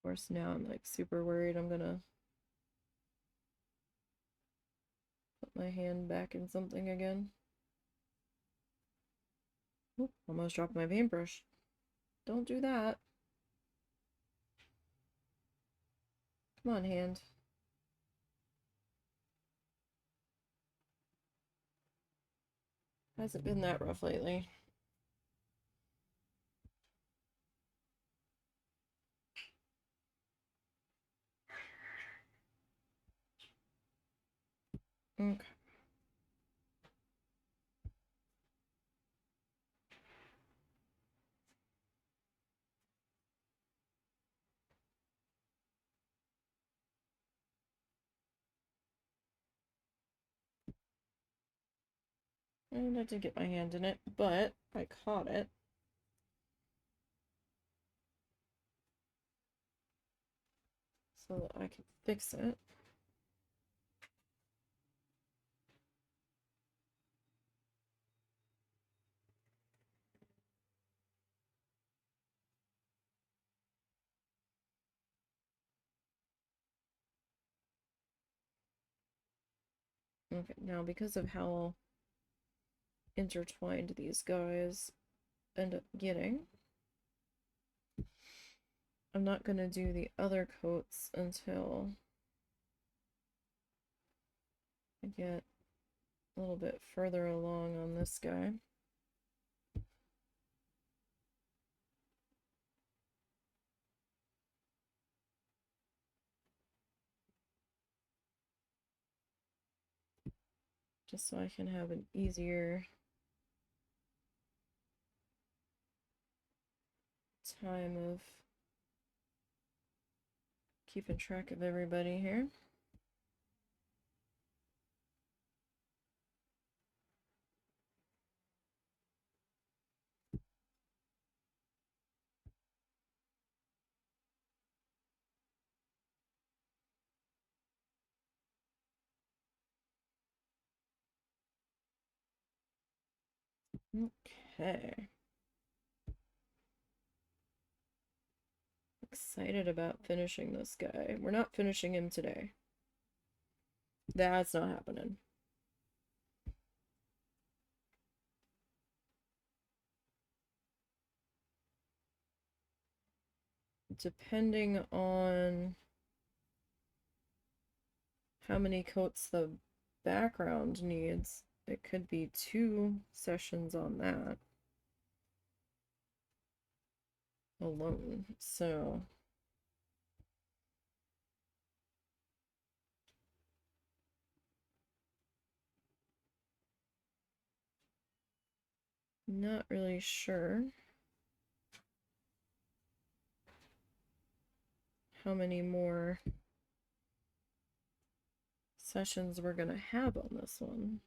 A: course, now I'm like super worried I'm gonna put my hand back in something again. Oop, almost dropped my paintbrush. Don't do that. Come on, hand. Hasn't been that rough lately. Okay. And I did get my hand in it, but I caught it. So that I can fix it. Okay, now because of how intertwined these guys end up getting, I'm not going to do the other coats until I get a little bit further along on this guy. Just so I can have an easier time of keeping track of everybody here. Okay. Excited about finishing this guy. We're not finishing him today. That's not happening. Depending on how many coats the background needs, it could be 2 sessions on that alone. So not really sure how many more sessions we're gonna have on this one.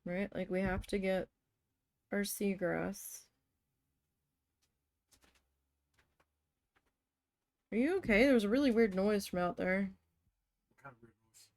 A: Right? Like we have to get our seagrass. Are you okay? There was a really weird noise from out there.
B: What kind of weird noise?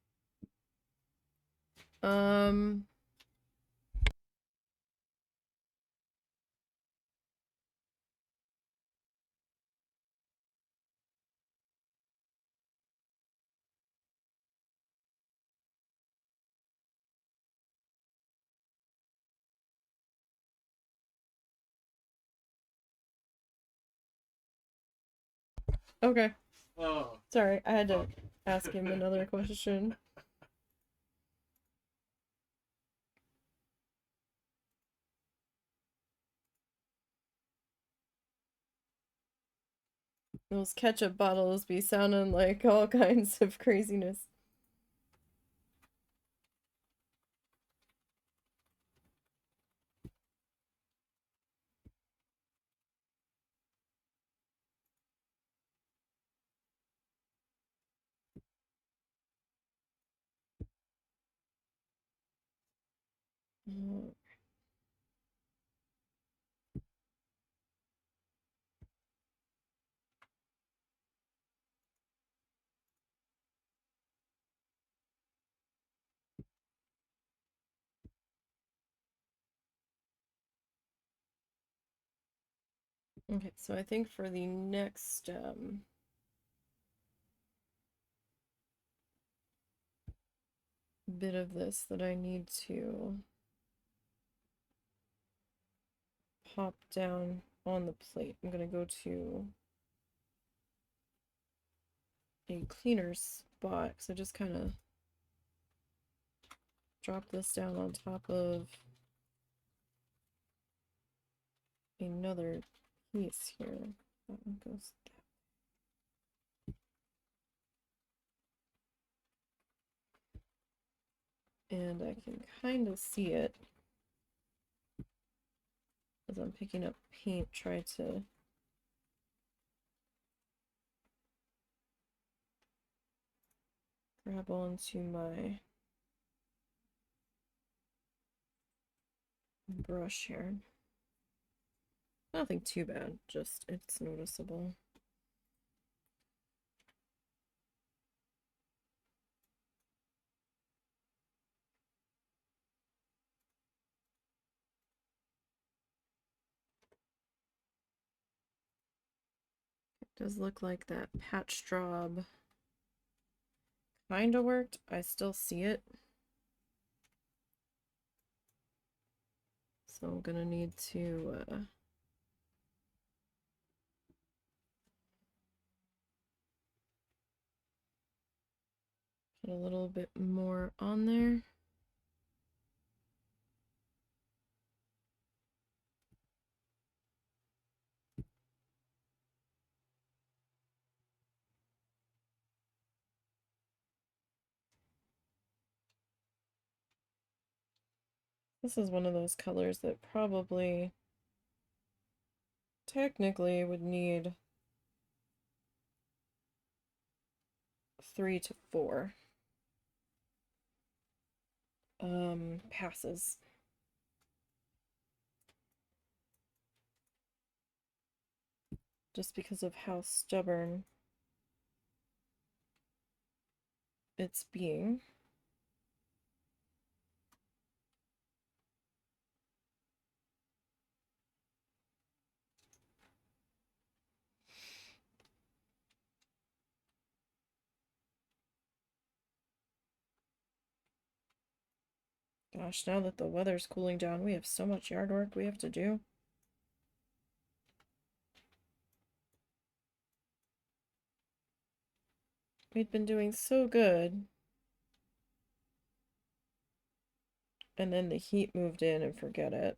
A: Okay.
B: Oh.
A: Sorry, I had to ask him another question. Those ketchup bottles be sounding like all kinds of craziness. Oh, Okay, so I think for the next bit of this that I need to pop down on the plate, I'm gonna go to a cleaner spot, so just kind of drop this down on top of another piece here. That one goes that. And I can kind of see it as I'm picking up paint, try to grab onto my brush here. Nothing too bad, just it's noticeable. It does look like that patch job kind of worked. I still see it. So I'm gonna need to put a little bit more on there. This is one of those colors that probably technically would need 3 to 4 passes. Just because of how stubborn it's being. Gosh, now that the weather's cooling down, we have so much yard work we have to do. We'd been doing so good. And then the heat moved in and forget it.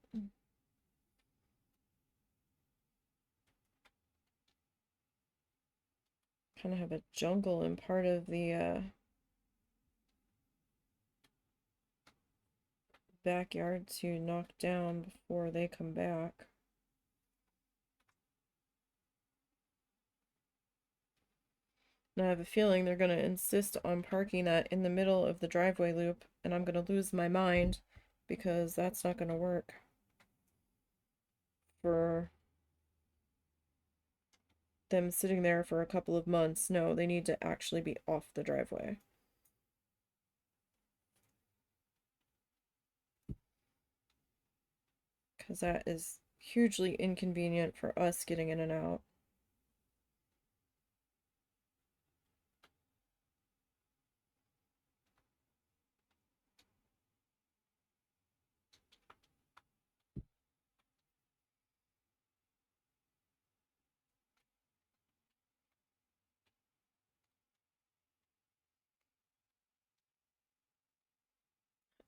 A: Kind of have a jungle in part of the backyard to knock down before they come back. And I have a feeling they're going to insist on parking that in the middle of the driveway loop, and I'm going to lose my mind because that's not going to work for them sitting there for a couple of months. No, they need to actually be off the driveway. Because that is hugely inconvenient for us getting in and out.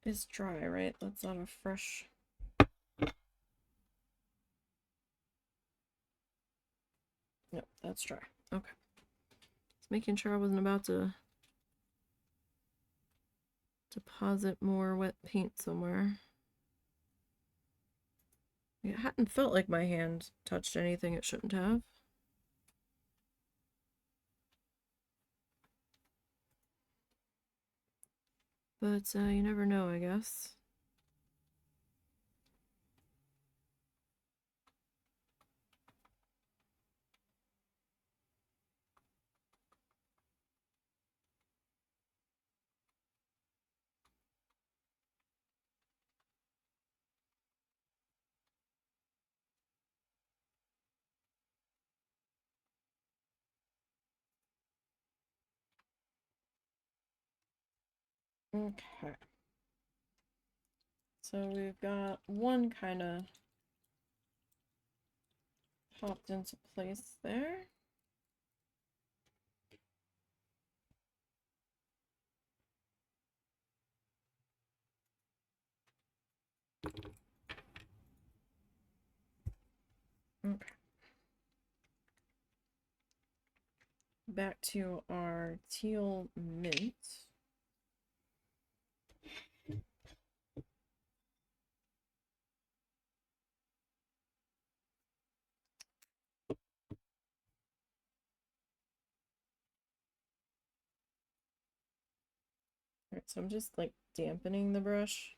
A: It's dry, right? That's not a fresh... No, that's dry. Okay. Just making sure I wasn't about to deposit more wet paint somewhere. It hadn't felt like my hand touched anything it shouldn't have. But you never know, I guess. Okay. So we've got one kind of popped into place there. Okay. Back to our teal mint. Alright, so I'm just like dampening the brush.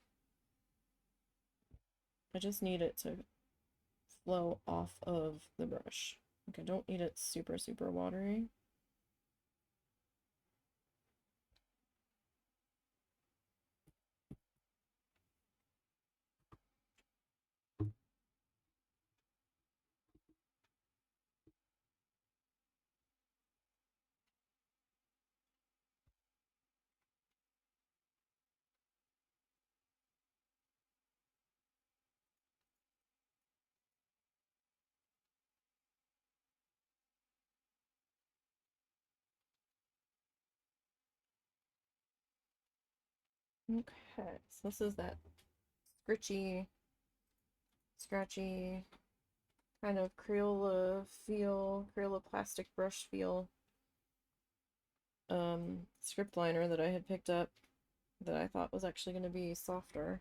A: I just need it to flow off of the brush. Like I don't need it super, super watery. Okay, so this is that scritchy, scratchy, kind of Crayola feel, Crayola plastic brush feel script liner that I had picked up that I thought was actually going to be softer.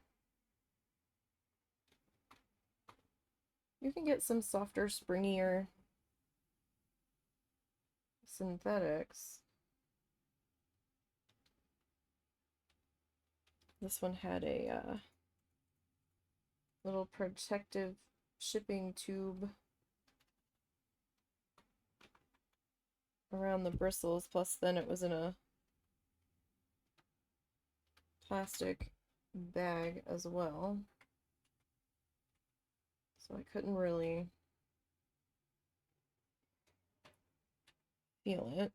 A: You can get some softer, springier synthetics. This one had a little protective shipping tube around the bristles, plus then it was in a plastic bag as well. So I couldn't really feel it.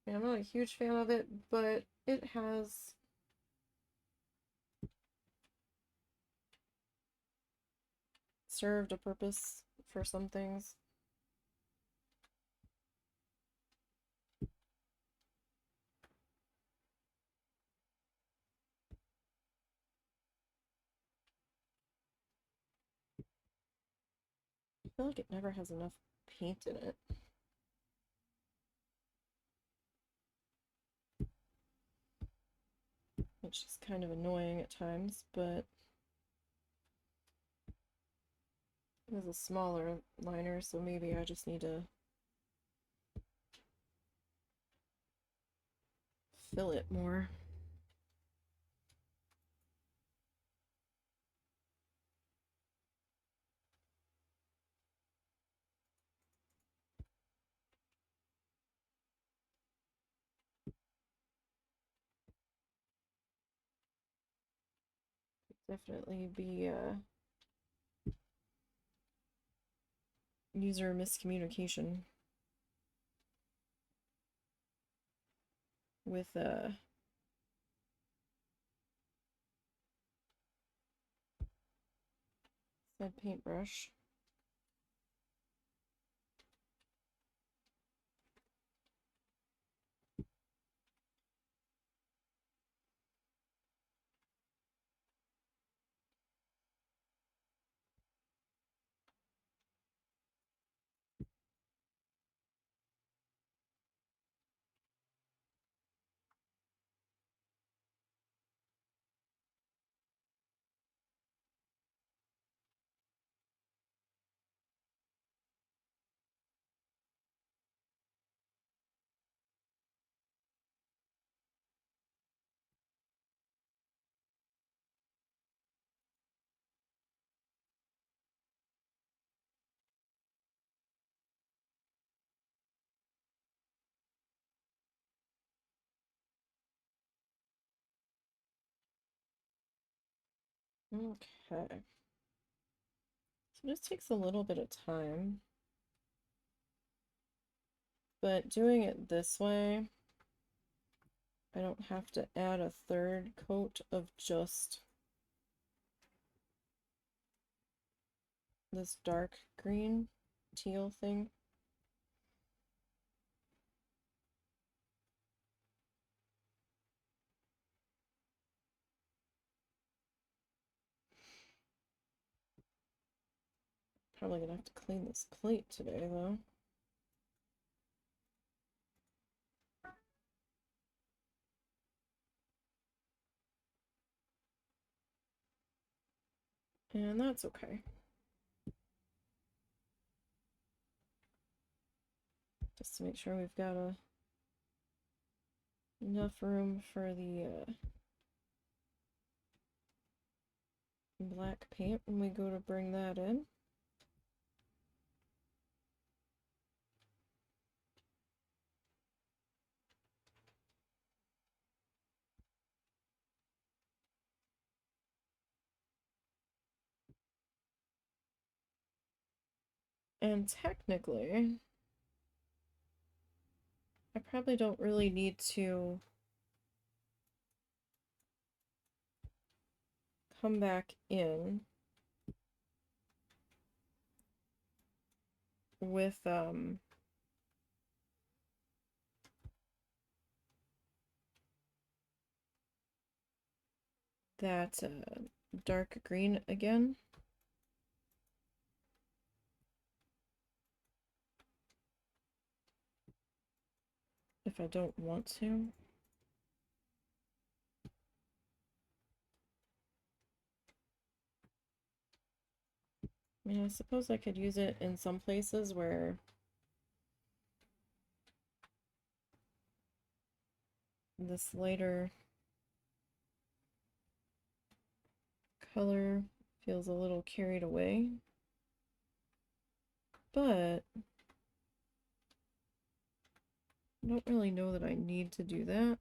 A: I'm not a huge fan of it, but it has served a purpose for some things. I feel like it never has enough paint in it. Which is kind of annoying at times, but it is a smaller liner, so maybe I just need to fill it more. Definitely be user miscommunication with said paintbrush. Okay. So this takes a little bit of time, but doing it this way I don't have to add a third coat of just this dark green teal thing. Probably gonna have to clean this plate today though. And that's okay. Just to make sure we've got enough room for the black paint when we go to bring that in. And technically, I probably don't really need to come back in with that dark green again. If I don't want to. I mean, I suppose I could use it in some places where this lighter color feels a little carried away. But I don't really know that I need to do that.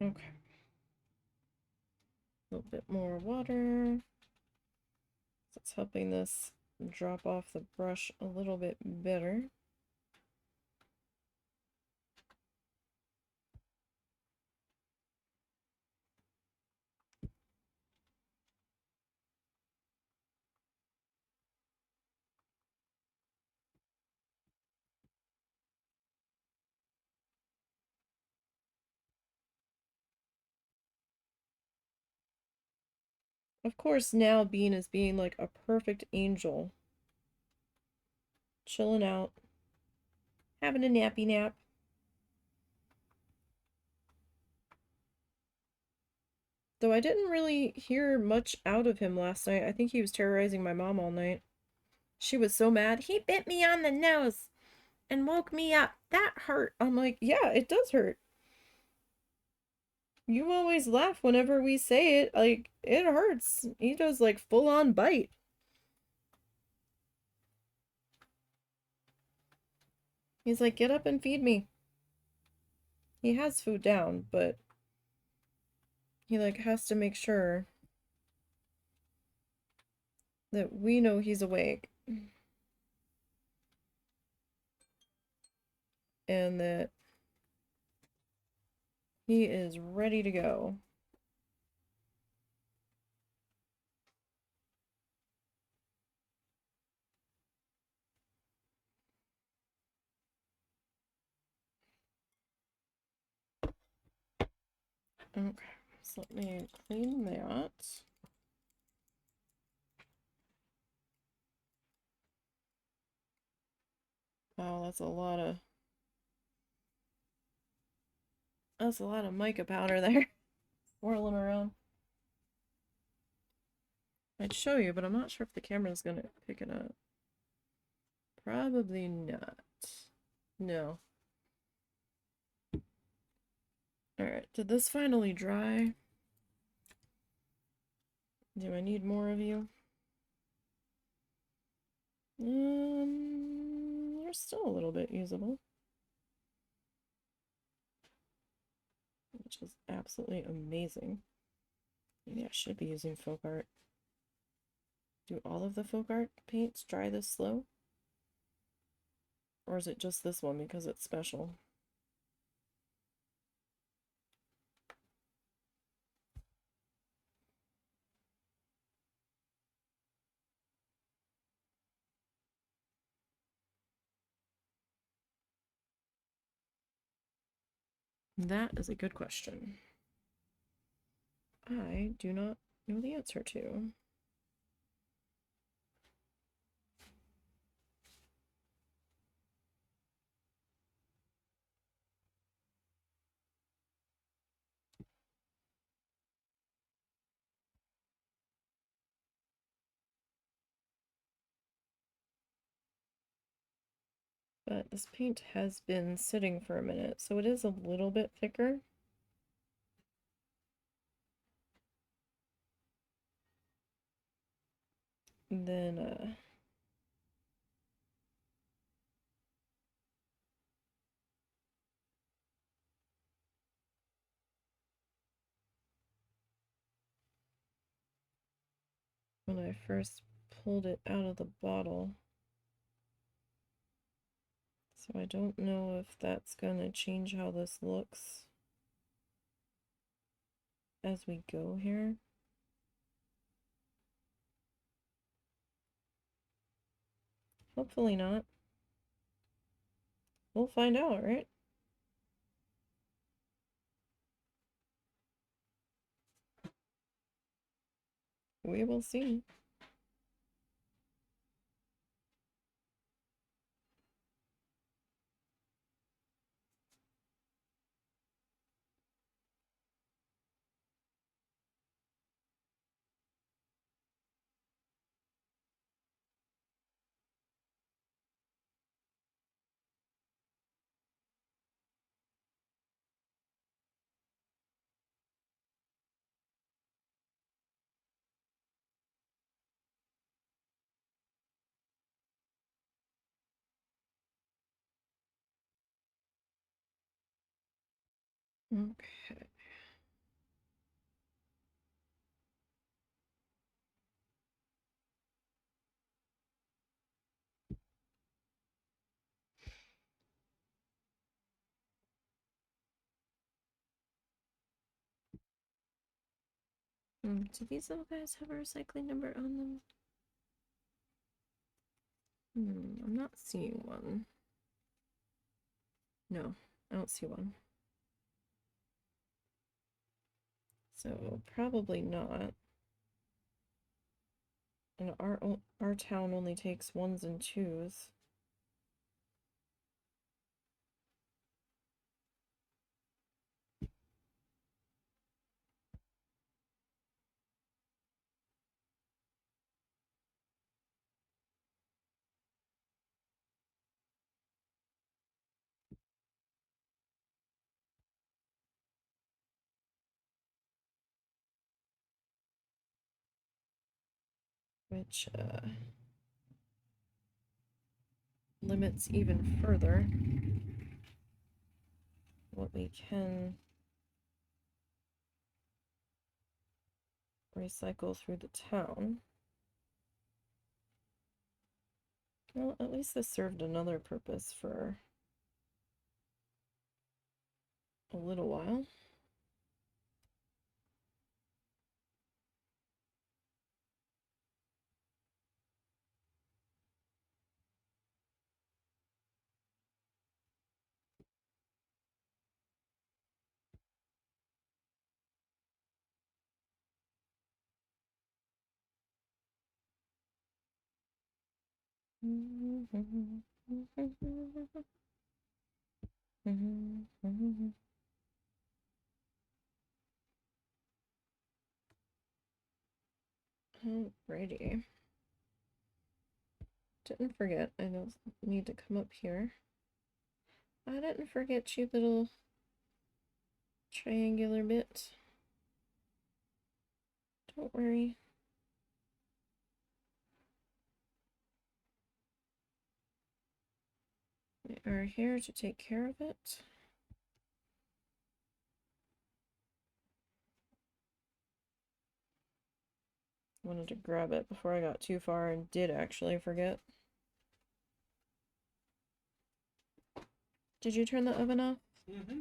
A: Okay. A little bit more water. That's helping this drop off the brush a little bit better. Of course, now Bean is being like a perfect angel. Chilling out. Having a nappy nap. Though I didn't really hear much out of him last night. I think he was terrorizing my mom all night. She was so mad. He bit me on the nose and woke me up. That hurt. I'm like, yeah, it does hurt. You always laugh whenever we say it. Like, it hurts. He does like full on bite. He's like, get up and feed me. He has food down, but he like has to make sure that we know he's awake. And that he is ready to go. Okay, so let me clean that. Wow, that's a lot of mica powder there. Swirling around. I'd show you, but I'm not sure if the camera's gonna pick it up. Probably not. No. Alright, did this finally dry? Do I need more of you? You're still a little bit usable. Which is absolutely amazing. Maybe I should be using folk art. Do all of the folk art paints dry this slow? Or is it just this one because it's special? That is a good question. I do not know the answer to. But this paint has been sitting for a minute, so it is a little bit thicker. Then, when I first pulled it out of the bottle. So I don't know if that's gonna change how this looks as we go here. Hopefully not. We'll find out, right? We will see. Okay. Do these little guys have a recycling number on them? I'm not seeing one. No, I don't see one. So probably not. And our town only takes 1s and 2s. Which limits even further what we can recycle through the town. Well, at least this served another purpose for a little while. Alrighty. Didn't forget, I don't need to come up here. I didn't forget you little triangular bit. Don't worry. We are here to take care of it. Wanted to grab it before I got too far and did actually forget. Did you turn the oven off?
B: Mm-hmm.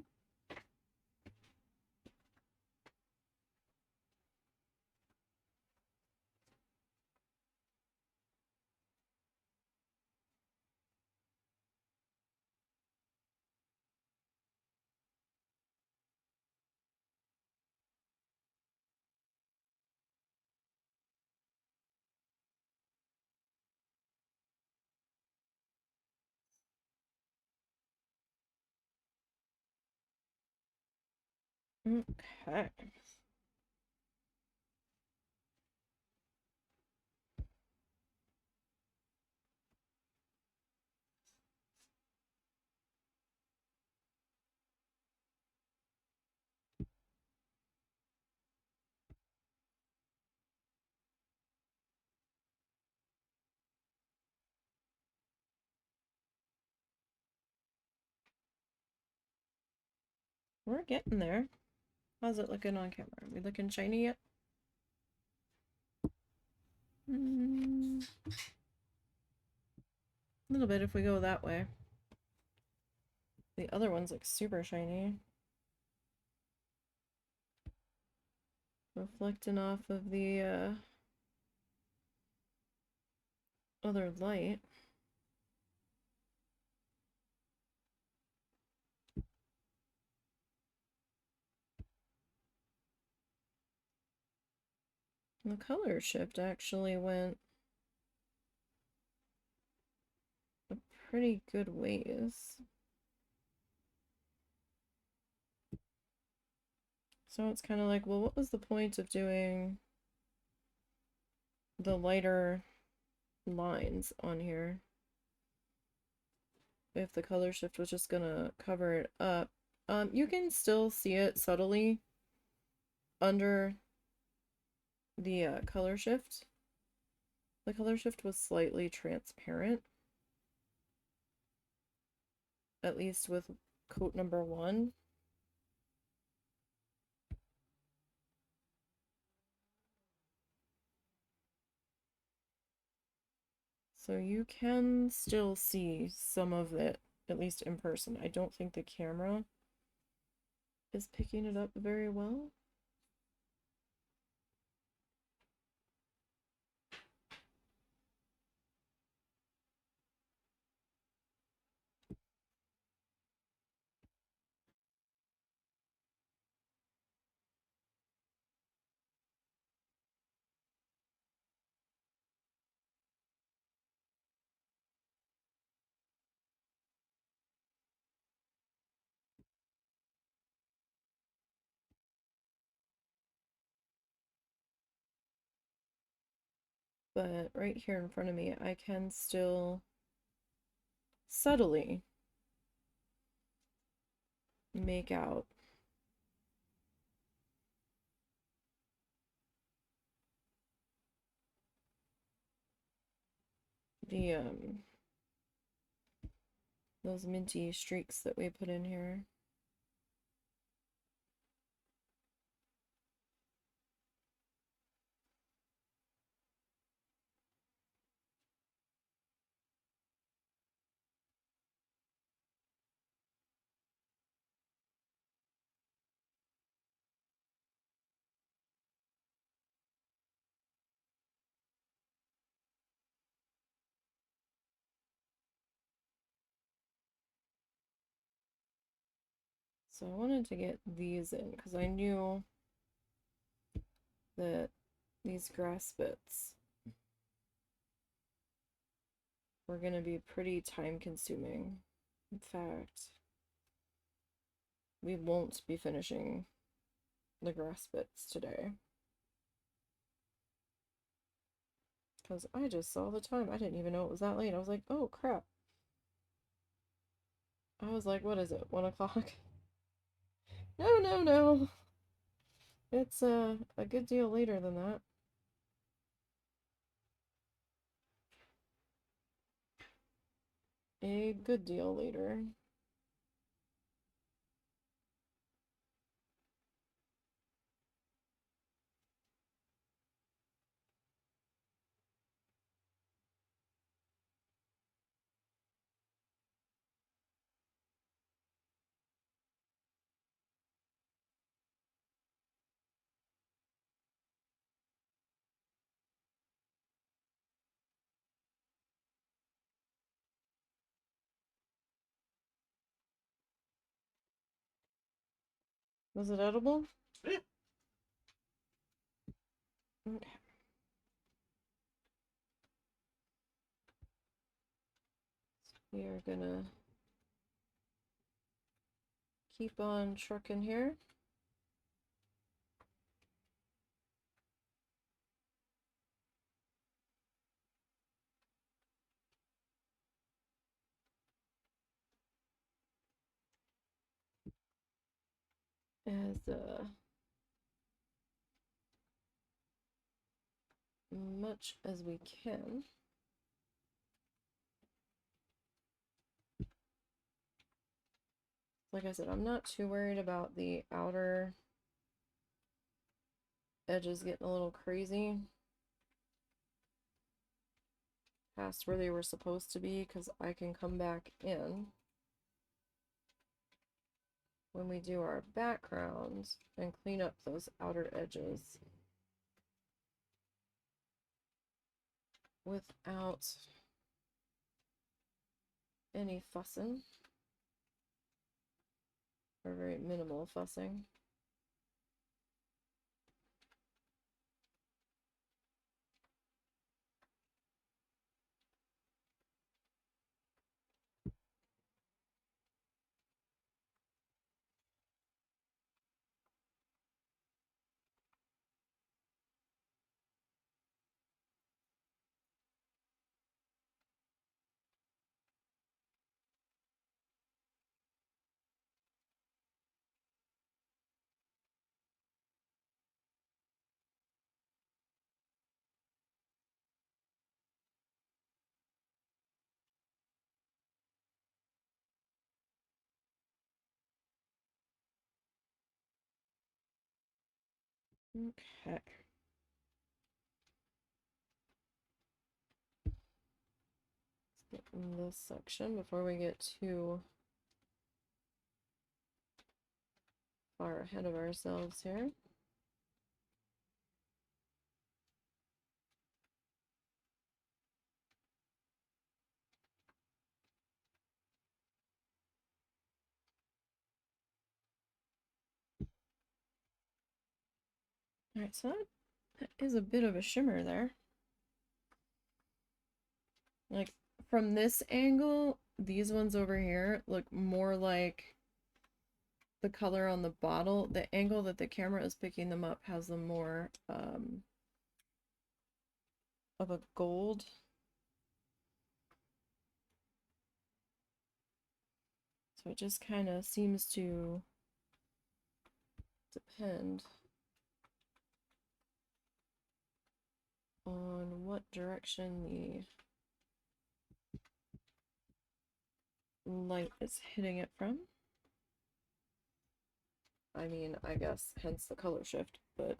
A: Okay. We're getting there. How's it looking on camera? Are we looking shiny yet? A little bit if we go that way. The other ones look super shiny. Reflecting off of the other light. The color shift actually went a pretty good ways. So it's kind of like, well, what was the point of doing the lighter lines on here if the color shift was just gonna cover it up? You can still see it subtly under the color shift. The color shift was slightly transparent, at least with coat number 1. So you can still see some of it, at least in person. I don't think the camera is picking it up very well. But right here in front of me, I can still subtly make out the those minty streaks that we put in here. So I wanted to get these in because I knew that these grass bits were going to be pretty time consuming. In fact, we won't be finishing the grass bits today. Because I just saw the time. I didn't even know it was that late. I was like, oh crap. I was like, what is it? 1 o'clock? No, no, no. It's a good deal later than that. A good deal later. Was it edible?
B: Yeah.
A: Okay. We are gonna keep on trucking here. As much as we can. Like I said, I'm not too worried about the outer edges getting a little crazy past where they were supposed to be, because I can come back in when we do our background and clean up those outer edges without any fussing, or very minimal fussing. Okay. Let's get in this section before we get too far ahead of ourselves here. Alright, so that is a bit of a shimmer there. Like, from this angle, these ones over here look more like the color on the bottle. The angle that the camera is picking them up has them more of a gold. So it just kind of seems to depend on what direction the light is hitting it from. I mean, I guess hence the color shift, but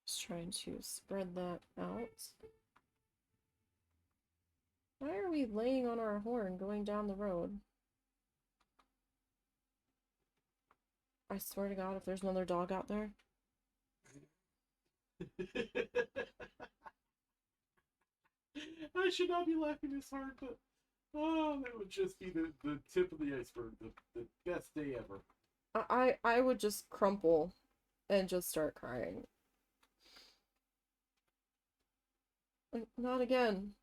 A: just trying to spread that out. Why are we laying on our horn going down the road? I swear to God, if there's another dog out there.
B: I should not be laughing this hard, but Oh, that would just be the tip of the iceberg. The best day ever.
A: I would just crumple and just start crying. Like, not again.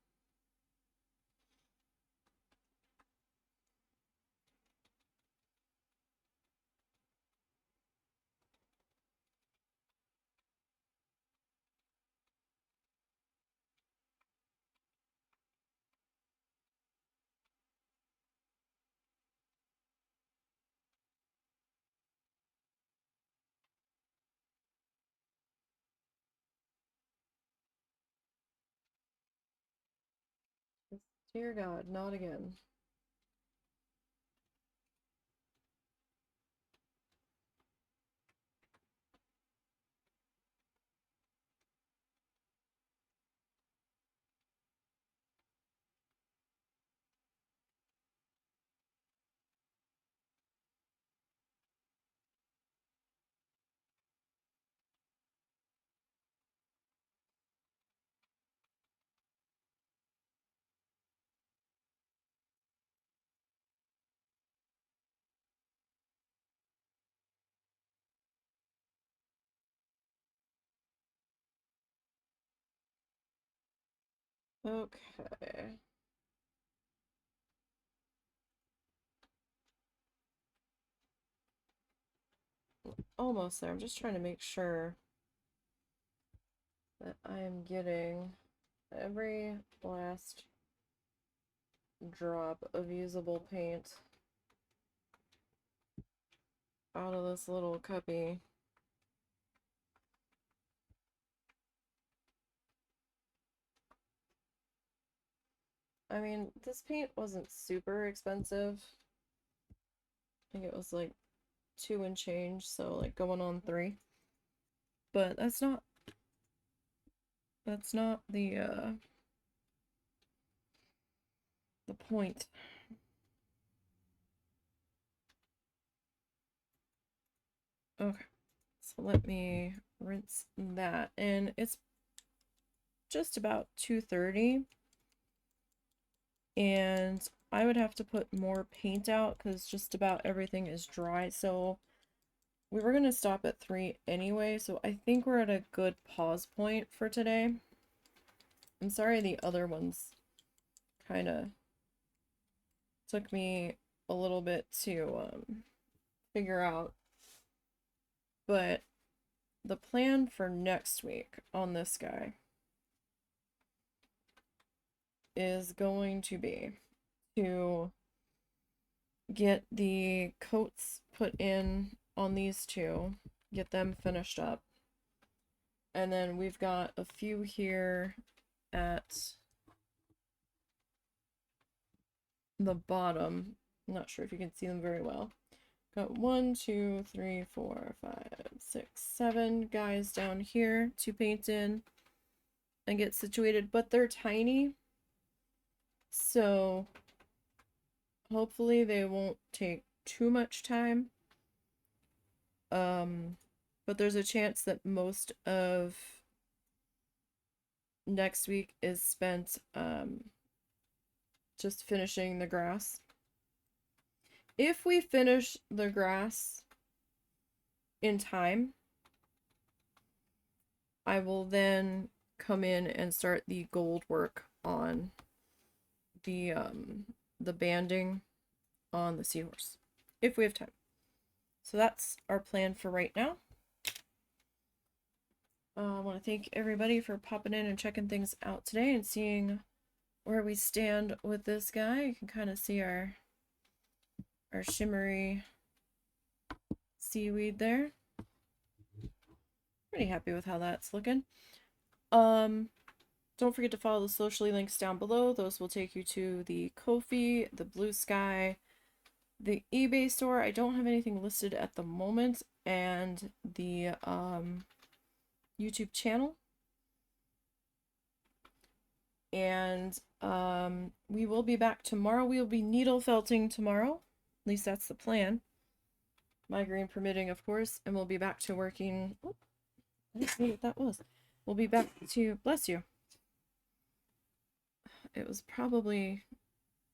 A: Dear God, not again. Okay. Almost there. I'm just trying to make sure that I am getting every last drop of usable paint out of this little cuppy. I mean, this paint wasn't super expensive. I think it was like 2 and change, so like going on 3. But that's not the point. Okay. So let me rinse that. And it's just about 2:30. And I would have to put more paint out because just about everything is dry. So we were going to stop at 3 anyway. So I think we're at a good pause point for today. I'm sorry the other ones kind of took me a little bit to figure out. But the plan for next week on this guy is going to be to get the coats put in on these two, get them finished up. And then we've got a few here at the bottom. I'm not sure if you can see them very well. Got 1, 2, 3, 4, 5, 6, 7 guys down here to paint in and get situated, but they're tiny. So hopefully they won't take too much time. But there's a chance that most of next week is spent just finishing the grass. If we finish the grass in time, I will then come in and start the gold work on the banding on the Seahorse, if we have time. So that's our plan for right now. I want to thank everybody for popping in and checking things out today and seeing where we stand with this guy. You can kind of see our shimmery seaweed there. Pretty happy with how that's looking. Don't forget to follow the socially links down below. Those will take you to the Ko-fi, the Blue Sky, the eBay store. I don't have anything listed at the moment, and the YouTube channel. And we will be back tomorrow. We will be needle felting tomorrow. At least that's the plan. Migraine permitting, of course. And we'll be back to working. Oh, I didn't see what that was. We'll be back to, bless you. It was probably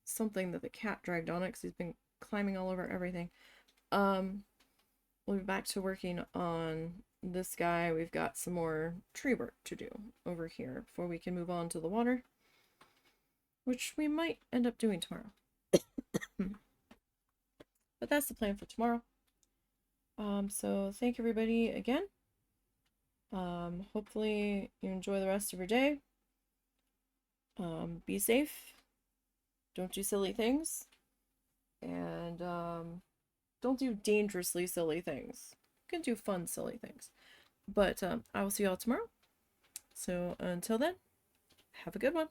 A: something that the cat dragged on it because he's been climbing all over everything. We'll be back to working on this guy. We've got some more tree work to do over here before we can move on to the water, which we might end up doing tomorrow. But that's the plan for tomorrow. So thank everybody again. Hopefully you enjoy the rest of your day. Be safe. Don't do silly things. And don't do dangerously silly things. You can do fun, silly things. But I will see y'all tomorrow. So until then, have a good one.